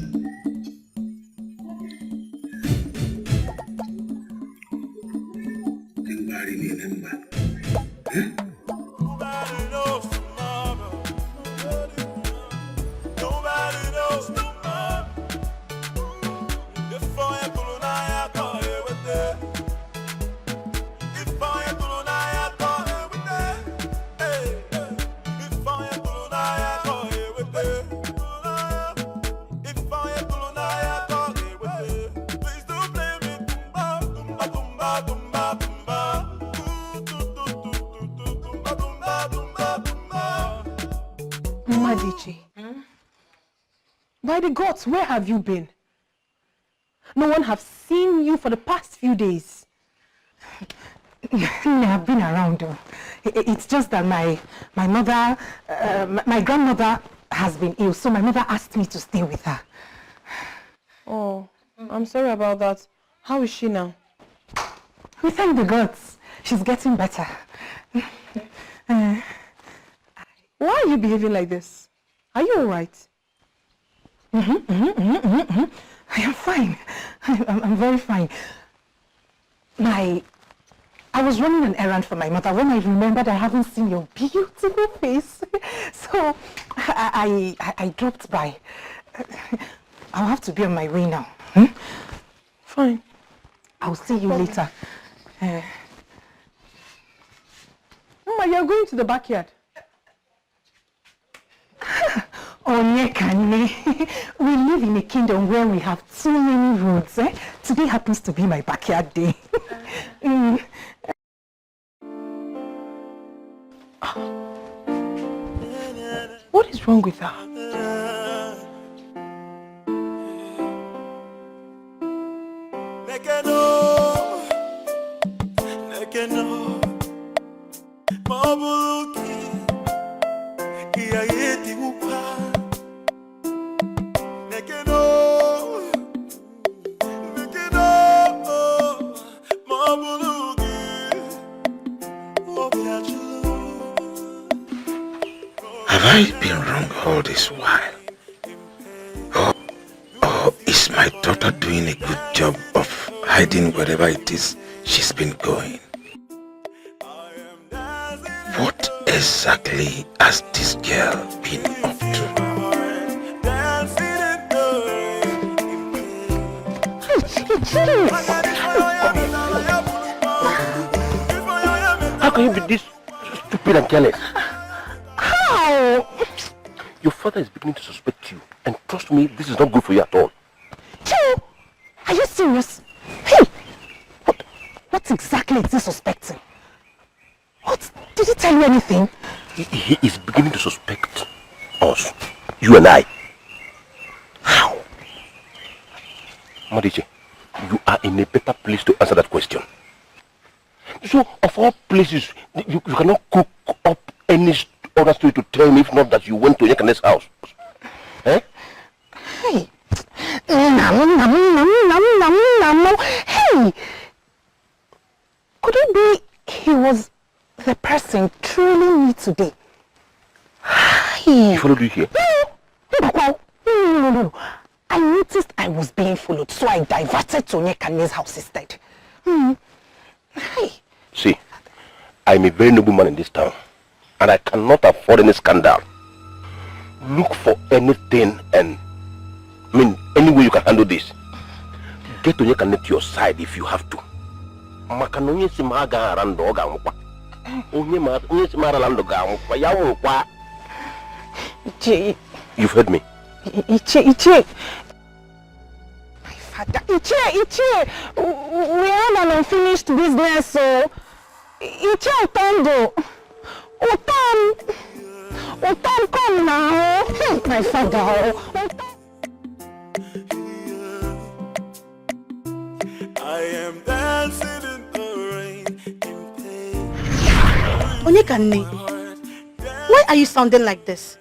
By the gods, where have you been? No one has seen you for the past few days. I've been around. It's just that my mother, my grandmother has been ill, so my mother asked me to stay with her. Oh, I'm sorry about that. How is she now? We thank the gods. She's getting better. Why are you behaving like this? Are you all right? I am fine. I'm very fine. I was running an errand for my mother when I remembered I haven't seen your beautiful face. So I dropped by. I'll have to be on my way now. Fine. I'll see you later. Mama, you're going to the backyard. Onyekane, we live in a kingdom where we have too many roads. Today happens to be my backyard day. What is wrong with her? Have I been wrong all this while? Or is my daughter doing a good job of hiding wherever it is she's been going? What exactly has this girl been up to? How can you be this stupid and careless? How? Your father is beginning to suspect you, and trust me, this is not good for you at all. Joe, are you serious? Hey, what exactly is he suspecting? What? Did he tell you anything? He is beginning to suspect us, you and I. How? Madiche, you are in a better place to answer that question. So, of all places, you cannot cook up any other story to tell me if not that you went to Yekane's house. Eh? Hey. Hey. Could it be he was the person trailing me today? He followed you here? No. I noticed I was being followed, so I diverted to Yekane's house instead. Hey. See, I'm a very noble man in this town, and I cannot afford any scandal. Look for anything and, any way you can handle this. Get to Yekane to your side if you have to. You've heard me. Iche. My father, Iche. We have an unfinished business, so Iche Otondo. Otom, come now. My father. I am dancing in the rain in pain. Onyekane, why are you sounding like this?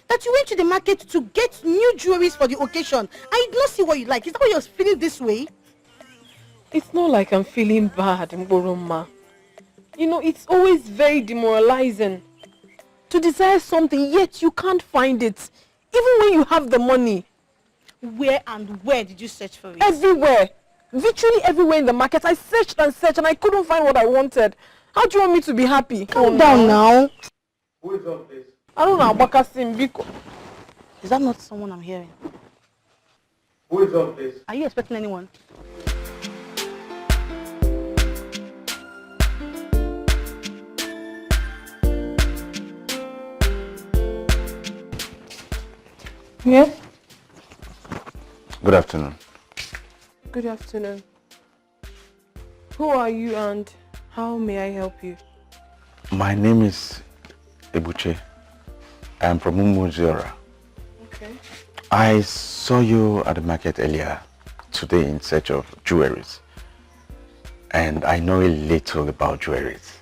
That you went to the market to get new jewelries for the occasion. I did not see what you like. Is that why you're feeling this way? It's not like I'm feeling bad, Mboroma. You know, it's always very demoralizing. to desire something, yet you can't find it, even when you have the money. Where and where did you search for it? Everywhere. Virtually everywhere in the market. I searched and searched and I couldn't find what I wanted. How do you want me to be happy? Calm down now. Who is up, please? I don't know, Abakasim Biko. Is that not someone I'm hearing? Who is up, please? Are you expecting anyone? Yes? Good afternoon. Good afternoon. Who are you and how may I help you? My name is Ebuche. I am from Umuzora. Okay. I saw you at the market earlier today in search of jewelries. And I know a little about jewelries.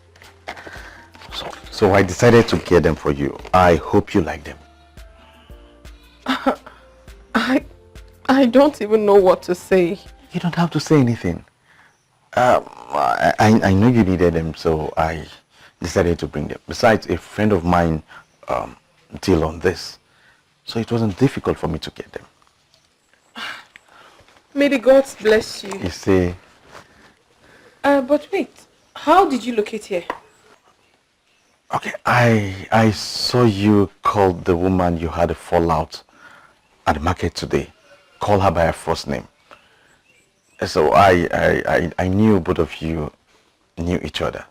So I decided to get them for you. I hope you like them. I don't even know what to say. You don't have to say anything. I know you needed them, so I decided to bring them. Besides, a friend of mine deal on this, so it wasn't difficult for me to get them. May the gods bless you. You see? But wait, how did you locate here? Okay, I saw you call the woman you had a fallout at the market today. Call her by her first name. So I knew both of you knew each other.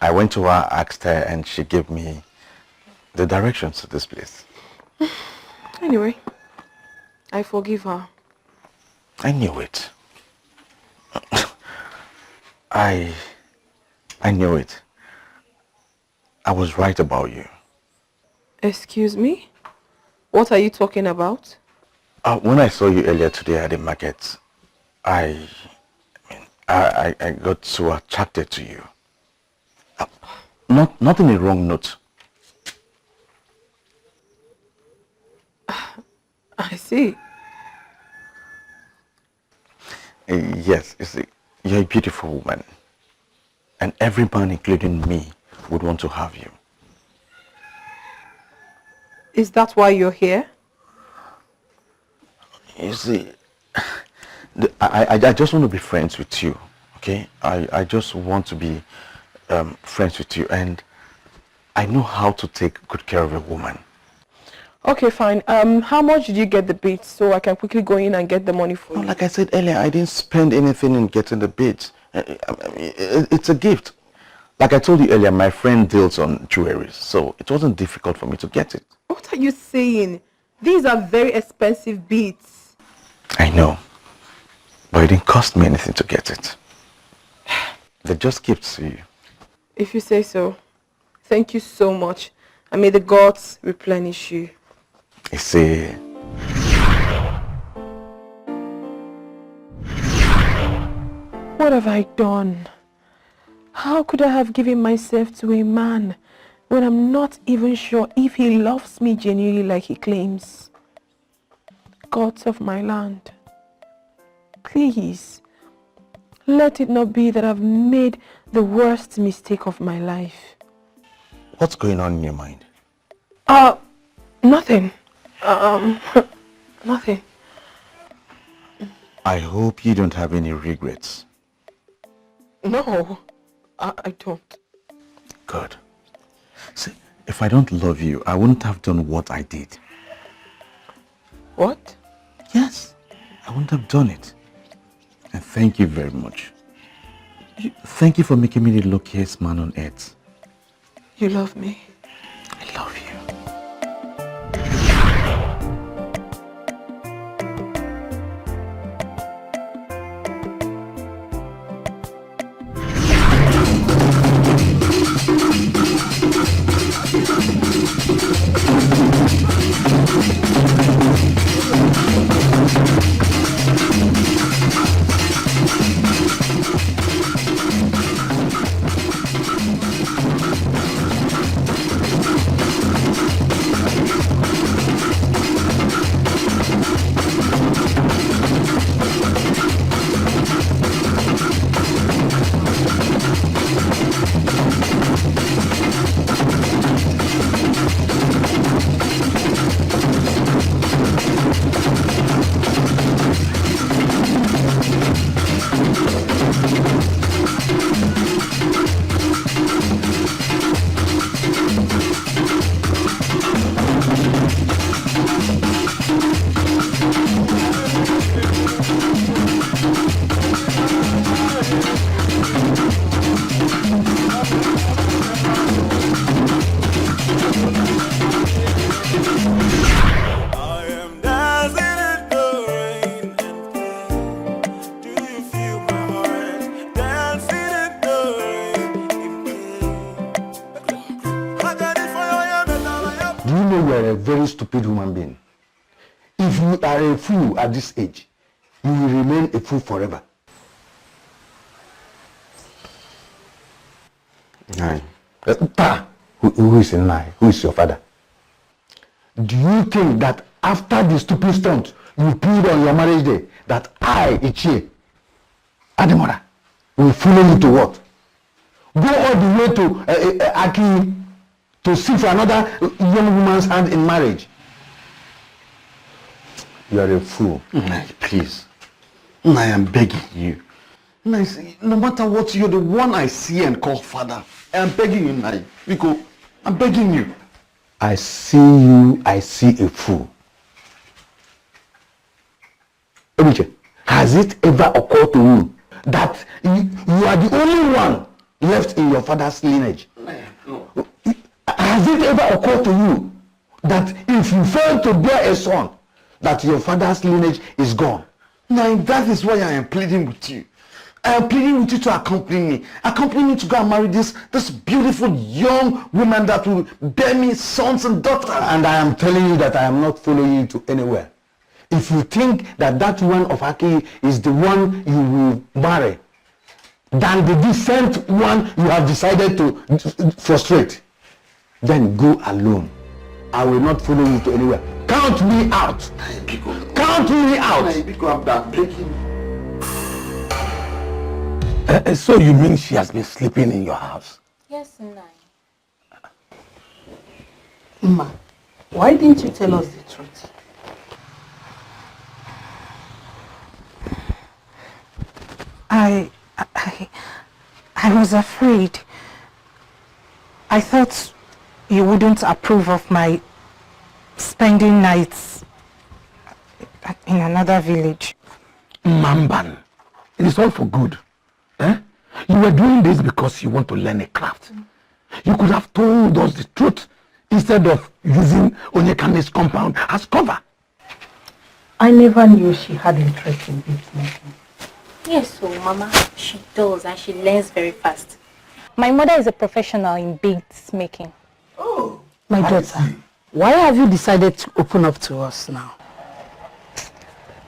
I went to her, asked her, and she gave me the directions to this place. Anyway, I forgive her. I knew it. I knew it. I was right about you. Excuse me? What are you talking about? When I saw you earlier today at the market, I got so attracted to you. Not in a wrong note. I see. Yes, you see, you're a beautiful woman. And every man, including me, would want to have you. Is that why you're here? You see, I just want to be friends with you, okay? I just want to be friends with you, and I know how to take good care of a woman. Okay, fine. How much did you get the beads so I can quickly go in and get the money for you? Like I said earlier, I didn't spend anything in getting the beads. It's a gift. Like I told you earlier, my friend deals on jewelry, so it wasn't difficult for me to get it. What are you saying? These are very expensive beads. I know, but it didn't cost me anything to get it. They're just gifts to you. If you say so. Thank you so much. And may the gods replenish you. You see, what have I done? How could I have given myself to a man when I'm not even sure if he loves me genuinely like he claims? Gods of my land, please, let it not be that I've made the worst mistake of my life. what's going on in your mind? Nothing. Nothing. I hope you don't have any regrets. No, I don't. Good. See, if I don't love you, I wouldn't have done what I did. What? Yes, I wouldn't have done it. And thank you very much. Thank you for making me the luckiest man on earth. You love me. I love you. stupid human being. If you are a fool at this age, you will remain a fool forever. Nai. Who is Nai? Who is your father? Do you think that after the stupid stunt you pulled on your marriage day, that I, Ichie, Ademora, will follow you to what? Go all the way to Aki to seek for another young woman's hand in marriage? You are a fool. Nai, please. Nai, I'm begging you. Nai, no matter what, you're the one I see and call father. I'm begging you, Nai. Because I'm begging you. I see you, I see a fool. Ebuche, has it ever occurred to you that you are the only one left in your father's lineage? No. Has it ever occurred to you that if you fail to bear a son, that your father's lineage is gone? Now, that is why I am pleading with you. I am pleading with you to accompany me. Accompany me to go and marry this beautiful young woman that will bear me sons and daughters. And I am telling you that I am not following you to anywhere. If you think that that one of Aki is the one you will marry, than the decent one you have decided to frustrate, then go alone. I will not follow you to anywhere. Count me out. Count me out. So you mean she has been sleeping in your house? Yes, Nai. Ma, why didn't you tell us the truth? I was afraid. I thought you wouldn't approve of my spending nights in another village. Mamban, it is all for good. Eh? You were doing this because you want to learn a craft. You could have told us the truth instead of using Onyekane's compound as cover. I never knew she had interest in beads making. Yes, so Mama, she does and she learns very fast. My mother is a professional in beads making. Oh, my daughter, why have you decided to open up to us now?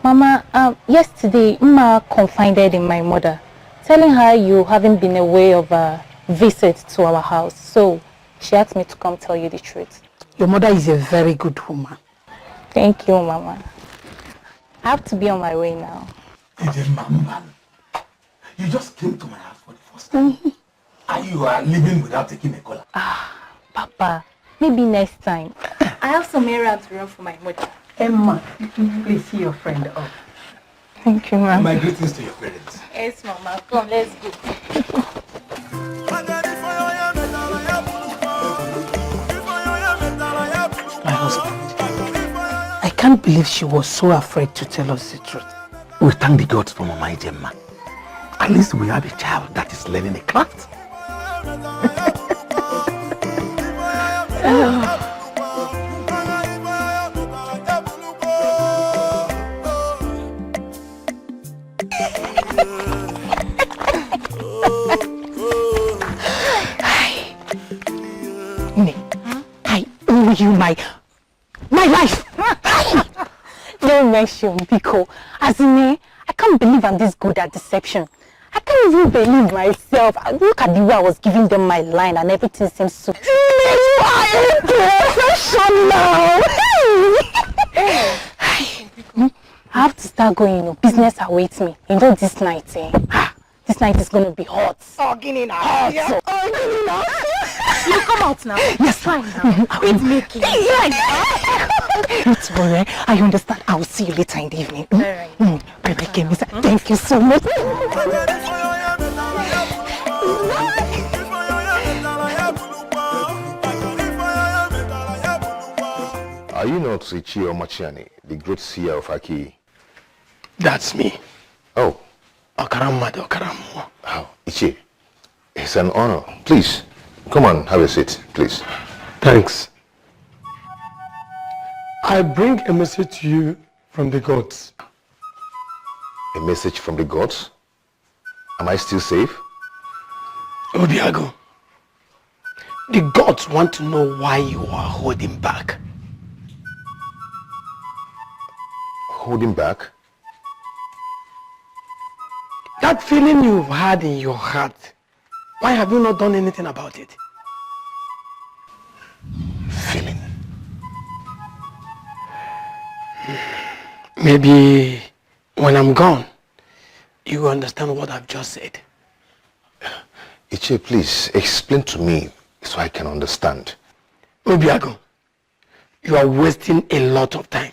Mama, yesterday, Mma confided in my mother, telling her you haven't been away of a visit to our house. So she asked me to come tell you the truth. Your mother is a very good woman. Thank you, Mama. I have to be on my way now. Mamban, you just came to my house for the first time. And you are leaving without taking a collar. Papa, maybe next time. I have some errands to run for my mother. Emma, please see your friend off. Thank you, Mama. My greetings to your parents. Yes, Mama. Come, let's go. My husband, I can't believe she was so afraid to tell us the truth. We thank the gods for Mama Ijemma. At least we have a child that is learning a craft. I owe you my life. Don't mention Biko. As in, I can't believe I'm this good at deception. I can't even believe myself. Look at the way I was giving them my line and everything seems so... You are a professional! I have to start going, business awaits me. This night, this night is going to be hot. Hot. You come out now. Yes, fine now. Quit making. Don't worry, I understand. I will see you later in the evening. Alright. Thank you so much. Are you not Ichi or Machiani, the great seer of Aki? That's me. Oh. Okaramado Okaramu. Oh, Ichi, it's an honor. Please, come on, have a seat, please. Thanks. I bring a message to you from the gods. A message from the gods? Am I still safe? Obiago, the gods want to know why you are holding back. holding back? That feeling you've had in your heart, why have you not done anything about it? Feeling? Maybe when I'm gone, you will understand what I've just said. Iche, please explain to me so I can understand. Obiago, you are wasting a lot of time.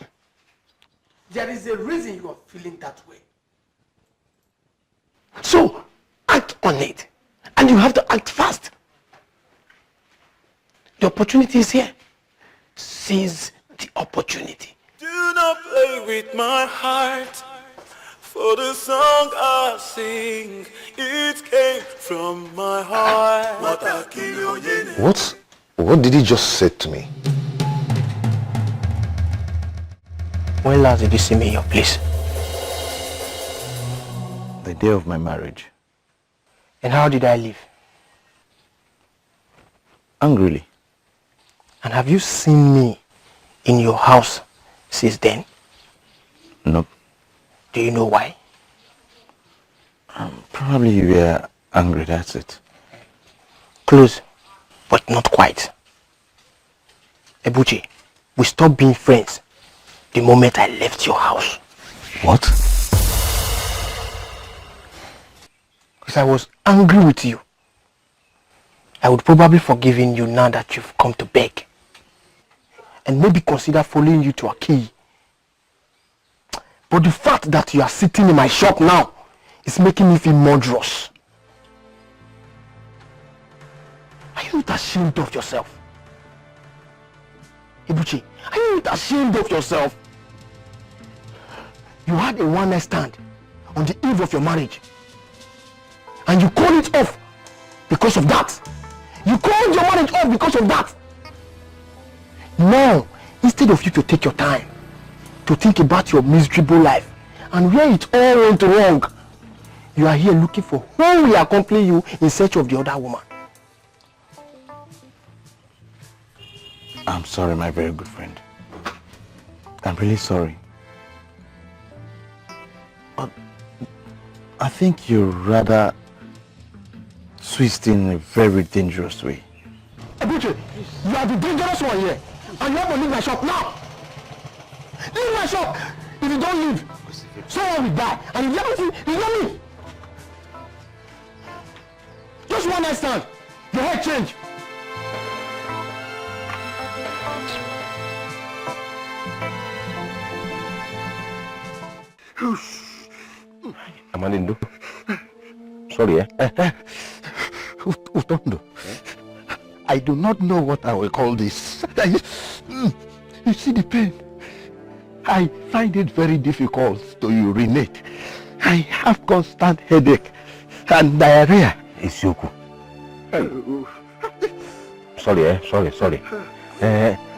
There is a reason you are feeling that way. So, act on it. And you have to act fast. The opportunity is here. Seize the opportunity. Do not play with my heart. For the song I sing, it came from my heart. What did he just say to me? When last did you see me in your place? The day of my marriage. And how did I live? Angrily. And have you seen me in your house since then? No. Do you know why? Probably you were angry, that's it. Close, but not quite. Ebuchi, we stopped being friends the moment I left your house. What? Because I was angry with you. I would probably forgiven you now that you've come to beg. And maybe consider following you to a key. But the fact that you are sitting in my shop now is making me feel murderous. Are you not ashamed of yourself? Ibuchi, are you not ashamed of yourself? You had a one-night stand on the eve of your marriage. And you called it off because of that. You called your marriage off because of that. Now, instead of you to take your time to think about your miserable life and where it all went wrong, you are here looking for who will accompany you in search of the other woman. I'm sorry, my very good friend. I'm really sorry. But I think you're rather twisting in a very dangerous way. Ebuchi, you are the dangerous one here. And you have to leave my shop now. Leave my shop. If you don't leave, someone will die. And if you haven't, you know me. Just one night stand. Your head change. Amanindo. Sorry, Utondo, I do not know what I will call this. You see the pain? I find it very difficult to urinate. I have constant headache and diarrhea. Isioku. Sorry.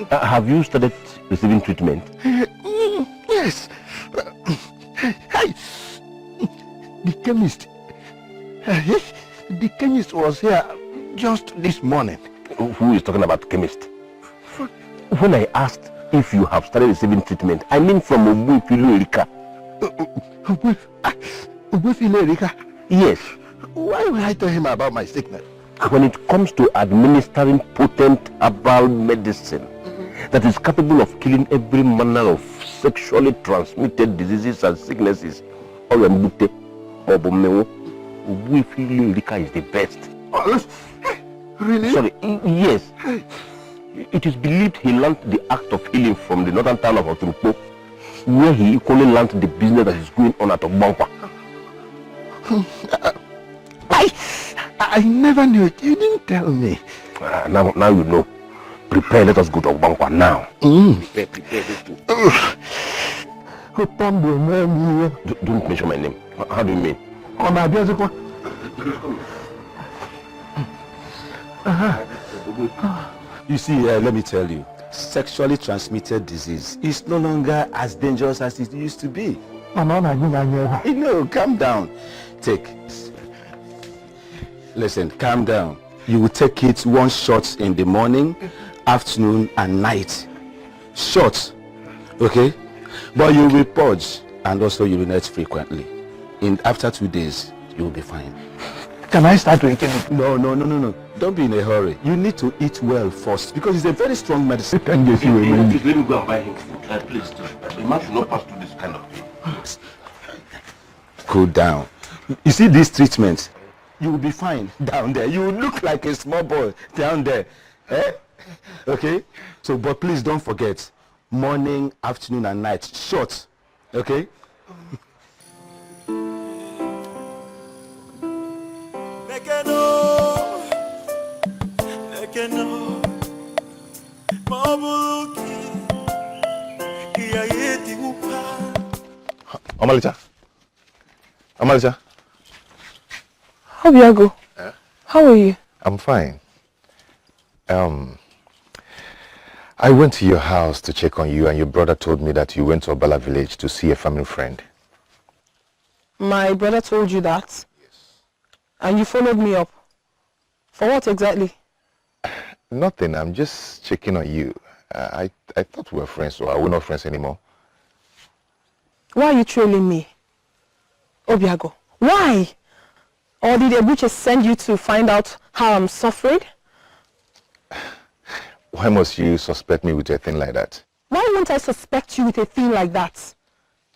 Have you started receiving treatment? Yes. The chemist was here just this morning. Who is talking about chemist? When I asked if you have started receiving treatment, I mean from Obuefilu Erika. Obuefilu Erika? Yes. Why will I tell him about my sickness? When it comes to administering potent herbal medicine that is capable of killing every manner of sexually transmitted diseases and sicknesses, Obuefilu Erika is the best. Really? Sorry, yes. It is believed he learned the act of healing from the northern town of Oturukpo, where he equally learned the business that is going on at Ogbankwa. I never knew it. You didn't tell me. Now you know. Prepare, let us go to Ogbankwa now. Prepare. Don't mention my name. How do you mean? You see, let me tell you, sexually transmitted disease is no longer as dangerous as it used to be. No, calm down. Listen, calm down. You will take it one shot in the morning, afternoon, and night. Shot, okay? But you will purge and also urinate frequently. After 2 days, you will be fine. Can I start drinking it? No. Don't be in a hurry. You need to eat well first because it's a very strong medicine. Let me go and buy him food. Please do. A man should not pass through this kind of thing. Cool down. You see these treatments? You will be fine down there. You will look like a small boy down there. Eh? Okay? So, but please don't forget. Morning, afternoon, and night. Short. Okay? Amalicha. Obiago, how are you? I'm fine. I went to your house to check on you and your brother told me that you went to Obala village to see a family friend. My brother told you that? Yes. And you followed me up? For what exactly? Nothing, I'm just checking on you. I thought we were friends, so are we not friends anymore? Why are you trolling me? Obiago, why? Or did Ebuche send you to find out how I'm suffering? Why must you suspect me with a thing like that? Why won't I suspect you with a thing like that?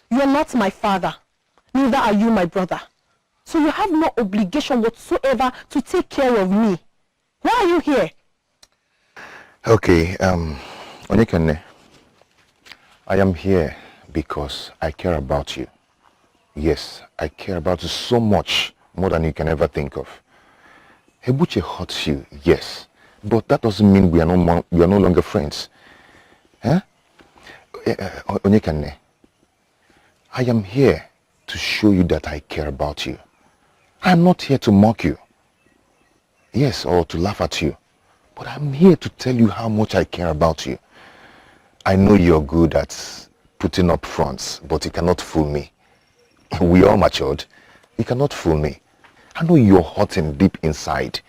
You're not my father. Neither are you my brother. So you have no obligation whatsoever to take care of me. Why are you here? Okay, Onyekene, I am here because I care about you. Yes, I care about you so much, more than you can ever think of. Ebuche hurts you, yes, but that doesn't mean we are no longer friends. Huh? Onyekene, I am here to show you that I care about you. I'm not here to mock you. Yes, or to laugh at you. But I'm here to tell you how much I care about you. I know you're good at putting up fronts, but you cannot fool me. We all matured. You cannot fool me. I know you're hurting deep inside.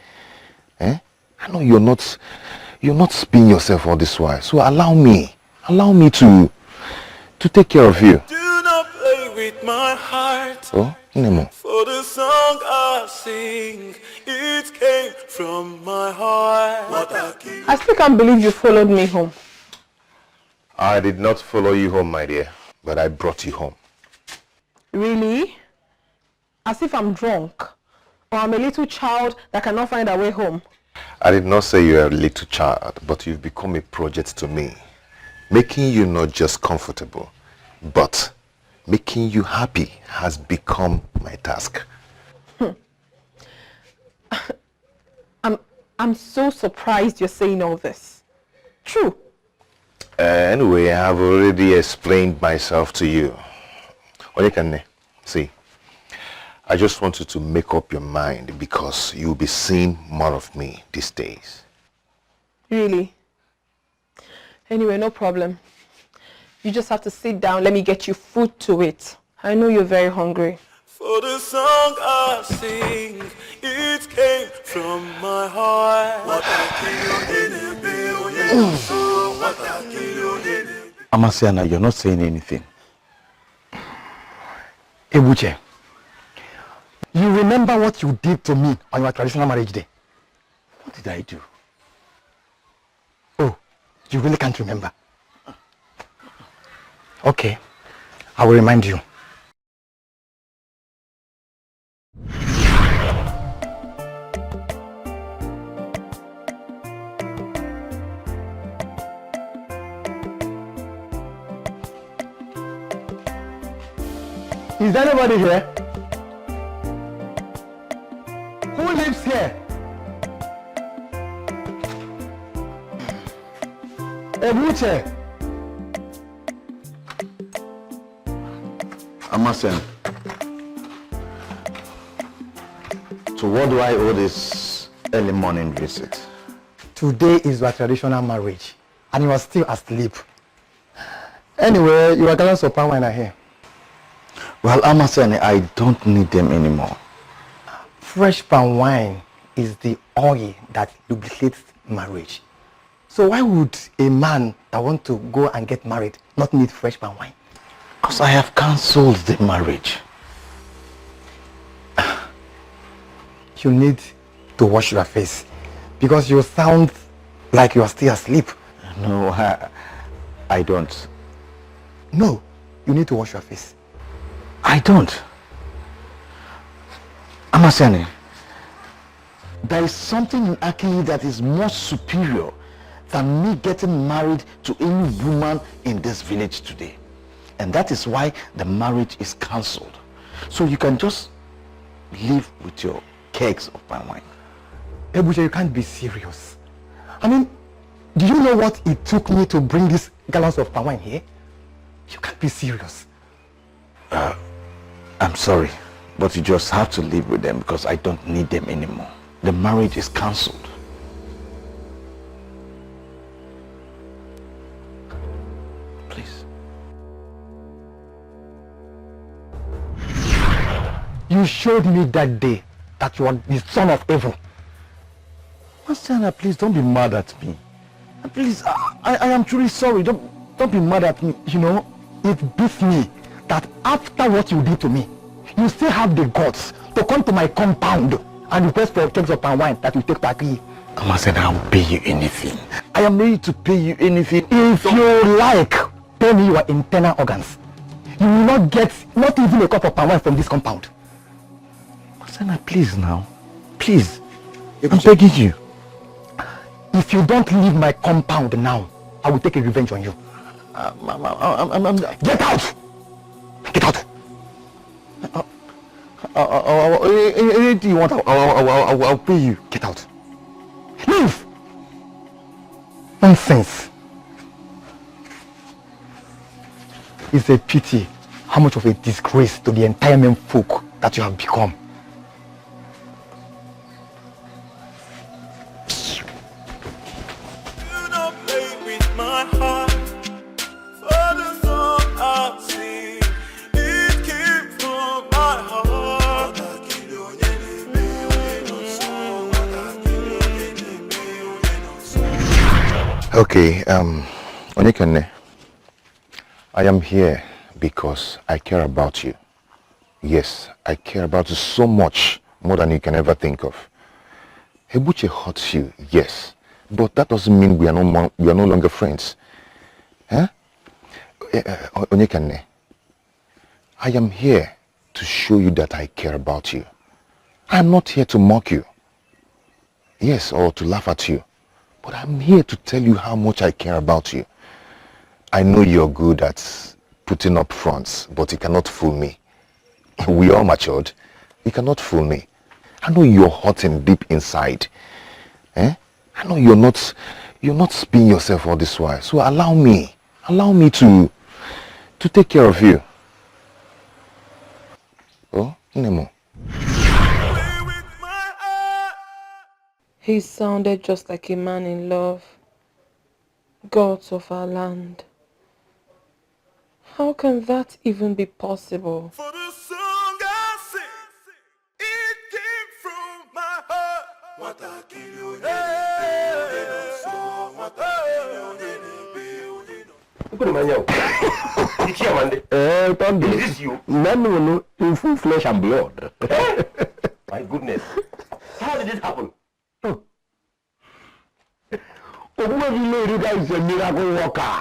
Eh? I know you're not spinning yourself all this while. So allow me to take care of you. Do not play with my heart. Oh, Nemo. For the song I sing, it came from my heart. I still can't believe you followed me home. I did not follow you home, my dear, but I brought you home. Really? As if I'm drunk, or I'm a little child that cannot find a way home. I did not say you're a little child, but you've become a project to me. Making you not just comfortable, but making you happy has become my task. I'm so surprised you're saying all this. True. Anyway, I have already explained myself to you. Onyekane, see, I just want you to make up your mind because you'll be seeing more of me these days. Really? Anyway, no problem. You just have to sit down. Let me get you food to eat. I know you're very hungry. For the song I sing, it came from my heart. Amasiana, you're not saying anything. Ebuche, you remember what you did to me on your traditional marriage day? What did I do? Oh, you really can't remember? Okay, I will remind you. Is there anybody here? Who lives here? Ebuche. Amasen. So what do I owe this early morning visit? Today is your traditional marriage, and you are still asleep. Anyway, you are going to palm wine here. Well, Amasen, I don't need them anymore. Fresh palm wine is the oil that lubricates marriage. So why would a man that want to go and get married not need fresh palm wine? Because I have cancelled the marriage. You need to wash your face because you sound like you are still asleep. No, I don't. No, you need to wash your face. I don't. Amasani, there is something in Aki that is more superior than me getting married to any woman in this village today. And that is why the marriage is cancelled. So you can just live with your kegs of palm wine. Ebuja, you can't be serious. I mean, do you know what it took me to bring these gallons of palm wine here? You can't be serious. I'm sorry, but you just have to live with them because I don't need them anymore. The marriage is cancelled. Please. You showed me that day that you are the son of evil. Masana, please don't be mad at me. Please, I am truly sorry. Don't be mad at me. You know, it beats me that after what you did to me, you still have the guts to come to my compound and request for kegs of palm wine that you take back here. Masana, I will pay you anything. I am ready to pay you anything. If you like, pay me your internal organs. You will not get not even a cup of palm wine from this compound. Masana, please now. Please. I'm begging you. If you don't leave my compound now, I will take a revenge on you. Get out! Get out! Anything you want, I'll pay you. Get out. Leave! Nonsense. It's a pity how much of a disgrace to the entire men folk that you have become. Okay, Onyekene, I am here because I care about you. Yes, I care about you so much, more than you can ever think of. Ebuche hurts you, yes, but that doesn't mean we are no longer friends. Huh? Onyekene, I am here to show you that I care about you. I am not here to mock you. Yes, or to laugh at you. But I'm here to tell you how much I care about you. I know you're good at putting up fronts, but you cannot fool me. We all matured. You cannot fool me. I know you're hurting deep inside. I know you're not spinning yourself all this while. So allow me to take care of you. Oh, Nemo. He sounded just like a man in love. Gods of our land. How can that even be possible? For the song I sing, it came from my heart. What I kill you, Is this you? No, in full flesh and blood. My goodness. How did this happen? Ogunwefile is a miracle worker.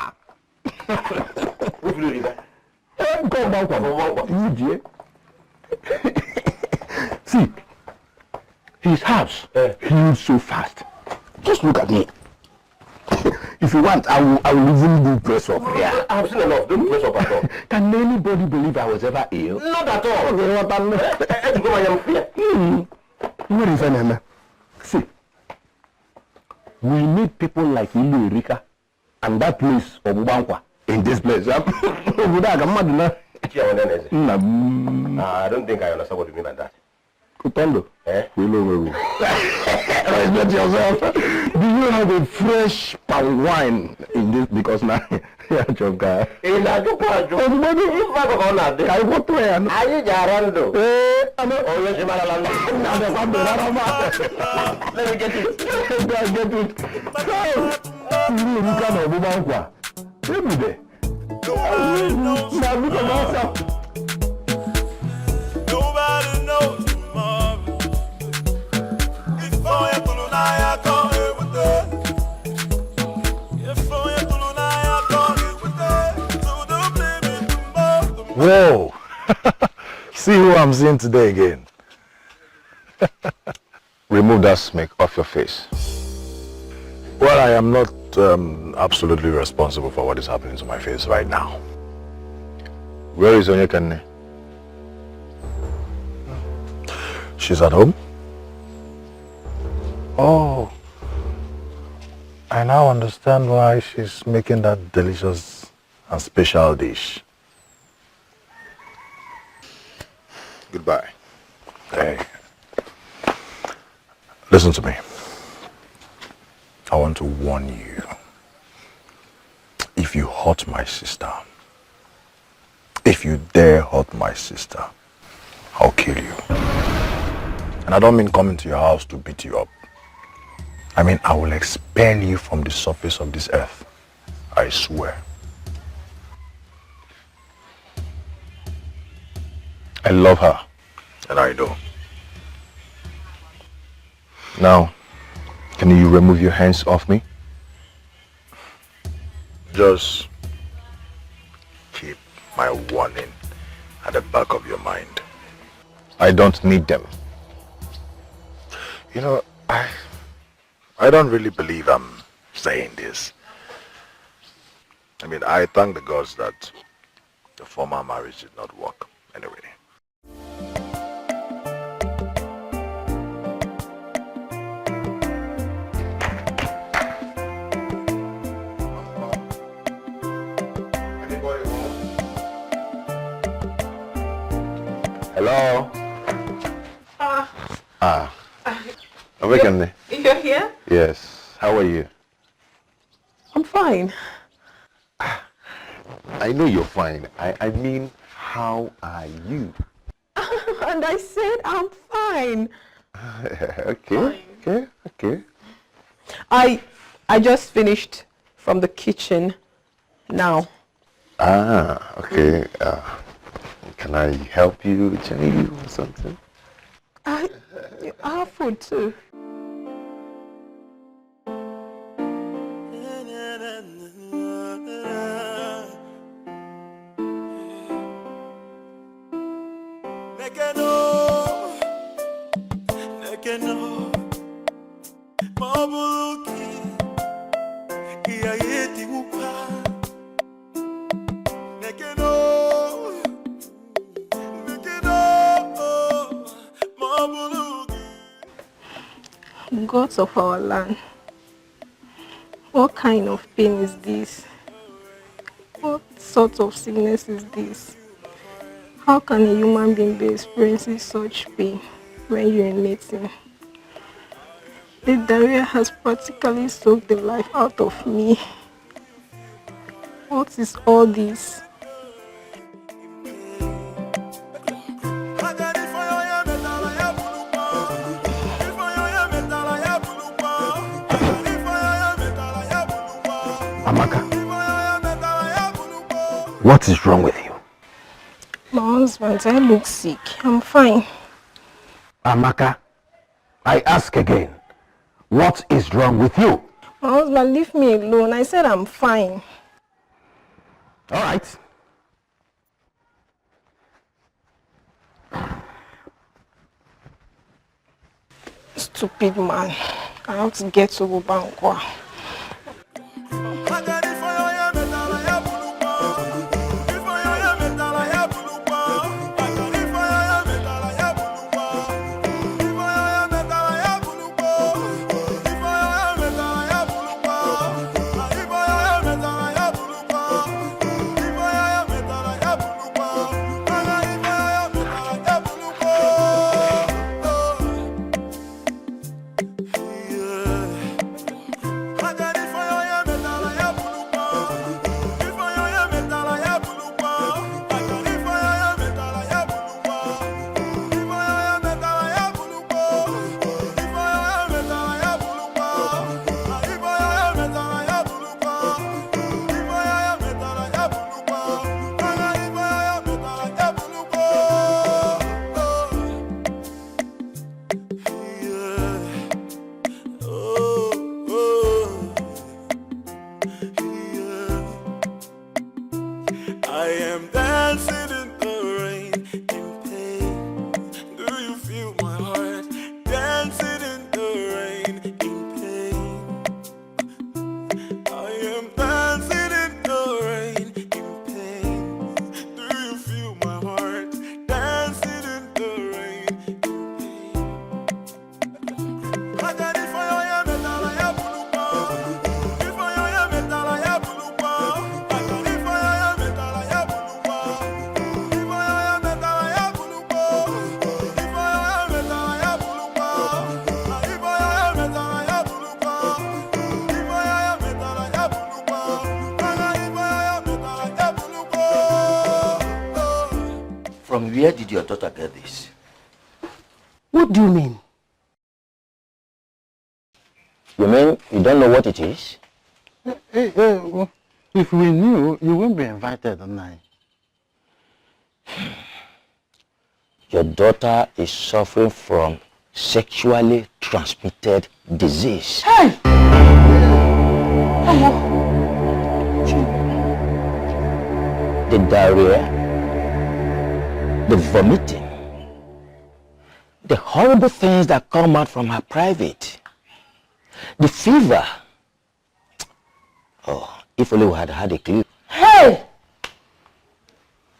See, his house healed so fast. Just look at me. If you want, I will even do press up here. I have seen enough. Don't press up at all. Can anybody believe I was ever ill? Not at all. What is an See, we need people like Ilu Erika and that place of Ubankwa in this place. I don't think I understand what you mean by that. Kutondo. Respect yourself. Do you have a fresh palm wine in this? Because now you're a job guy. Everybody, I want to wear. Are you Jarando? Let me get it. Get it. So, you can't have Ubankwa. Every day. Nobody knows tomorrow. If I am to Naija, come here with it. If I am to Naija, come here with it. So don't blame me tomorrow. Whoa! See who I'm seeing today again. Remove that smirk off your face. Well, I am not absolutely responsible for what is happening to my face right now. Where is Onyekane? She's at home? Oh. I now understand why she's making that delicious and special dish. Goodbye. Hey. Listen to me. I want to warn you. If you hurt my sister, if you dare hurt my sister, I'll kill you. And I don't mean coming to your house to beat you up. I mean, I will expel you from the surface of this earth. I swear. I love her. And I do. Now, can you remove your hands off me? Just keep my warning at the back of your mind. I don't need them. You know, I don't really believe I'm saying this. I mean, I thank the gods that the former marriage did not work anyway. Hello? Onyekane. You're here? Yes. How are you? I'm fine. I know you're fine. I mean, how are you? And I said I'm fine. Okay. I just finished from the kitchen now. Okay. Can I help you, change you or something? I have food too. Gods of our land, what kind of pain is this? What sort of sickness is this? How can a human being be experiencing such pain when urinating? The diarrhea has practically soaked the life out of me. What is all this? Amaka, what is wrong with you? My husband, I look sick. I'm fine. Amaka, I ask again, what is wrong with you? My husband, leave me alone. I said I'm fine. All right. Stupid man. I have to get to Bubankwa. I am dancing in the rain, in pain. Do you feel my heart? Dancing in the rain, in pain. I am dancing in the rain, in pain. Do you feel my heart? Dancing in the rain, in pain. From where did your daughter get this? What do you mean? You mean you don't know what it is? If we knew, you wouldn't be invited tonight. Your daughter is suffering from sexually transmitted disease. Hey! The diarrhea, the vomiting, the horrible things that come out from her private, the fever. Oh, if only we had had a clue. Hey!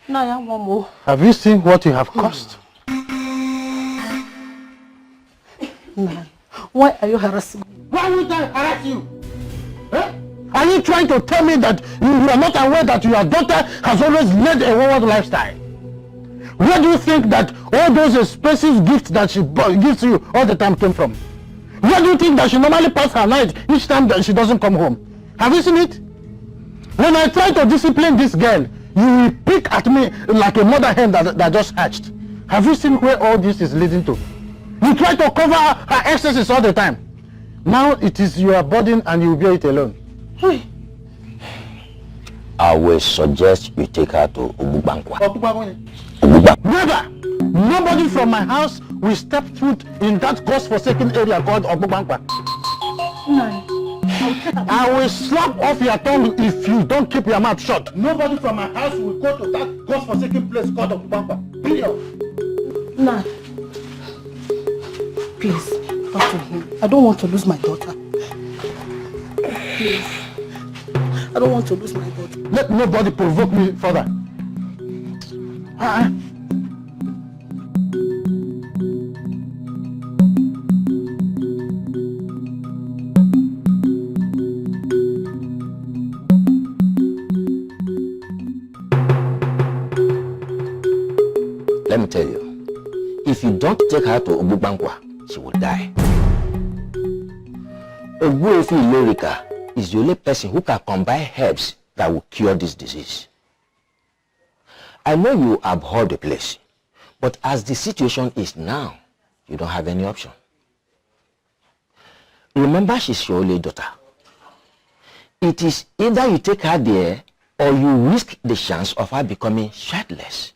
Naya, one more. Have you seen what you have caused? Naya, why are you harassing me? Why would I harass you? Eh? Are you trying to tell me that you are not aware that your daughter has always led a wayward lifestyle? Where do you think that all those expensive gifts that she gives you all the time came from? Where do you think that she normally passes her night each time that she doesn't come home? Have you seen it? When I try to discipline this girl, you will pick at me like a mother hen that just hatched. Have you seen where all this is leading to? You try to cover her excesses all the time. Now it is your burden and you bear it alone. Hey. I will suggest you take her to Obubankwa. Never! Nobody from my house will step foot in that godforsaken area called Obubankwa. I will slap off your tongue if you don't keep your mouth shut. Nobody from my house will go to that godforsaken place called Obubankwa. Period. Nah. Please, talk to him. I don't want to lose my daughter. Please. I don't want to lose my daughter. Let nobody provoke me further. Let me tell you, if you don't take her to Obubankwa, she will die. Ogbuefi Ilorika is the only person who can combine herbs that will cure this disease. I know you abhor the place, but as the situation is now, you don't have any option. Remember, she's your only daughter. It is either you take her there or you risk the chance of her becoming childless.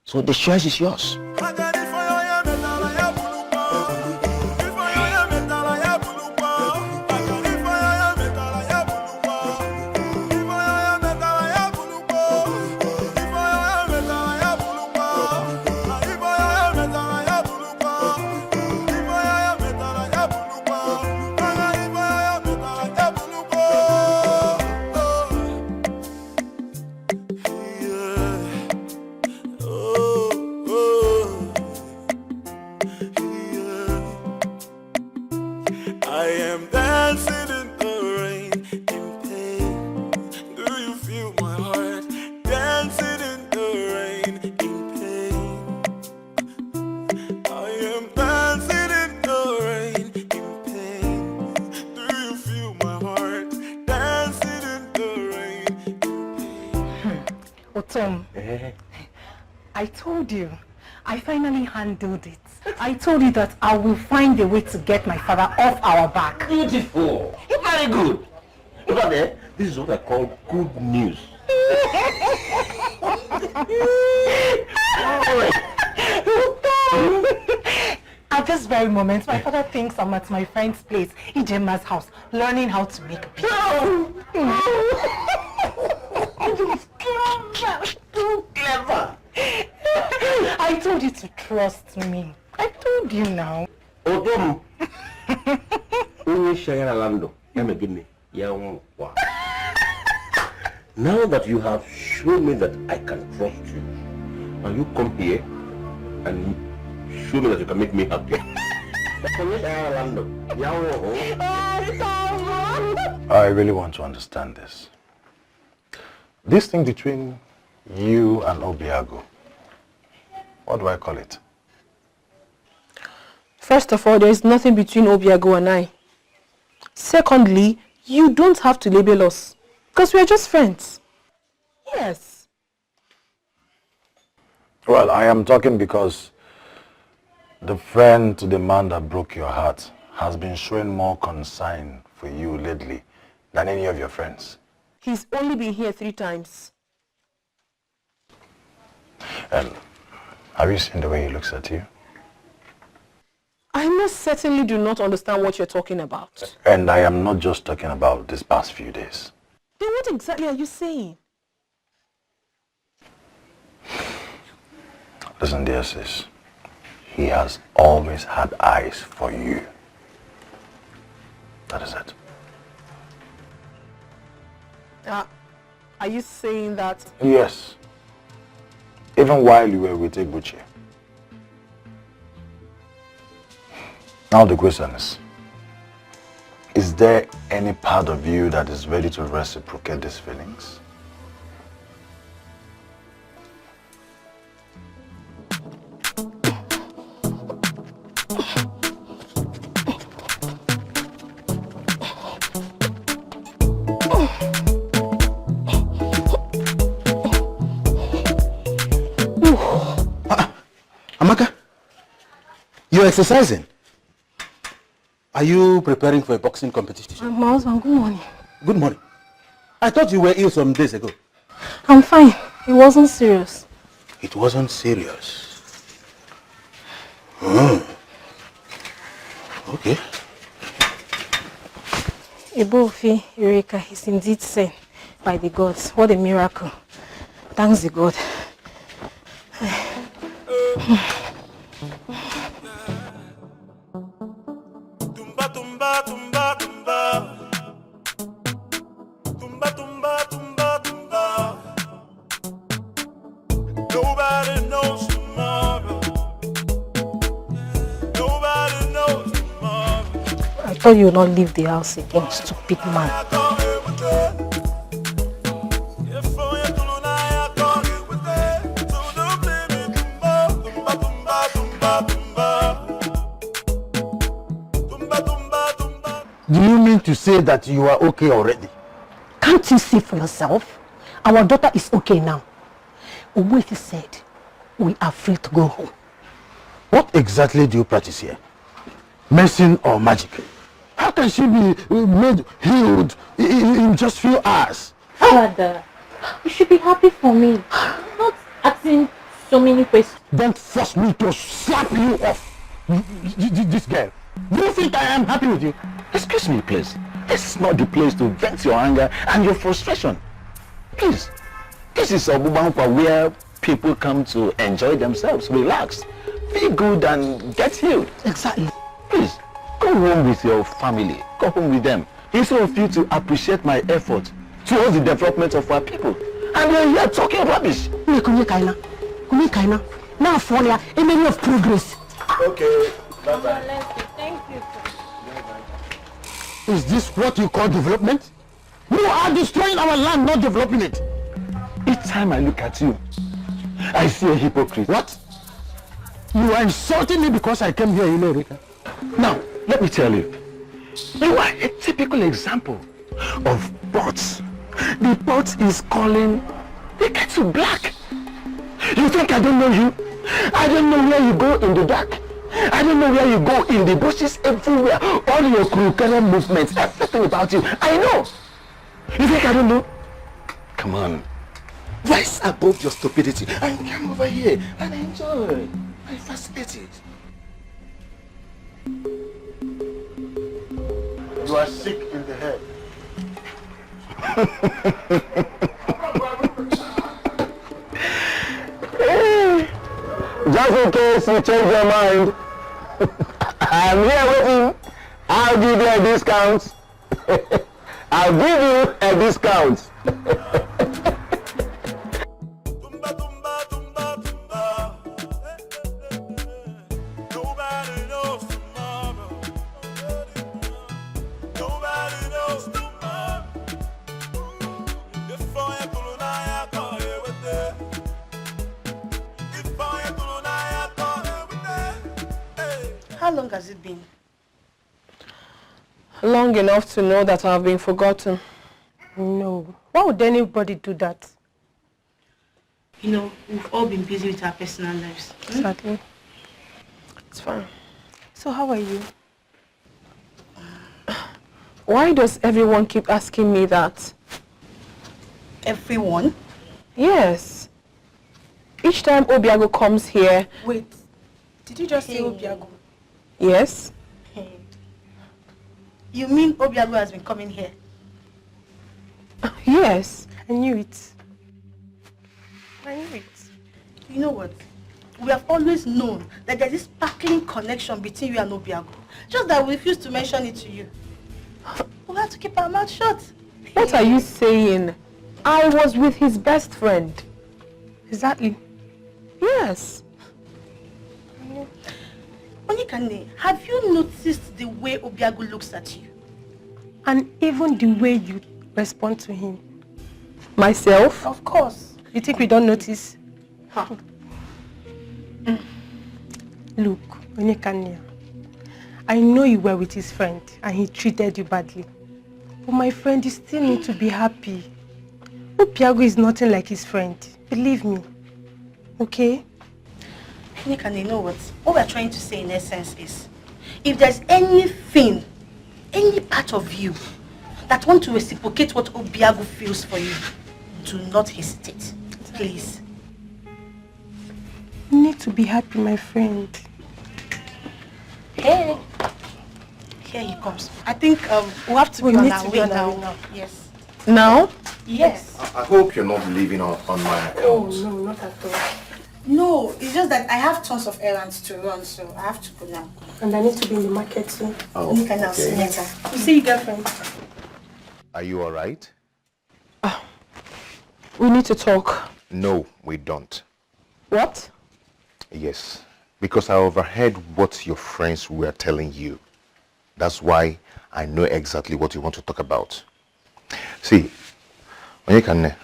So the choice is yours. I told you, I finally handled it. I told you that I will find a way to get my father off our back. Beautiful. You're very good. Look at that. This is what I call good news. At this very moment, my father thinks I'm at my friend's place, Ijema's house, learning how to make beer. to trust me. I told you now. Now that you have shown me that I can trust you, and you come here and show me that you can make me happy. I really want to understand this. This thing between you and Obiago, what do I call it? First of all, there is nothing between Obiago and I. Secondly, you don't have to label us, because we are just friends. Yes. Well, I am talking because the friend to the man that broke your heart has been showing more concern for you lately than any of your friends. He's only been here 3 times. And have you seen the way he looks at you? I most certainly do not understand what you're talking about. And I am not just talking about these past few days. Then what exactly are you saying? Listen, dear sis, he has always had eyes for you. That is it. Are you saying that? Yes. Even while you were with Ebuchi. Now the question is there any part of you that is ready to reciprocate these feelings? Amaka, you're exercising. Are you preparing for a boxing competition? My husband, good morning. Good morning. I thought you were ill some days ago. I'm fine. It wasn't serious. It wasn't serious. Okay. Ebofi, Eureka is indeed sent by the gods. What a miracle. Thanks the God. Nobody knows tomorrow. Nobody knows tomorrow. I thought you would not leave the house again, stupid man. Do you mean to say that you are okay already? Can't you see for yourself? Our daughter is okay now. Uwefi said we are free to go home. What exactly do you practice here? Medicine or magic? How can she be made healed in just few hours? Father, you should be happy for me. Not asking so many questions. Don't force me to slap you off, this girl. Do you think I am happy with you? Excuse me, please. This is not the place to vent your anger and your frustration. Please. This is Obubankwa where people come to enjoy themselves, relax, feel good and get healed. Exactly. Please, go home with your family. Go home with them. Instead of you to appreciate my effort towards the development of our people. And you're here talking rubbish. Now for a many of progress. Okay. Bye-bye. Thank you. Is this what you call development? You are destroying our land, not developing it. Each time I look at you, I see a hypocrite. What? You are insulting me because I came here, Rika. Now, let me tell you. You are a typical example of bots. The bot is calling the kettle black. You think I don't know you? I don't know where you go in the dark. I don't know where you go in the bushes everywhere. All your crooked movements, everything about you, I know. You think I don't know? Come on. Rise above your stupidity and come over here and enjoy my facilities. You are sick in the head. just in case you change your mind, I'm here waiting. I'll give you a discount. I'll give you a discount. How long has it been? Long enough to know that I've been forgotten. No. Why would anybody do that? You know, we've all been busy with our personal lives. Exactly. It's fine. So how are you? Why does everyone keep asking me that? Everyone? Yes. Each time Obiago comes here... Wait. Did you just say Obiago? Yes. You mean Obiago has been coming here? Yes. I knew it. I knew it. You know what? We have always known that there's this sparkling connection between you and Obiago. Just that we refuse to mention it to you. We have to keep our mouth shut. What are you saying? I was with his best friend. Exactly. Yes. Onyekane, have you noticed the way Obiago looks at you? And even the way you respond to him. Myself? Of course. You think we don't notice? Huh. Look, Onyekane, I know you were with his friend and he treated you badly. But my friend, you still need to be happy. Obiago is nothing like his friend. Believe me. Okay? Onyekane, you know what? What we're trying to say in essence is, if there's anything, any part of you that want to reciprocate what Obiago feels for you, do not hesitate. Please. You need to be happy, my friend. Hey. Here he comes. I think we'll have to be on our way now. Yes. Now? Yes. I hope you're not leaving on my account. Oh, no, not at all. No, it's just that I have tons of errands to run, so I have to go now. And I need to be in the market too. Oh, You can now see you later. You see you, girlfriend. Are you all right? We need to talk. No, we don't. What? Yes, because I overheard what your friends were telling you. That's why I know exactly what you want to talk about. See, Onyekane,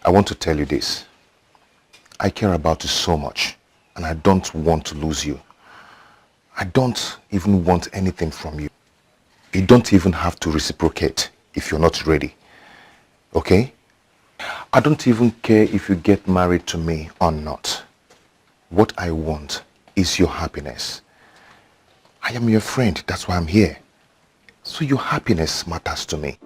I want to tell you this. I care about you so much, and I don't want to lose you. I don't even want anything from you. You don't even have to reciprocate if you're not ready. Okay? I don't even care if you get married to me or not. What I want is your happiness. I am your friend, that's why I'm here. So your happiness matters to me.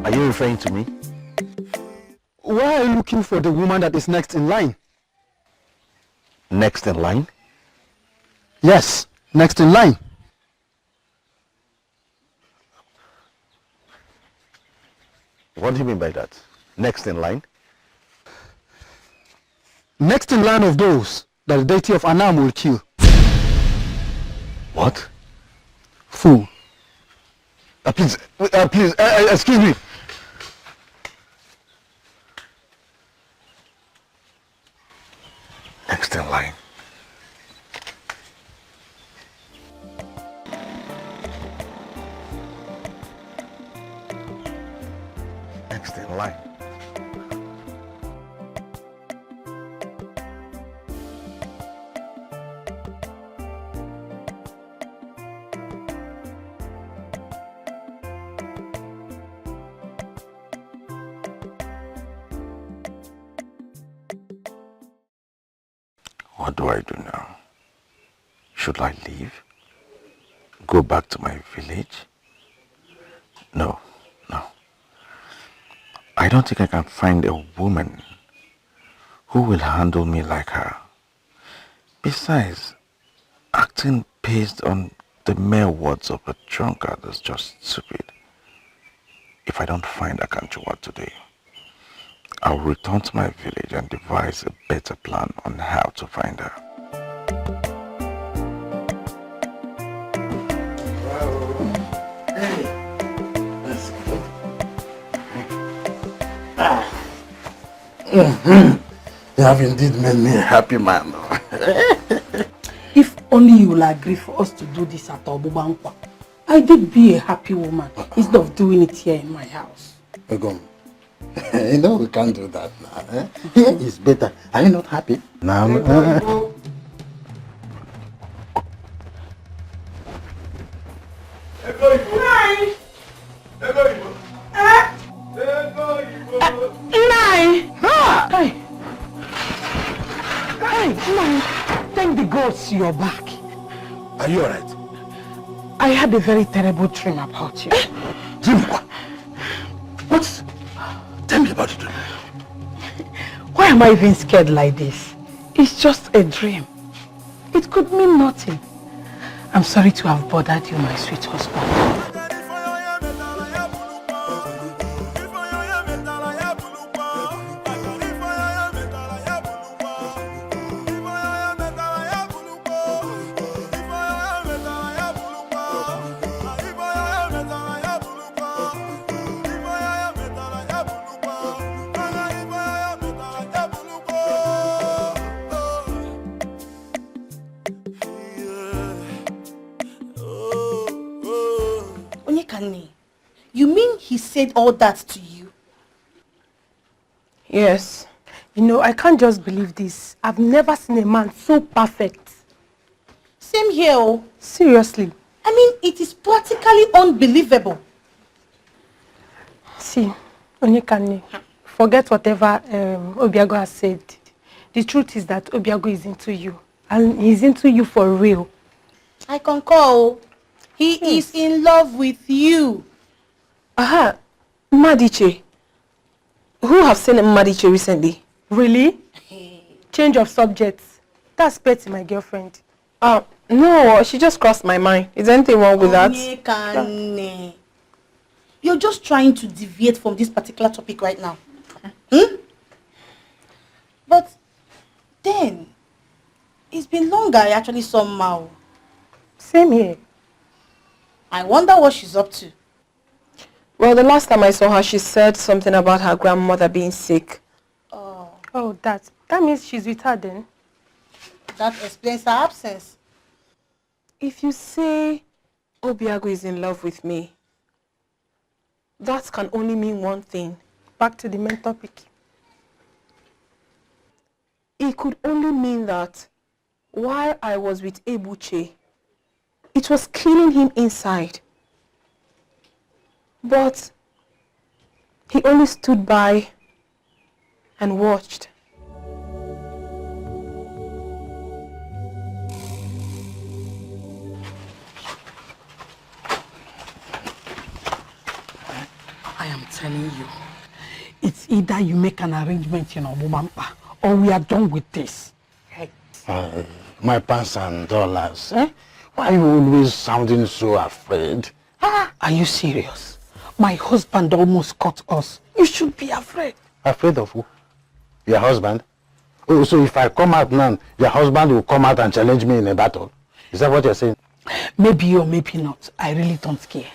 Are you referring to me? Why are you looking for the woman that is next in line? Next in line? Yes, next in line. What do you mean by that? Next in line? Next in line of those that the deity of Anam will kill. What? Fool. Please, excuse me. Next in line. Next in line. What do I do now? Should I leave? Go back to my village? No. I don't think I can find a woman who will handle me like her. Besides, acting based on the mere words of a drunkard is just stupid. If I don't find Akanchua today, I'll return to my village and devise a better plan on how to find her. You have indeed made me a happy man. If only you will agree for us to do this at Obubankwa, I did be a happy woman instead of doing it here in my house. Egom, you know we can't do that now. Eh? Here is better. Are you not happy? Now. Thank the gods you're back. Are you alright? I had a very terrible dream about you. Dream what? What? Tell me about it. Why am I even scared like this? It's just a dream. It could mean nothing. I'm sorry to have bothered you, my sweet husband. You mean he said all that to you? Yes. You know, I can't just believe this. I've never seen a man so perfect. Same here, oh. Seriously. I mean, it is practically unbelievable. See, Onyekane, forget whatever Obiago has said. The truth is that Obiago is into you. And he's into you for real. I concur. He is in love with you. Aha, Madiche. Who have seen Madiche recently? Really? Change of subjects. That's Betty, my girlfriend. No, she just crossed my mind. Is there anything wrong with that? You're just trying to deviate from this particular topic right now. But then, it's been long I actually saw Mao. Same here. I wonder what she's up to. Well, the last time I saw her, she said something about her grandmother being sick. Oh, that means she's with her then. That explains her absence. If you say Obiago is in love with me, that can only mean one thing. Back to the main topic. It could only mean that while I was with Ebuche, it was killing him inside. But he only stood by and watched. I am telling you, it's either you make an arrangement in Obumampa or we are done with this. Hey. My pants and dollars. Eh? Why are you always sounding so afraid? Are you serious? My husband almost caught us. You should be afraid. Afraid of who? Your husband? Oh, so if I come out now, your husband will come out and challenge me in a battle? Is that what you're saying? Maybe or maybe not. I really don't care.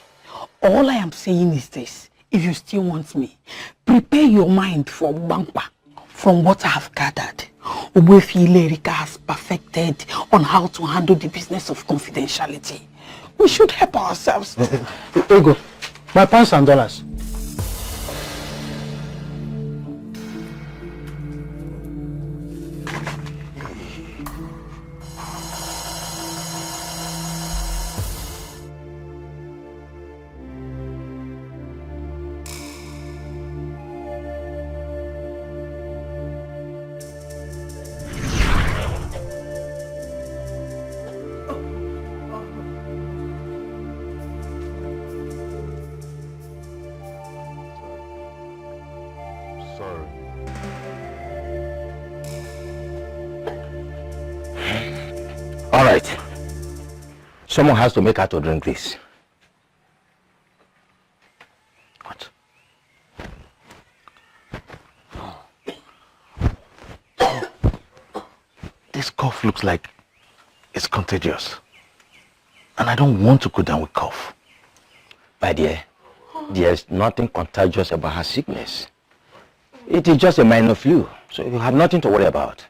All I am saying is this. If you still want me, prepare your mind for Bangpa. From what I have gathered, Obuefi Ilerika has perfected on how to handle the business of confidentiality. We should help ourselves. Ego, my pants and dollars. All right. Someone has to make her to drink this. What? This cough looks like it's contagious. And I don't want to go down with cough. My dear, there's nothing contagious about her sickness. It is just a minor flu, so you have nothing to worry about.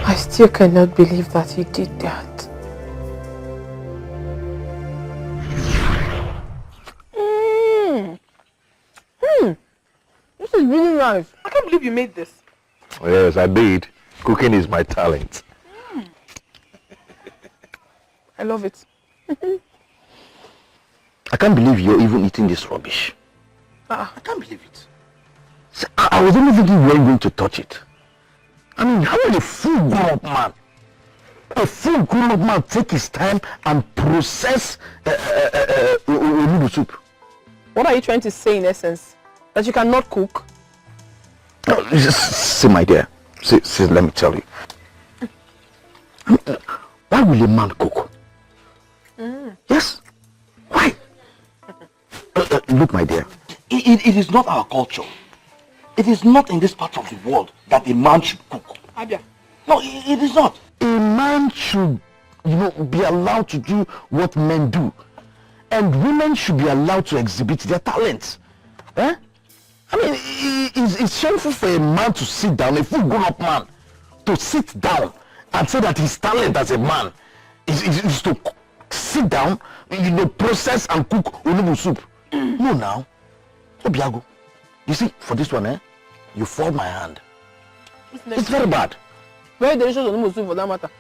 I still cannot believe that you did that. This is really nice. I can't believe you made this. Yes, I did. Cooking is my talent. I love it. I can't believe you're even eating this rubbish. I can't believe it. See, I was only thinking you weren't going to touch it. I mean, how will a full grown-up man, take his time and process noodle soup? What are you trying to say in essence? That you cannot cook? No, see, my dear. See, let me tell you. I mean, why will a man cook? Yes. Why? Look, my dear. It is not our culture. It is not in this part of the world that a man should cook. Abia. No, it is not. A man should, be allowed to do what men do. And women should be allowed to exhibit their talents. Eh? I mean, it's shameful for a man to sit down, a full grown-up man, to sit down and say that his talent as a man is to sit down, process and cook onubu soup. No, now. Obiago, you see, for this one, you fall my hand. It's very bad. Very delicious onubu soup for that matter.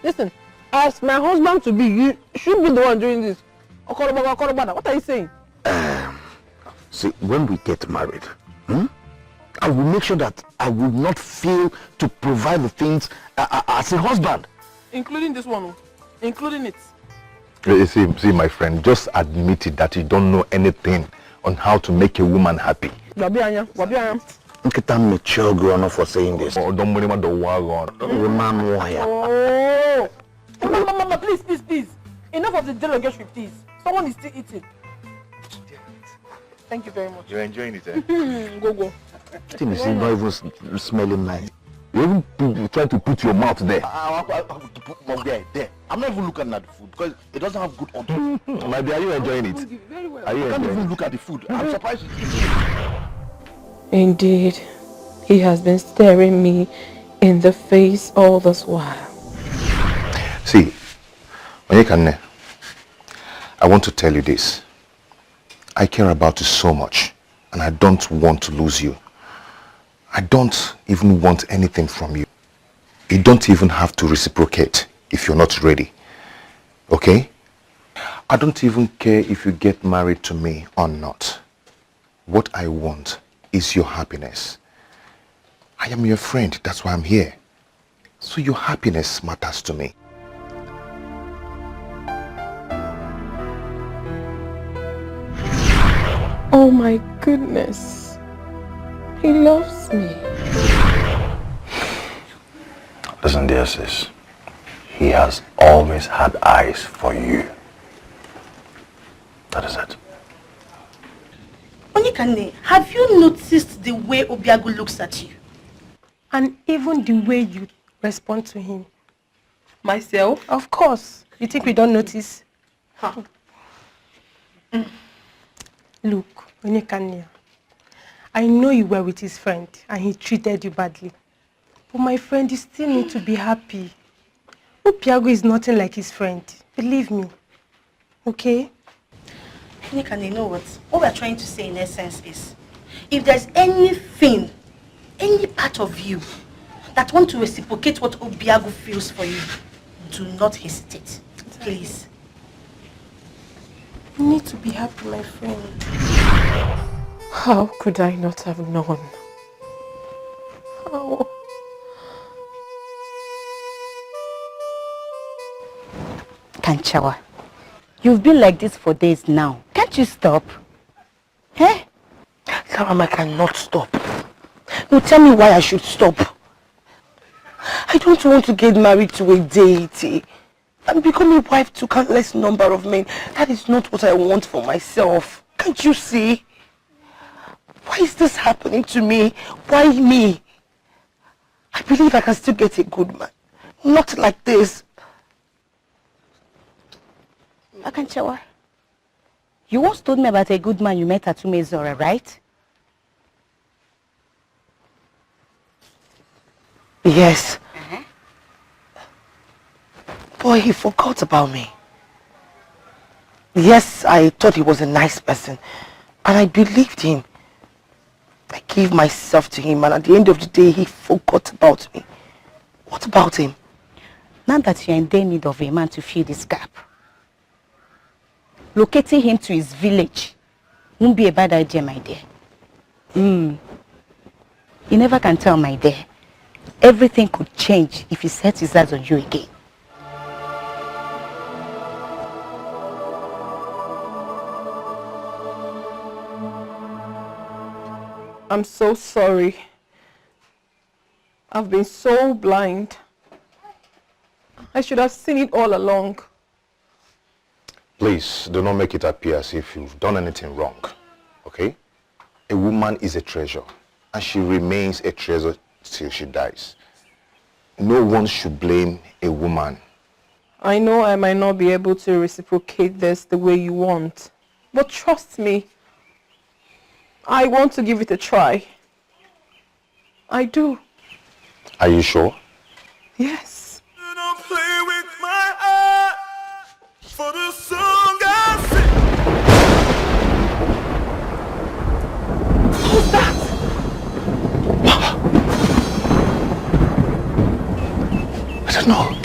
Listen, as my husband to be, you should be the one doing this. What are you saying? See, when we get married, I will make sure that I will not fail to provide the things as a husband. Including this one, including it. See, my friend, just admit it that you don't know anything on how to make a woman happy. Nkita mature grown up for saying this. Oh, don't worry about the wagon. Oh, Mama, please. Enough of the derogatory, please. Someone is still eating. Thank you very much. You're enjoying it, eh? Go. This is not even smelling nice. You even try to put your mouth there. There. I'm not even looking at the food because it doesn't have good odor. My dear, are you enjoying it? Very well. Are you I can't enjoying even it? look at the food. I'm surprised you eat it. Indeed, he has been staring me in the face all this while. See, Onyekane, I want to tell you this. I care about you so much, and I don't want to lose you. I don't even want anything from you. You don't even have to reciprocate if you're not ready. Okay? I don't even care if you get married to me or not. What I want is your happiness. I am your friend, that's why I'm here. So your happiness matters to me. Oh my goodness. He loves me. Listen, dear sis. He has always had eyes for you. That is it. Onyekane, have you noticed the way Obiago looks at you? And even the way you respond to him. Myself? Of course. You think we don't notice? Huh. Look, Onyekane, I know you were with his friend and he treated you badly. But my friend, you still need to be happy. Obiago is nothing like his friend. Believe me. Okay? Onyekane, you know what? What we're trying to say in essence is, if there's anything, any part of you that want to reciprocate what Obiago feels for you, do not hesitate. Please. You need to be happy, my friend. How could I not have known? How? Kanchawa, you've been like this for days now. Can't you stop? Eh? Saram, I cannot stop. No, tell me why I should stop. I don't want to get married to a deity and become a wife to countless number of men. That is not what I want for myself. Can't you see? Why is this happening to me? Why me? I believe I can still get a good man. Not like this. Akanchawa, you once told me about a good man you met at Umezora, right? Yes. Boy, he forgot about me. Yes, I thought he was a nice person. And I believed him. I gave myself to him, and at the end of the day, he forgot about me. What about him? Now that you're in their need of a man to fill this gap, locating him to his village won't be a bad idea, my dear. You never can tell, my dear. Everything could change if he sets his eyes on you again. I'm so sorry. I've been so blind. I should have seen it all along. Please, do not make it appear as if you've done anything wrong, okay? A woman is a treasure, and she remains a treasure till she dies. No one should blame a woman. I know I might not be able to reciprocate this the way you want, but trust me, I want to give it a try. I do. Are you sure? Yes. You don't play with my heart for the song I sing. Who's that? I don't know.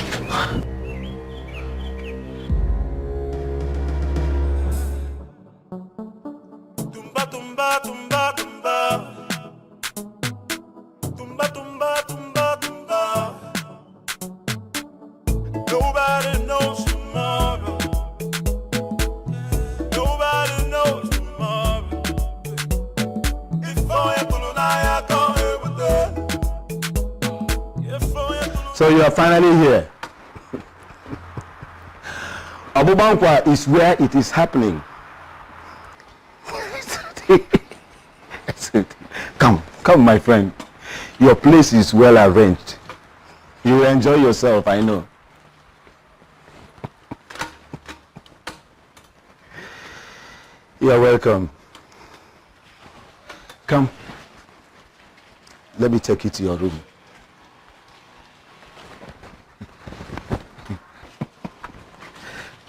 Tumba, tumba, tumba, tumba. Tumba, tumba, tumba, tumba. Nobody knows tomorrow. Nobody knows tomorrow. If I could, I can't live with it. So you are finally here. Abubankwa is where it is happening. Come, my friend. Your place is well arranged. You will enjoy yourself, I know. You are welcome. Come. Let me take you to your room.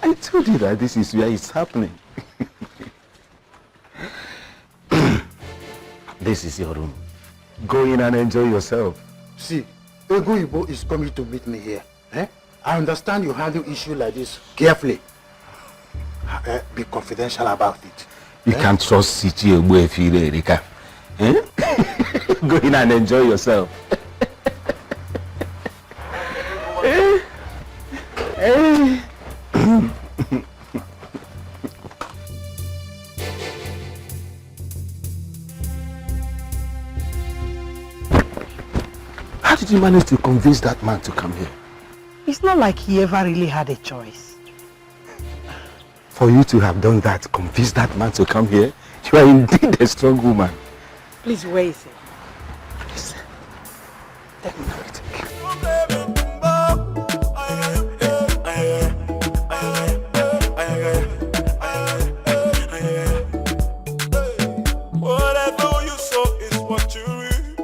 I told you that this is where it's happening. This is your room. Go in and enjoy yourself. See, Egu Ibo is coming to meet me here. Eh? I understand you handle issue like this carefully. Be confidential about it. You can't trust City Egbo if you Erika. Go in and enjoy yourself. How did you manage to convince that man to come here? It's not like he ever really had a choice. For you to have done that, convince that man to come here, you are indeed a strong woman. Please, where is he? Please. Let me narrate. Whatever you sow is what you reap.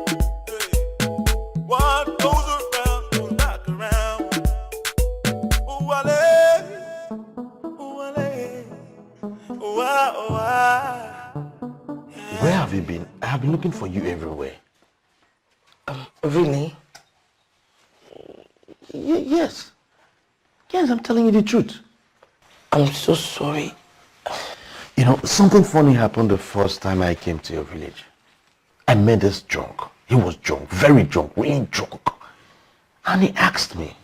What goes around goes back around. Ooh-wale, ooh-wale, ooh-wah. Where have you been? I have been looking for you everywhere. Really? Yes. Yes, I'm telling you the truth. I'm so sorry. You know, something funny happened the first time I came to your village. I met this drunk. He was drunk, very drunk, really drunk. And he asked me,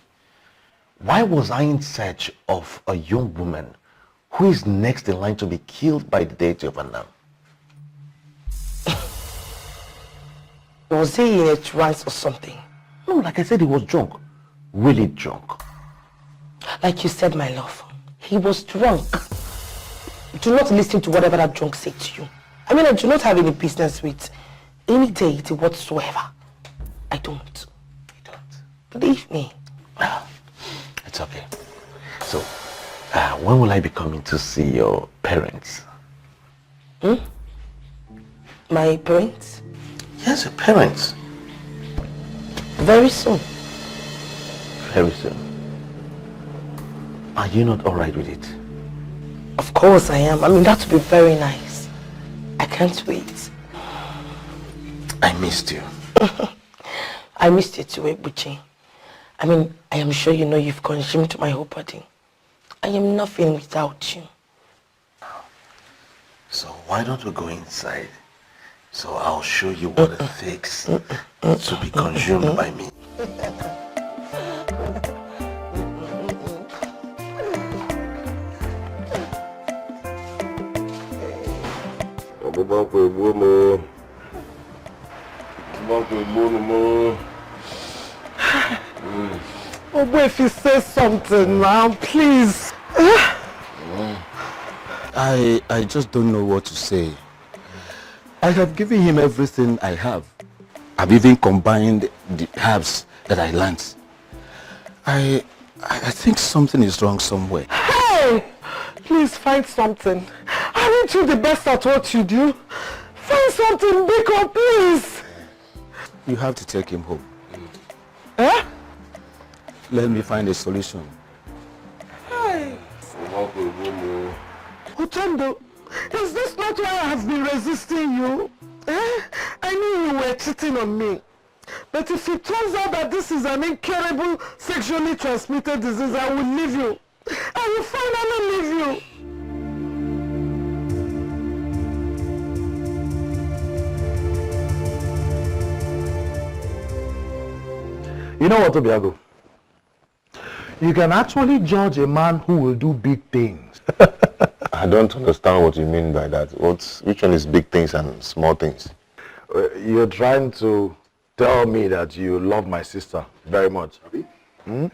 why was I in search of a young woman who is next in line to be killed by the deity of Anam? Was he in a trance or something? No, like I said, he was drunk. Really drunk. Like you said, my love, he was drunk. Do not listen to whatever that drunk said to you. I mean, I do not have any business with any deity whatsoever. I don't. You don't? Believe me. It's okay. So, when will I be coming to see your parents? My parents? Yes, your parents. Very soon. Very soon. Are you not alright with it? Of course I am. I mean, that would be very nice. I can't wait. I missed you. I missed you too, Ebuchi. I mean, I am sure you know you've consumed my whole body. I am nothing without you. So why don't we go inside? So I'll show you what it takes to be consumed by me. Oh, boy, if you say something now, please. I just don't know what to say. I have given him everything I have. I've even combined the herbs that I learned. I think something is wrong somewhere. Hey! Please find something. Aren't you the best at what you do? Find something, Biko, please. You have to take him home. Eh? Let me find a solution. Hey! Utondo, is this not why I have been resisting you? Eh? I knew you were cheating on me. But if it turns out that this is an incurable sexually transmitted disease, I will leave you. I will finally leave you. You know what, Obiago? You can actually judge a man who will do big things. I don't understand what you mean by that. Which one is big things and small things? You're trying to tell me that you love my sister very much. Hmm?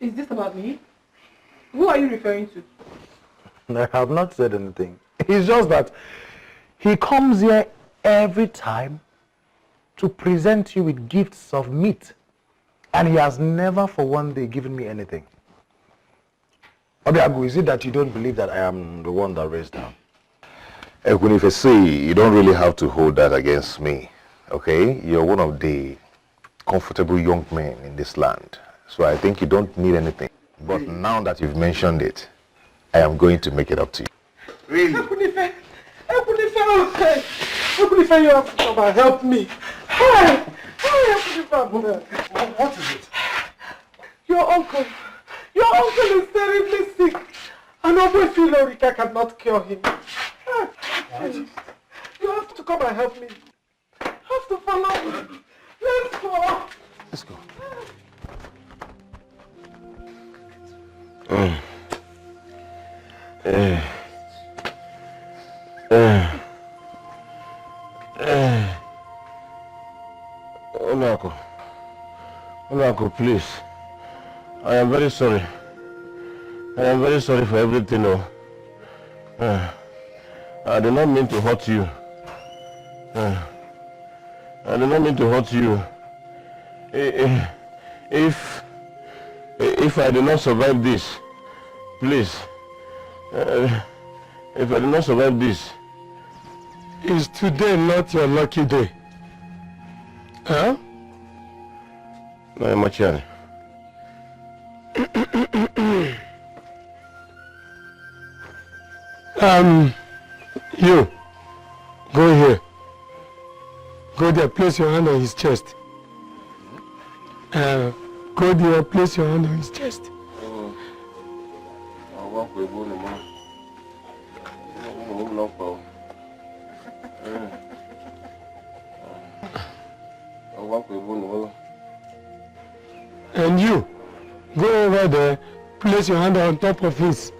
Is this about me? Who are you referring to? I have not said anything. It's just that he comes here every time to present you with gifts of meat. And he has never for one day given me anything. Obiago, is it that you don't believe that I am the one that raised her? Ekun, if I say, you don't really have to hold that against me, okay? You're one of the comfortable young men in this land. So I think you don't need anything. But now that you've mentioned it, I am going to make it up to you. Really? Ekunife, okay. Ekunife, you have to come and help me. Hey! What is it? Your uncle is terribly sick. And Obwe Lorika cannot cure him. Please, you have to come and help me. You have to follow me. Let's go. Let's go. Uncle, please. I am very sorry. I am very sorry for everything. I did not mean to hurt you. I did not mean to hurt you. If I do not survive this, please. If I do not survive this, is today not your lucky day? Huh? No, Machani. You, go here. Go there, place your hand on his chest. Go there, place your hand on his chest. And you, go over there, place your hand on top of his.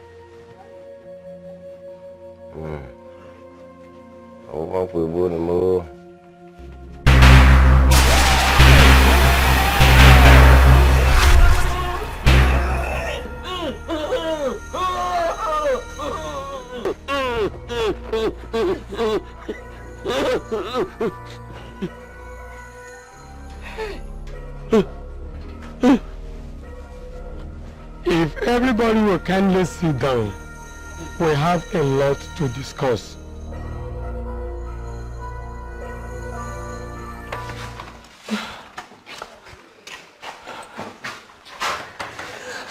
If everybody will kindly sit down, we have a lot to discuss.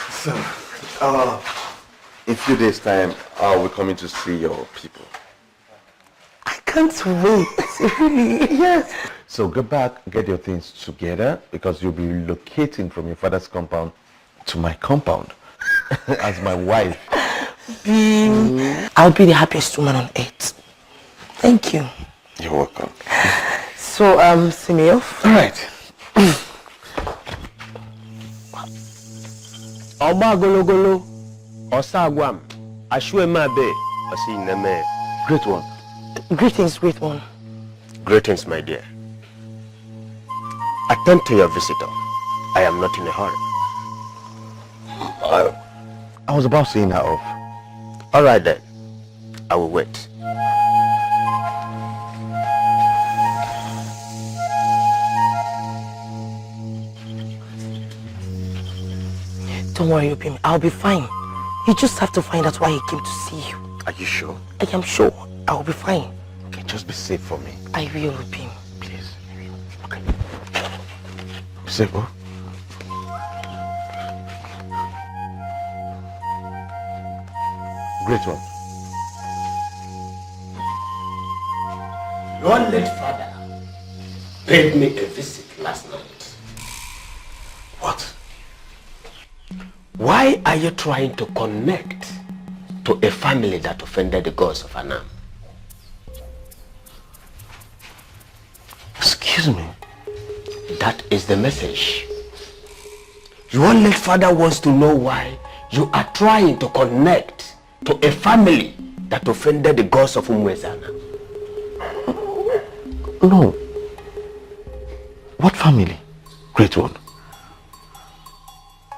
So, in a few days' time, I'll be coming to see your people. I can't wait. Really? Yes. So go back, get your things together, because you'll be relocating from your father's compound to my compound as my wife. I'll be the happiest woman on earth. Thank you. You're welcome. So, see me off? All right. Oba gologolo, osagwam, ashwemabe, osineme. Great one. Greetings, great one. Greetings, my dear. Attend to your visitor. I am not in a hurry. I was about seeing her off. All right then. I will wait. Don't worry, Opim. I'll be fine. You just have to find out why he came to see you. Are you sure? I am sure. I'll be fine. Okay, just be safe for me. I will, Opim. Please. Okay. Be safe, oh? Great one. Your late father paid me a visit last night. What? Why are you trying to connect to a family that offended the gods of Anam? Excuse me? That is the message. Your late father wants to know why you are trying to connect to a family that offended the gods of Umwezana. No. What family? Great one.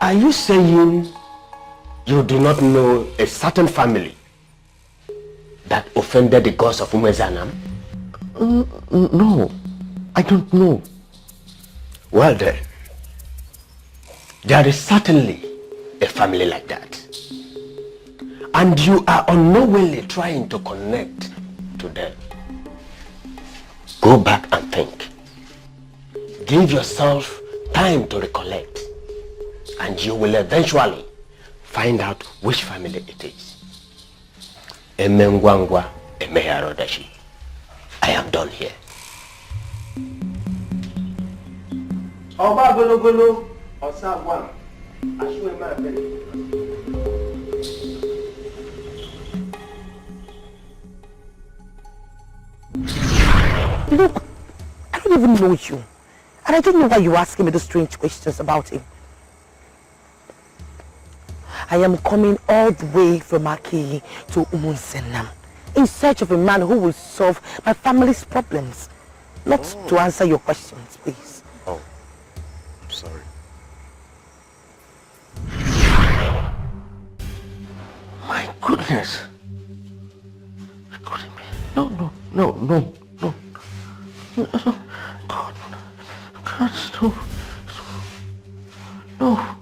Are you saying you do not know a certain family that offended the gods of Umwezana? No, I don't know. Well then, there is certainly a family like that. And you are unknowingly trying to connect to them. Go back and think. Give yourself time to recollect. And you will eventually find out which family it is. Emengwangwa emeharodashi. I am done here. Oba gologolo osagwam ashwemabe. Look, I don't even know you. And I don't know why you're asking me those strange questions about him. I am coming all the way from Aki to Umunsenam in search of a man who will solve my family's problems. Not to answer your questions, please. Oh, I'm sorry. My goodness. No. God,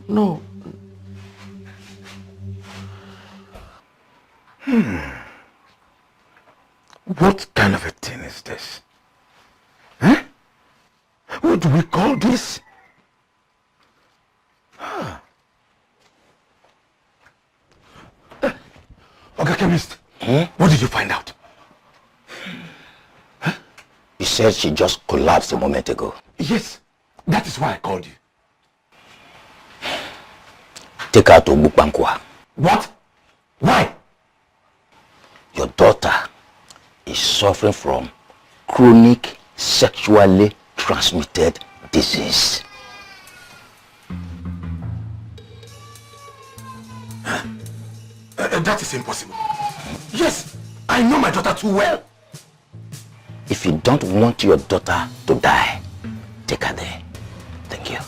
no. What kind of a thing is this? Huh? What do we call this? Okay, chemist. What did you find out? You said she just collapsed a moment ago. Yes, that is why I called you. Take her to Bukbankwa. What? Why? Your daughter is suffering from chronic sexually transmitted disease. That is impossible. Yes, I know my daughter too well. If you don't want your daughter to die, take her there. Thank you.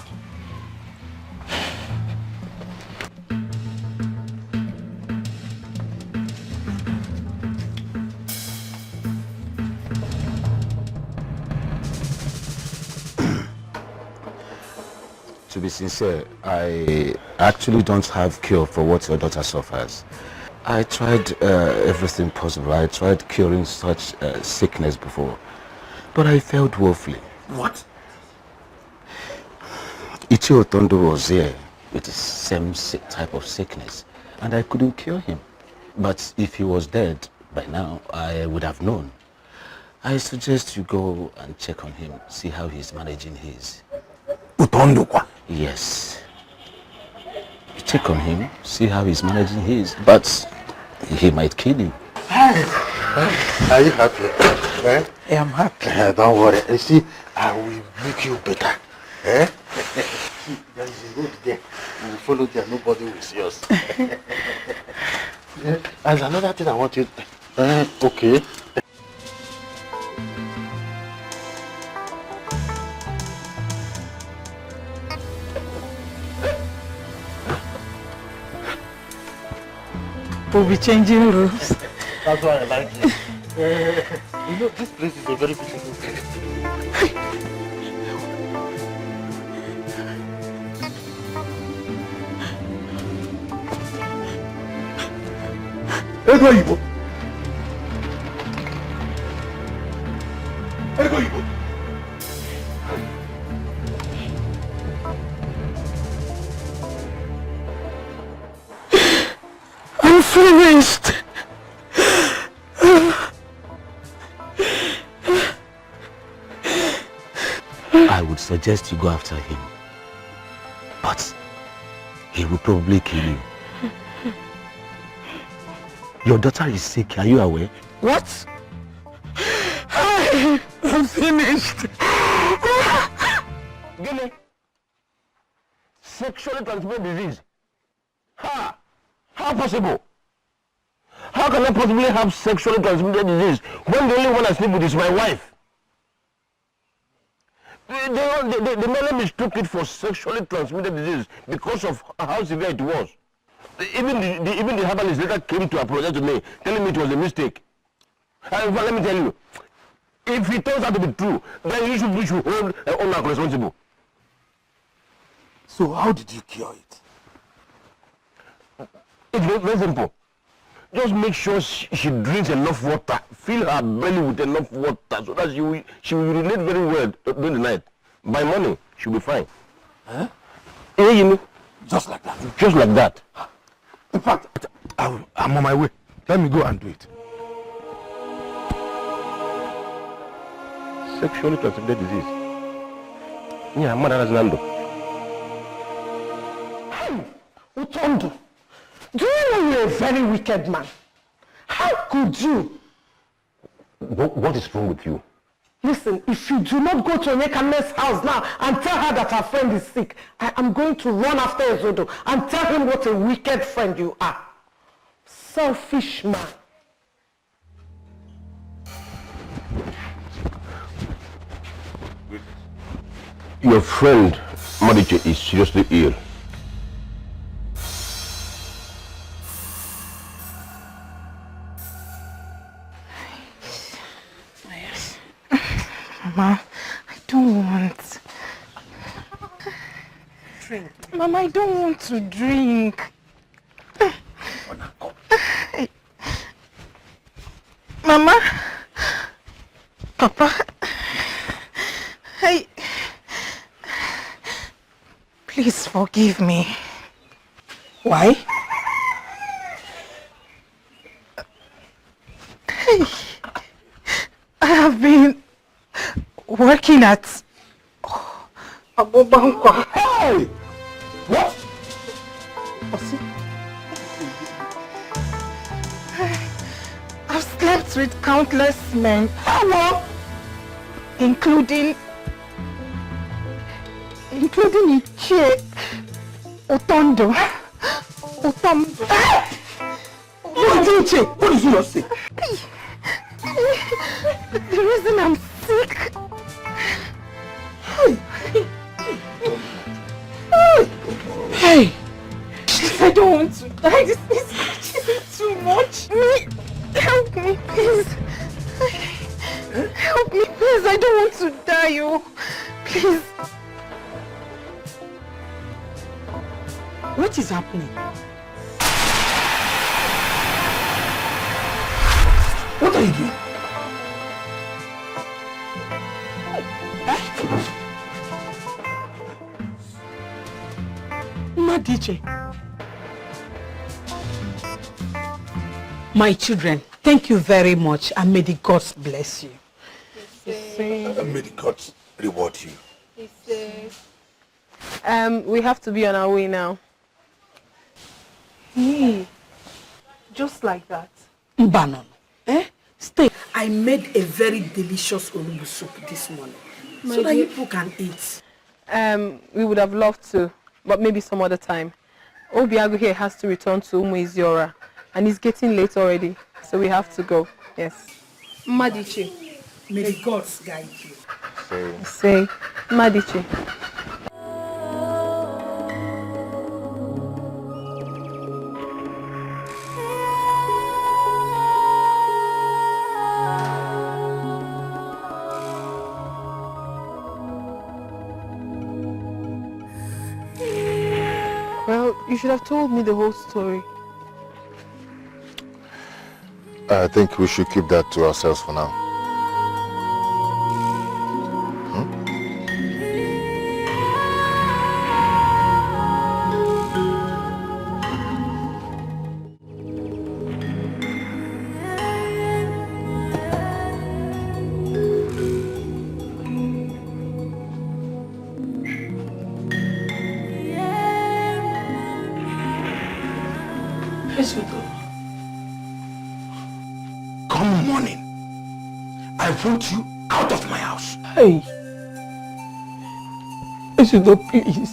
To be sincere, I actually don't have cure for what your daughter suffers. I tried everything possible. I tried curing such sickness before, but I failed woefully. What? Ichio Tondo was here with the same type of sickness, and I couldn't cure him. But if he was dead by now, I would have known. I suggest you go and check on him, see how he's managing his. Utondo kwa? Yes. You check on him, see how he's managing his, but he might kill you. Are you happy? Eh? I am happy. Don't worry. You see, I will make you better. Eh? See, there is a road there. You will follow there, nobody will see us. There's another thing I want you to... okay. We'll be changing rooms. That's why I like it. You know, this place is a very beautiful place. Ego Igbo. Ego Igbo. I'm finished. I would suggest you go after him, but he will probably kill you. Your daughter is sick, are you aware? What? I'm finished. Gini, sexually transmitted disease. Ha! How possible? How can I possibly have sexually transmitted disease when the only one I sleep with is my wife? They merely mistook it for sexually transmitted disease because of how severe it was. Even the herbalist later came to apologize to me, telling me it was a mistake. And let me tell you, if it turns out to be true, then we should hold owner responsible. So how did you cure it? It's very simple. Just make sure she drinks enough water. Fill her belly with enough water so that she will relate very well during the night. By morning, she'll be fine. Huh? Yeah, you know. Just like that? Just like that. In fact, I'm on my way. Let me go and do it. Sexually transmitted disease. Yeah, I'm mad as Nando. Utondo, do you know you're a very wicked man? How could you? What is wrong with you? Listen, if you do not go to Onyeka's house now and tell her that her friend is sick, I am going to run after Ezodo and tell him what a wicked friend you are. Selfish man. Your friend, Mariche, is seriously ill. Mama, I don't want. Drink. Mama, I don't want to drink. Mama, Papa, please forgive me. Why? I have been working at Abobankwa. Hey! What? slept with countless men. Hello? Including Ichie Otondo. What did you say? What did you just say? The reason I'm sick. Hey! I don't want to die. This is too much. Help me, please. Help me, please. I don't want to die, oh. Please. What is happening? What are you doing? Madiche. My children, thank you very much and may the gods bless you. May the gods reward you. We have to be on our way now. Hey, just like that. Mbanon, stay. I made a very delicious olumbu soup this morning so that you people can eat. We would have loved to, but maybe some other time. Obiago here has to return to Umuiziora, and it's getting late already, so we have to go. Yes. Madiche, may the gods guide you. Say, Madiche. Well, you should have told me the whole story. I think we should keep that to ourselves for now. Come morning, I want you out of my house. Hey, Esudo, please.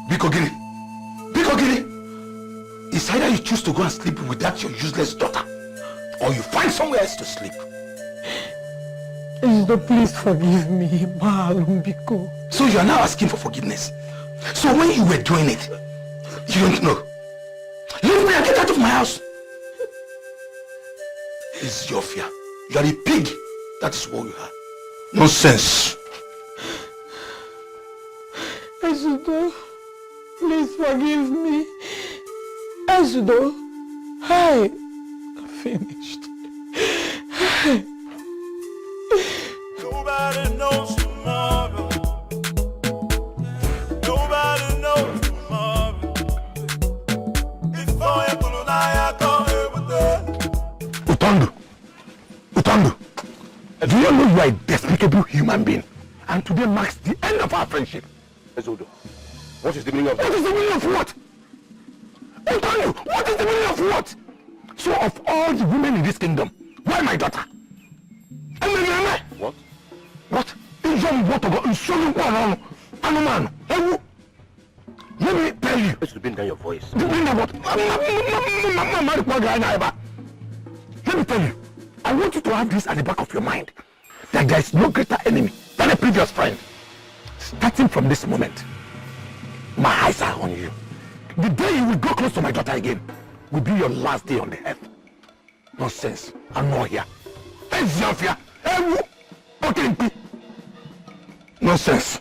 Biko Gini. It's either you choose to go and sleep with that your useless daughter, or you find somewhere else to sleep. Esudo, please forgive me, Malum Biko. So you are now asking for forgiveness. So when you were doing it, you don't know. Leave me and get out of my house. This is your fear. You are a pig. That is what you are. Nonsense. Esudo, please forgive me. Esudo, hi. I'm finished. Hi. Nobody knows tomorrow. Nobody knows tomorrow. Before you go to Naija, Utondo, do you know you are a despicable human being? And today marks the end of our friendship. Ezodo, what is the meaning of that? What is the meaning of what? Utondo, what is the meaning of what? So of all the women in this kingdom, why my daughter? What? What? Let me tell you. Let's bring down your voice. Bring down what? Let me tell you. I want you to have this at the back of your mind. That there is no greater enemy than a previous friend. Starting from this moment, my eyes are on you. The day you will go close to my daughter again will be your last day on the earth. Nonsense. I'm not here. Nonsense.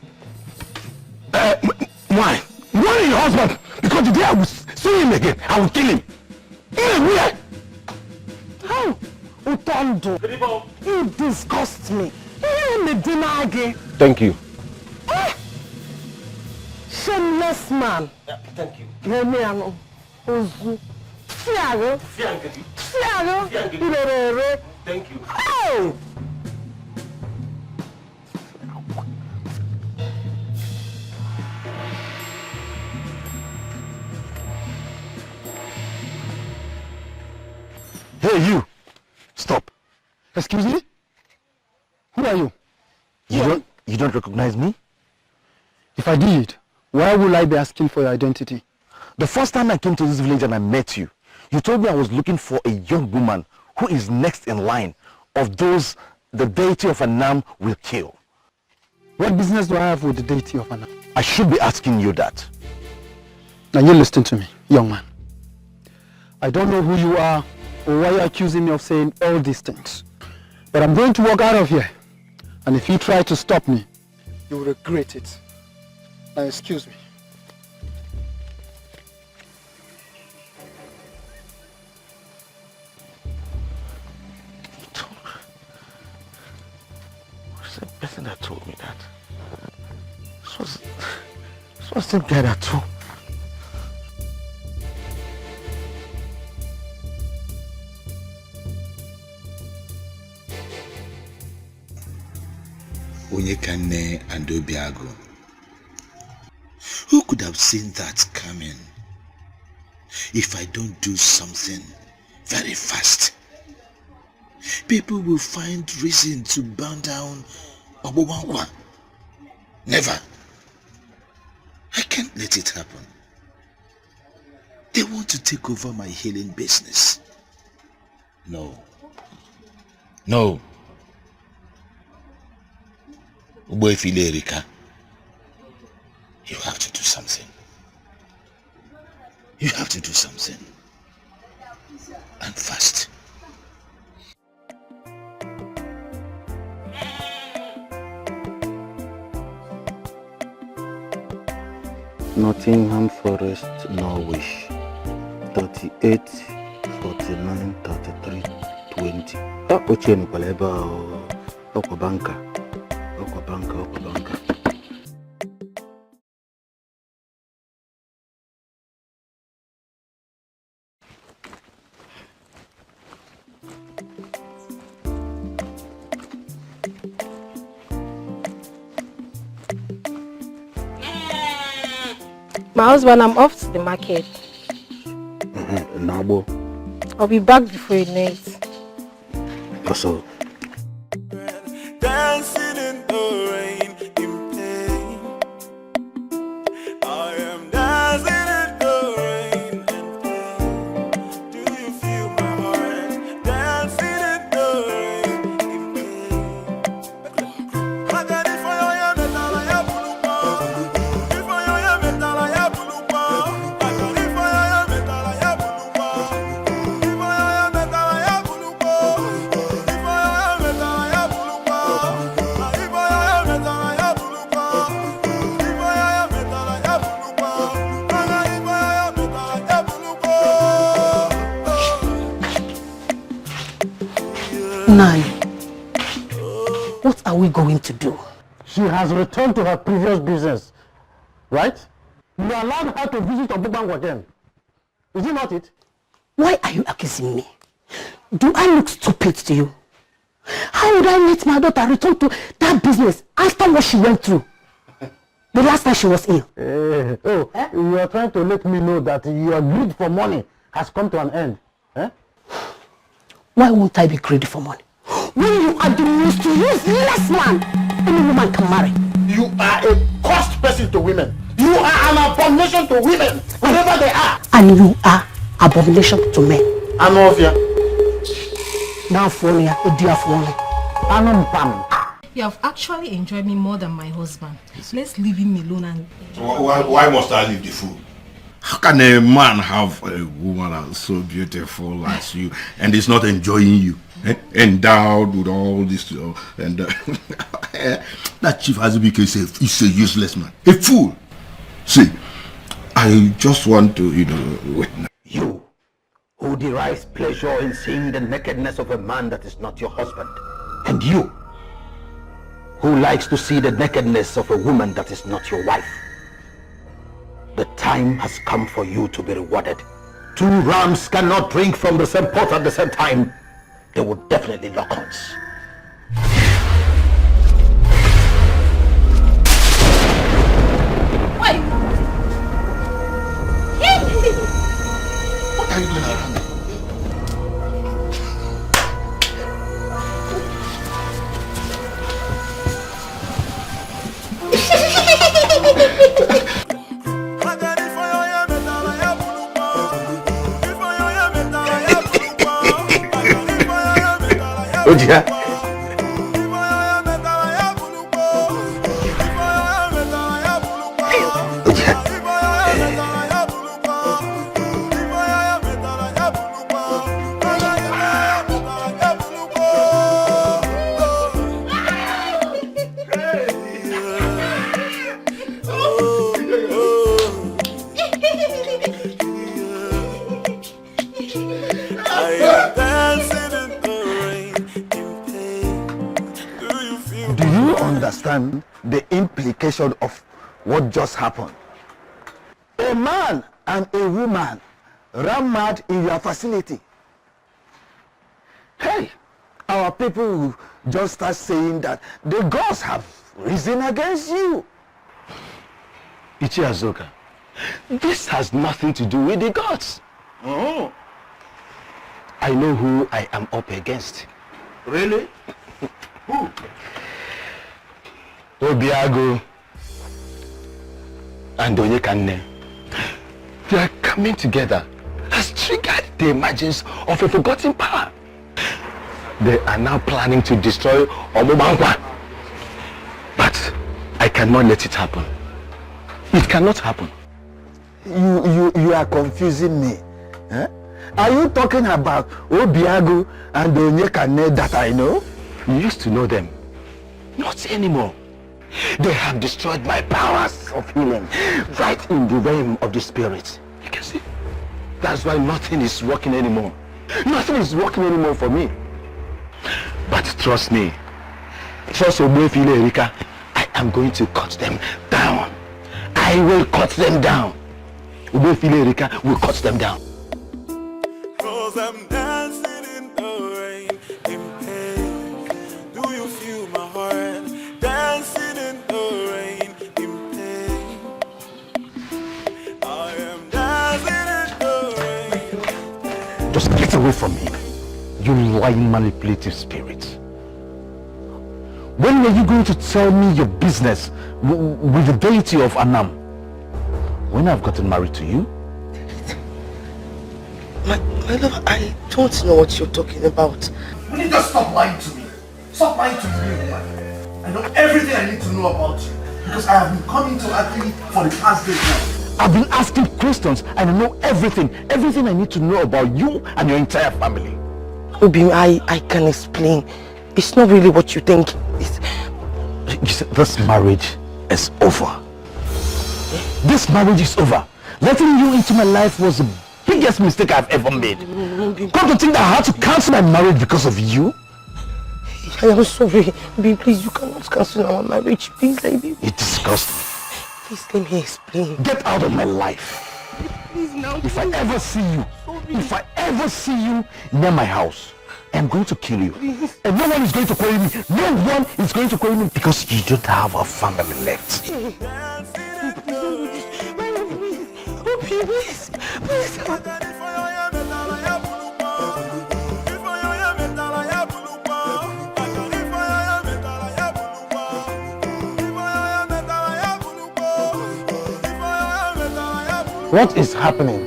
Why? Why your husband? Because the day I will see him again, I will kill him. Where? How? Utondo, you disgust me. Thank you. Shameless man. Thank you. Thank you. Oh! Hey, you. Stop. Excuse me? Who are you? You don't recognize me? If I did, why would I be asking for your identity? The first time I came to this village and I met you, you told me I was looking for a young woman who is next in line of those the deity of Anam will kill. What business do I have with the deity of Anam? I should be asking you that. Now you listen to me, young man. I don't know who you are or why you're accusing me of saying all these things. But I'm going to walk out of here. And if you try to stop me, you will regret it. Now excuse me. Who's the person that told me that? This was the guy that told me. Onyekane and Obiago. Who could have seen that coming? If I don't do something very fast, people will find reason to burn down Obowankwa. Never. I can't let it happen. They want to take over my healing business. No. Uboefile Erika, you have to do something. You have to do something. And fast. Nottingham Forest, Norwich. 38, 49, 33, 20. Ocheni paleba Okwabanka. Okwabanka. My husband, I'm off to the market. Nabo. I'll be back before you know it. Also. Dancing in the rain, in pain. I am dancing in the rain and pain. Do you feel my heart? Dancing in the rain, in pain. Magari for your metala ya bulupa. For your metala ya bulupa. Magari for your metala ya bulupa. For your metala ya bulupa. Nai, what are we going to do? She has returned to her previous business, right? You allowed her to visit Obubang again. Is it not it? Why are you accusing me? Do I look stupid to you? How would I let my daughter return to that business after what she went through? The last time she was ill. You are trying to let me know that your greed for money has come to an end. Why won't I be greedy for money? When you are the most useless man any woman can marry. You are a cost person to women. You are an abomination to women, wherever they are. And you are abomination to men. Anovia. Now for you, a dear for me. You have actually enjoyed me more than my husband. Let's leave him alone and... Why must I leave the fool? How can a man have a woman as so beautiful as you and is not enjoying you? Endowed with all this and that Chief Azubike is a useless man. A fool. See, I just want to, witness. You, who derives pleasure in seeing the nakedness of a man that is not your husband. And you, who likes to see the nakedness of a woman that is not your wife. The time has come for you to be rewarded. Two rams cannot drink from the same pot at the same time. They would definitely lock horns. Wait! What are you doing around? Ojia. Understand the implication of what just happened. A man and a woman ran mad in your facility. Hey, our people will just start saying that the gods have risen against you. Ichiazoka, this has nothing to do with the gods. Oh. I know who I am up against. Really? Who? Obiago and Onyekane. They are coming together has triggered the emergence of a forgotten power. They are now planning to destroy Omobankwa. But I cannot let it happen. It cannot happen. You are confusing me. Eh? Are you talking about Obiago and Onyekane that I know? You used to know them. Not anymore. They have destroyed my powers of healing right in the realm of the spirit. You can see. That's why nothing is working anymore. Nothing is working anymore for me. But trust me. Trust Ogbefile Erika. I am going to cut them down. I will cut them down. Ogbefile Erika will cut them down. 'Cause I'm dancing in the rain, in pain. Do you feel my heart? Dancing in the rain, in pain. I am dancing in the rain. Just get away from me, you lying manipulative spirit. When are you going to tell me your business with the deity of Anam? When I've gotten married to you? My love, I don't know what you're talking about. Will you just stop lying to me? Stop lying to me, woman. I know everything I need to know about you because I have been coming to Akili for the past day now. I've been asking questions and I know everything I need to know about you and your entire family. Obi, I can explain. It's not really what you think. This marriage is over. This marriage is over. Letting you into my life was the biggest mistake I've ever made. Come to think that I had to cancel my marriage because of you? I am sorry. Obi, please, you cannot cancel our marriage. Please, let me. It disgusts me. Please, let me explain. Get out of my life. Please, now. If I ever see you near my house, I'm going to kill you. And no one is going to query me. No one is going to query me because you don't have a family left. Please. What is happening?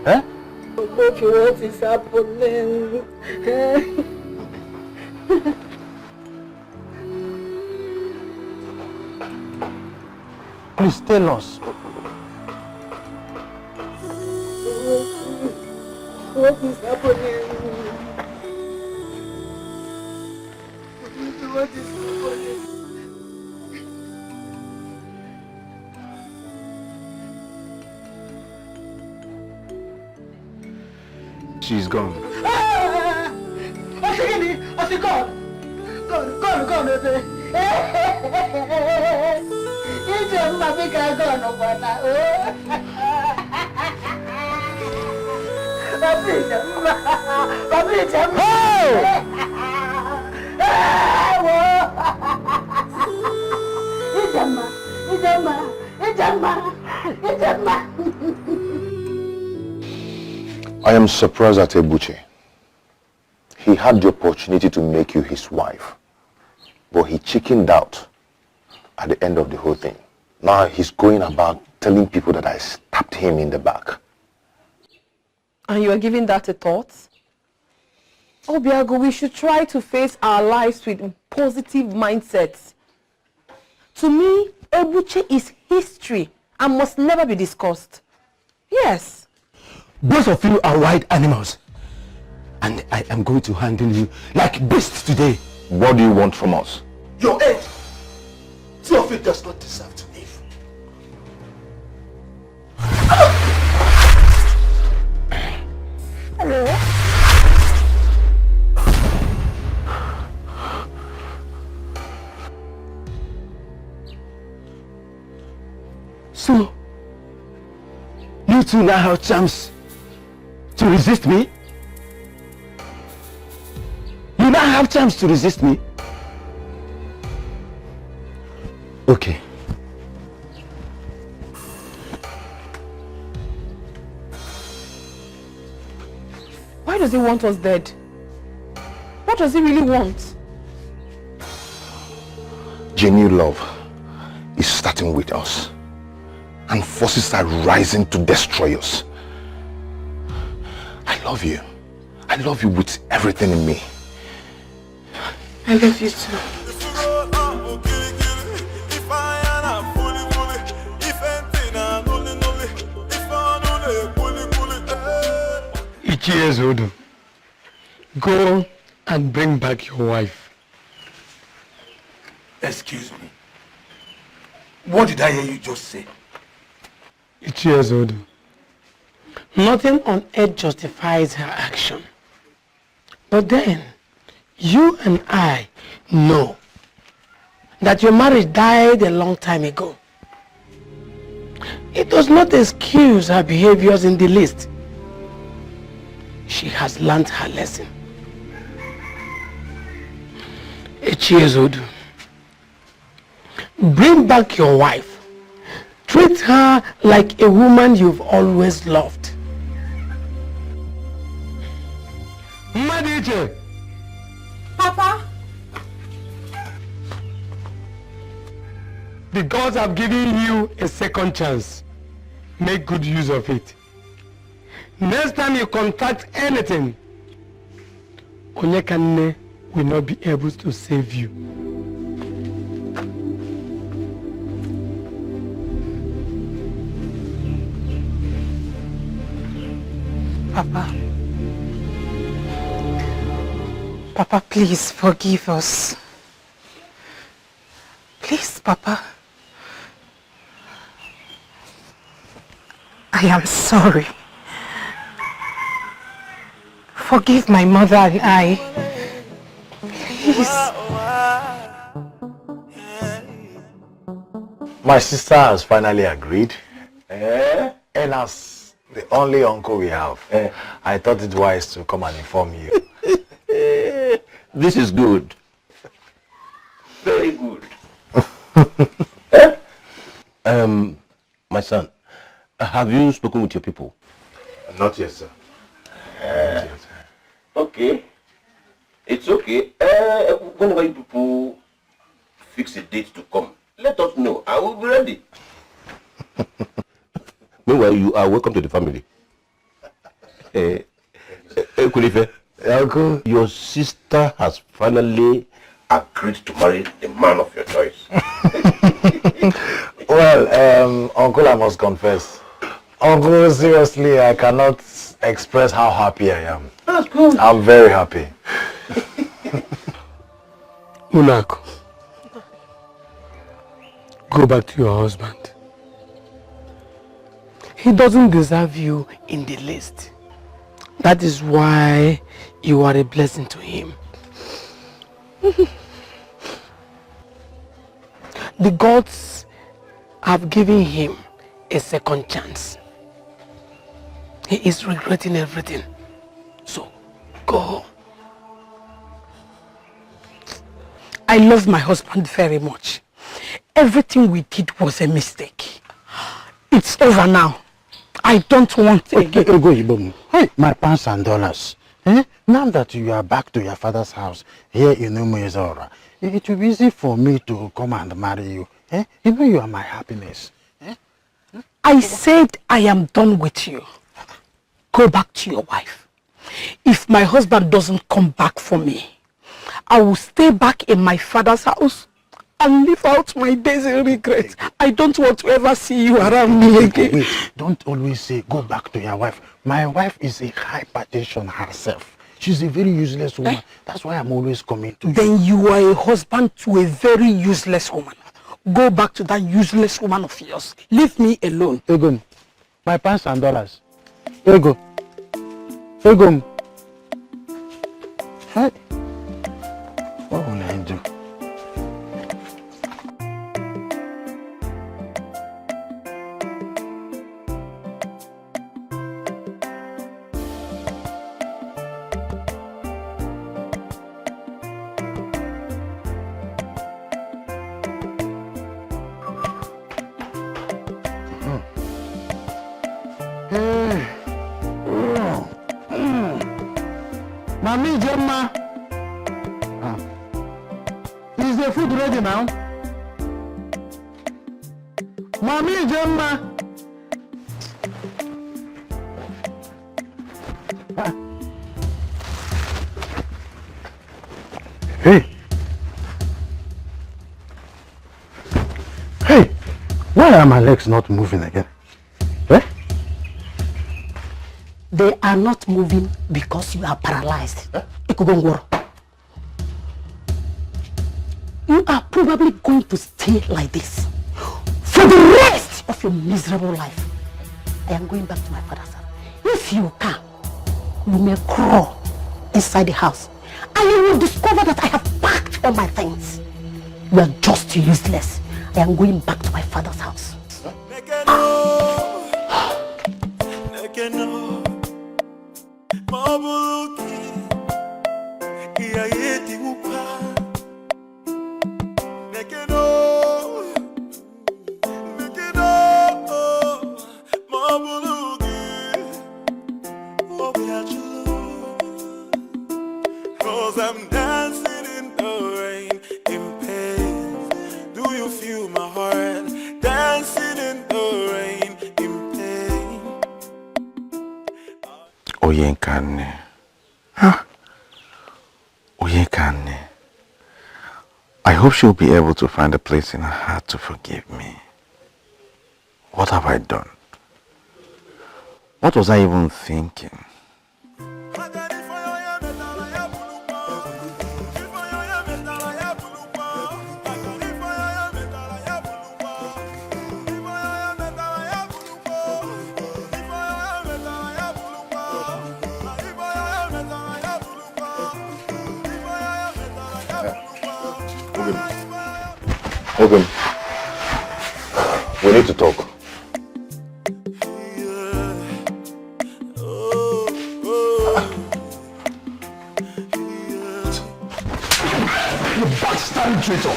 Eh? What is happening? Please tell us. What is happening? What is happening? She's gone. I am surprised at Ebuche. He had the opportunity to make you his wife, but he chickened out at the end of the whole thing. Now he's going about telling people that I stabbed him in the back. And you are giving that a thought? Obiago, we should try to face our lives with positive mindsets. To me, Ebuche is history and must never be discussed. Yes. Both of you are wild animals. And I am going to handle you like beasts today. What do you want from us? Your end. Two of you does not deserve to live. Hello? So, you two now have chance to resist me? You now have chance to resist me? Okay. Why does he want us dead? What does he really want? Genuine love is starting with us, and forces are rising to destroy us. I love you. I love you with everything in me. I love you too. Cheers, Odo. Go and bring back your wife. Excuse me. What did I hear you just say? Cheers, Odo. Nothing on earth justifies her action. But then, you and I know that your marriage died a long time ago. It does not excuse her behaviors in the least. She has learned her lesson. Cheers, Odu. Bring back your wife. Treat her like a woman you've always loved. Madiche! Papa! The gods have given you a second chance. Make good use of it. Next time you contact anything, Onyekane will not be able to save you. Papa. Papa, please forgive us. Please, Papa. I am sorry. Forgive my mother and I. Please. My sister has finally agreed. And as the only uncle we have, I thought it wise to come and inform you. This is good. Very good. My son, have you spoken with your people? Not yet, sir. Okay. It's okay. Whenever you people fix a date to come, let us know. I will be ready. Meanwhile, you are welcome to the family. Kulife, Uncle, your sister has finally agreed to marry the man of your choice. Well, Uncle, I must confess. Uncle, seriously, I cannot express how happy I am. That's good. I'm very happy. Unako, go back to your husband. He doesn't deserve you in the least. That is why you are a blessing to him. The gods have given him a second chance. He is regretting everything. So, go home. I love my husband very much. Everything we did was a mistake. It's over now. I don't want to again. Hey, my pounds and dollars. Now that you are back to your father's house here in Umezora, it will be easy for me to come and marry you. You know you are my happiness. I said I am done with you. Go back to your wife. If my husband doesn't come back for me, I will stay back in my father's house and live out my days in regret. I don't want to ever see you around me again. Wait, don't always say, go back to your wife. My wife is a hypertension herself. She's a very useless woman. That's why I'm always coming to you. Then you are a husband to a very useless woman. Go back to that useless woman of yours. Leave me alone. Egon, my pants and dollars. Ego. Egon. Hey. What will I do? Mami Gemma, is the food ready now? Mami Gemma. Hey! Hey! Why are my legs not moving again? Eh? They are not moving because you are paralyzed. You are probably going to stay like this for the rest of your miserable life. I am going back to my father's house. If you can, you may crawl inside the house and you will discover that I have packed all my things. You are just useless. I am going back to my father's house. I'm dancing in the rain, in pain. Do you feel my heart? Dancing in the rain, in pain. Oyenkane. Huh? Oyenkane. I hope she'll be able to find a place in her heart to forgive me. What have I done? What was I even thinking? Ogun, we need to talk. You backstabbing traitor!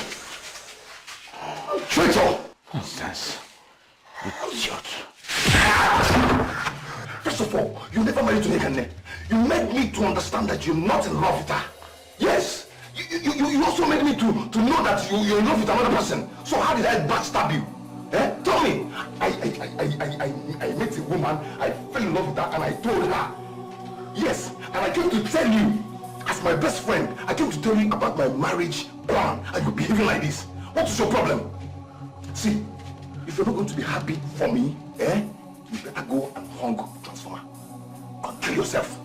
Traitor! Nonsense. Idiot. First of all, you never married to Nekane. You made me to understand that you're not in love with her. Yes! You also made me to know that you're in love with another person. So how did I backstab you? Eh? Tell me. I met a woman, I fell in love with her, and I told her. Yes, and I came to tell you, as my best friend, I came to tell you about my marriage plan, and you're behaving like this. What is your problem? See, if you're not going to be happy for me, you better go and hung transformer. Go kill yourself.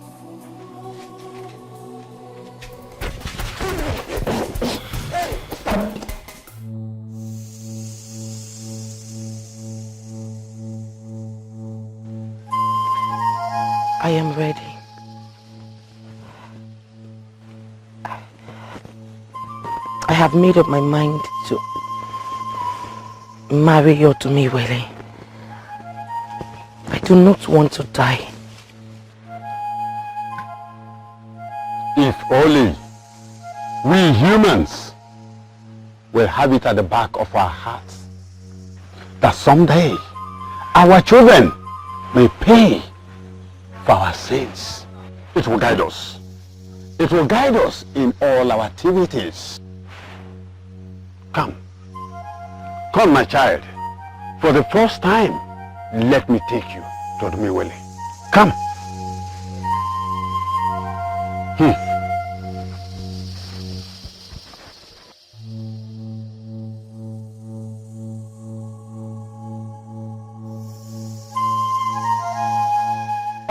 I am ready. I have made up my mind to marry Yotumiwele. I do not want to die. If only we humans will have it at the back of our hearts that someday our children may pay for our sins. It will guide us. It will guide us in all our activities. Come. Come, my child. For the first time, let me take you to Odumiwele. Come.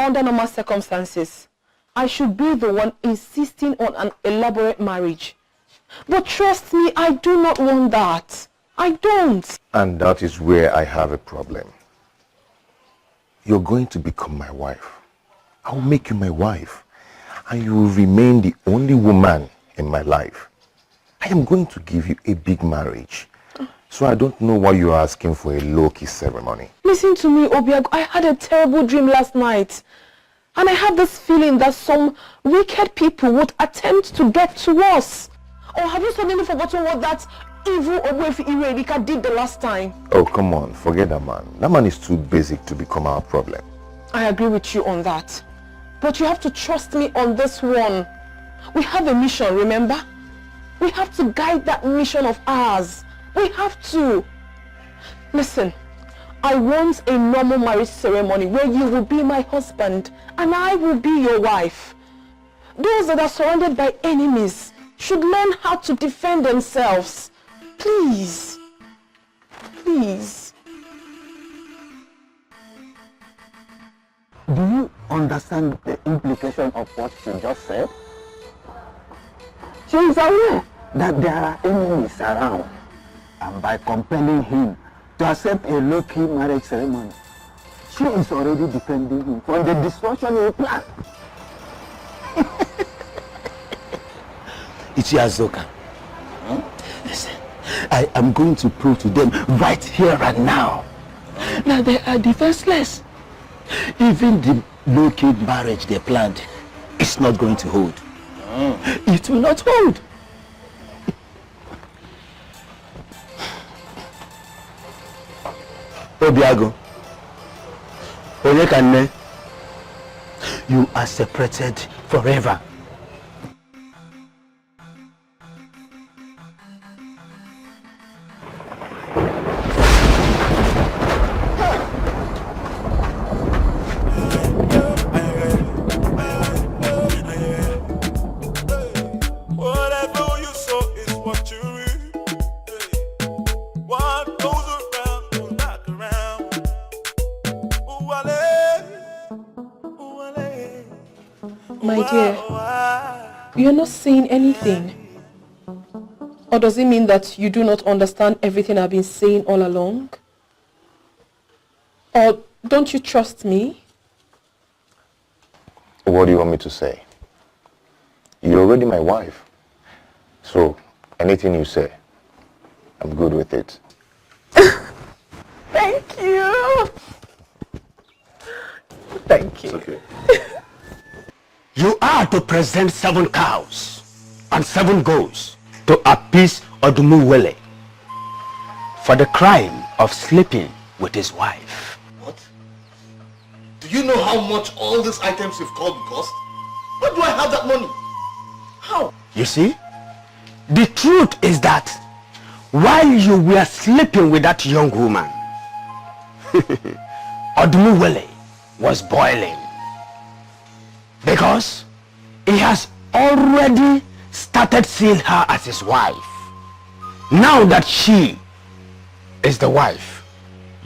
under normal circumstances, I should be the one insisting on an elaborate marriage. But trust me, I do not want that. I don't. And that is where I have a problem. You're going to become my wife. I'll make you my wife. And you will remain the only woman in my life. I am going to give you a big marriage. So I don't know why you are asking for a low-key ceremony. Listen to me, Obiago. I had a terrible dream last night. And I have this feeling that some wicked people would attempt to get to us. Or have you suddenly forgotten what that evil Ogwefi Irerika did the last time? Oh, come on. Forget that man. That man is too basic to become our problem. I agree with you on that. But you have to trust me on this one. We have a mission, remember? We have to guide that mission of ours. We have to. Listen, I want a normal marriage ceremony where you will be my husband and I will be your wife. Those that are surrounded by enemies should learn how to defend themselves. Please. Please. Do you understand the implication of what she just said? She is aware that there are enemies around, and by compelling him to accept a low-key marriage ceremony, she is already defending him from the destruction he planned. Ichiazoka, listen, I am going to prove to them right here and now that they are defenseless. Even the low-key marriage they planned is not going to hold. It will not hold. Obiago, Onyekane, you are separated forever. My dear, you're not saying anything. Or does it mean that you do not understand everything I've been saying all along? Or don't you trust me? What do you want me to say? You're already my wife. So, anything you say, I'm good with it. Thank you. Thank you. It's okay. You are to present 7 cows and 7 goats to appease Odumuwele for the crime of sleeping with his wife. What? Do you know how much all these items you've called cost? Where do I have that money? How? You see, the truth is that while you were sleeping with that young woman, Odumuwele was boiling. Because he has already started seeing her as his wife. Now that she is the wife,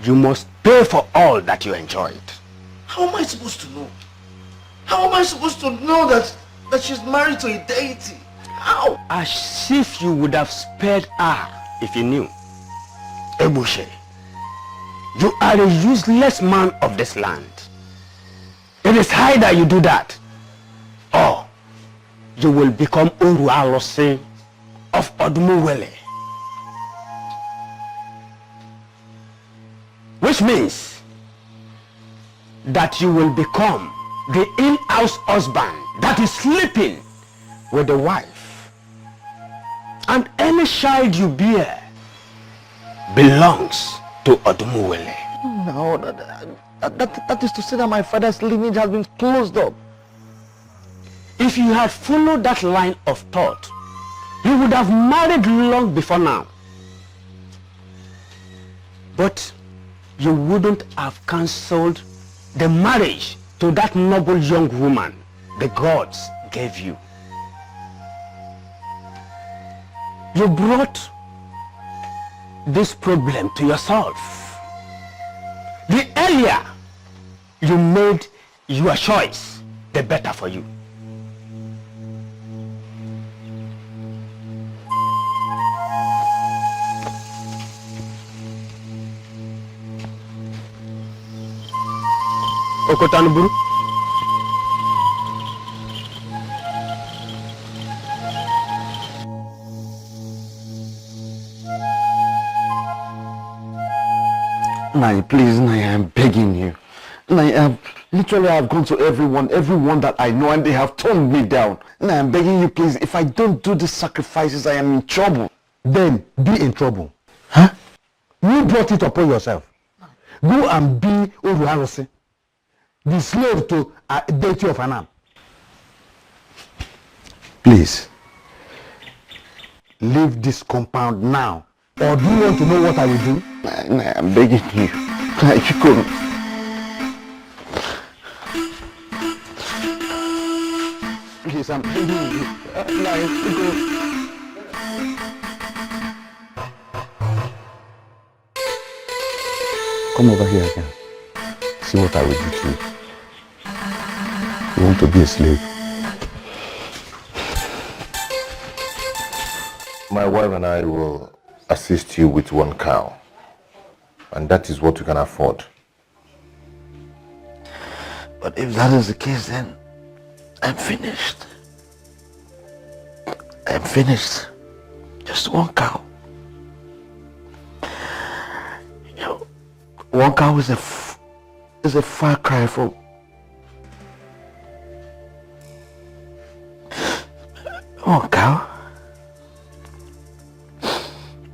you must pay for all that you enjoyed. How am I supposed to know? How am I supposed to know that she's married to a deity? How? As if you would have spared her if you knew. Ebushe, you are a useless man of this land. It is high that you do that. Or you will become Urualose of Odumuwele. Which means that you will become the in-house husband that is sleeping with the wife. And any child you bear belongs to Odumuwele. No, that is to say that my father's lineage has been closed up. If you had followed that line of thought, you would have married long before now. But you wouldn't have cancelled the marriage to that noble young woman the gods gave you. You brought this problem to yourself. The earlier you made your choice, the better for you. Okotanuburu. Nai, please, Nai, I'm begging you. Nai, literally I've gone to everyone that I know, and they have toned me down. Nai, I'm begging you, please, if I don't do these sacrifices, I am in trouble. Then be in trouble. Huh? You brought it upon yourself. Go and be Uruharosi, the slave to a deity of Anam. Please, leave this compound now. Or do you want to know what I will do? Nai, I'm begging you. Nai, if you could. Please, I'm begging you. Nai, if you could. Come over here again. See what I will do to you. You want to be a slave? My wife and I will assist you with 1 cow. And that is what you can afford. But if that is the case, then I'm finished. I'm finished. Just 1 cow. 1 cow is a far cry from 1 cow.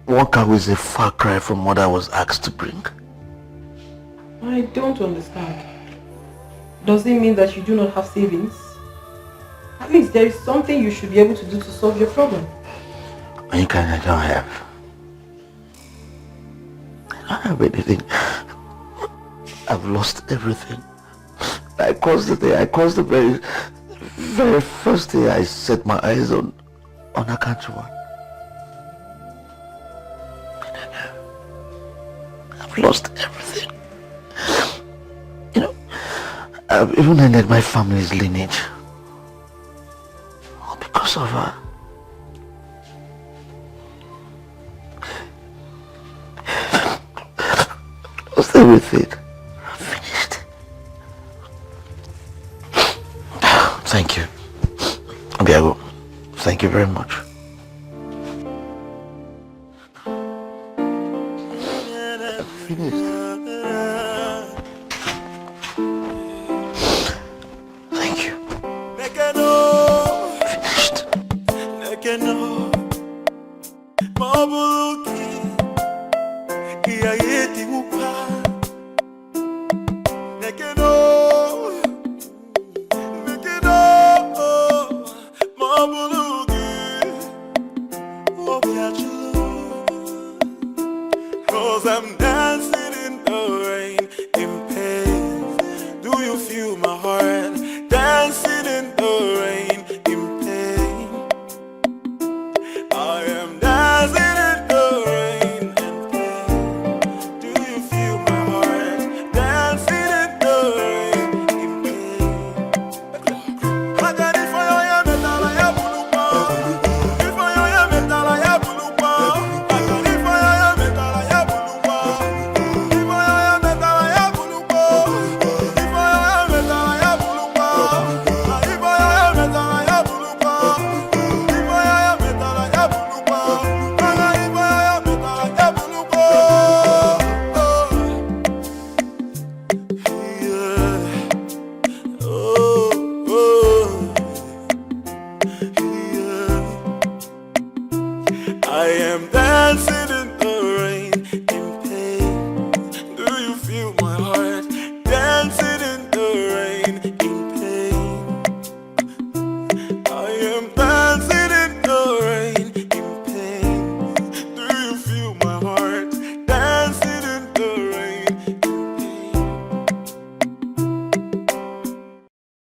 1 cow is a far cry from what I was asked to bring. I don't understand. Does it mean that you do not have savings? At least there is something you should be able to do to solve your problem. I don't have. I don't have anything. I've lost everything. I caused the very first day I set my eyes on Akanchuan. I've lost everything. You know, I've even ended my family's lineage. All because of her. I lost everything. I'm finished. Thank you. Abiago, thank you very much. I'm finished. Thank you. Cause I'm dancing in the rain, in pain. Do you feel my heart? Dancing in the rain, in pain. I am dancing in the rain, in pain. Do you feel my heart? Dancing in the rain, in pain. I got it for you, metal, I have if I am metal, I have I am dancing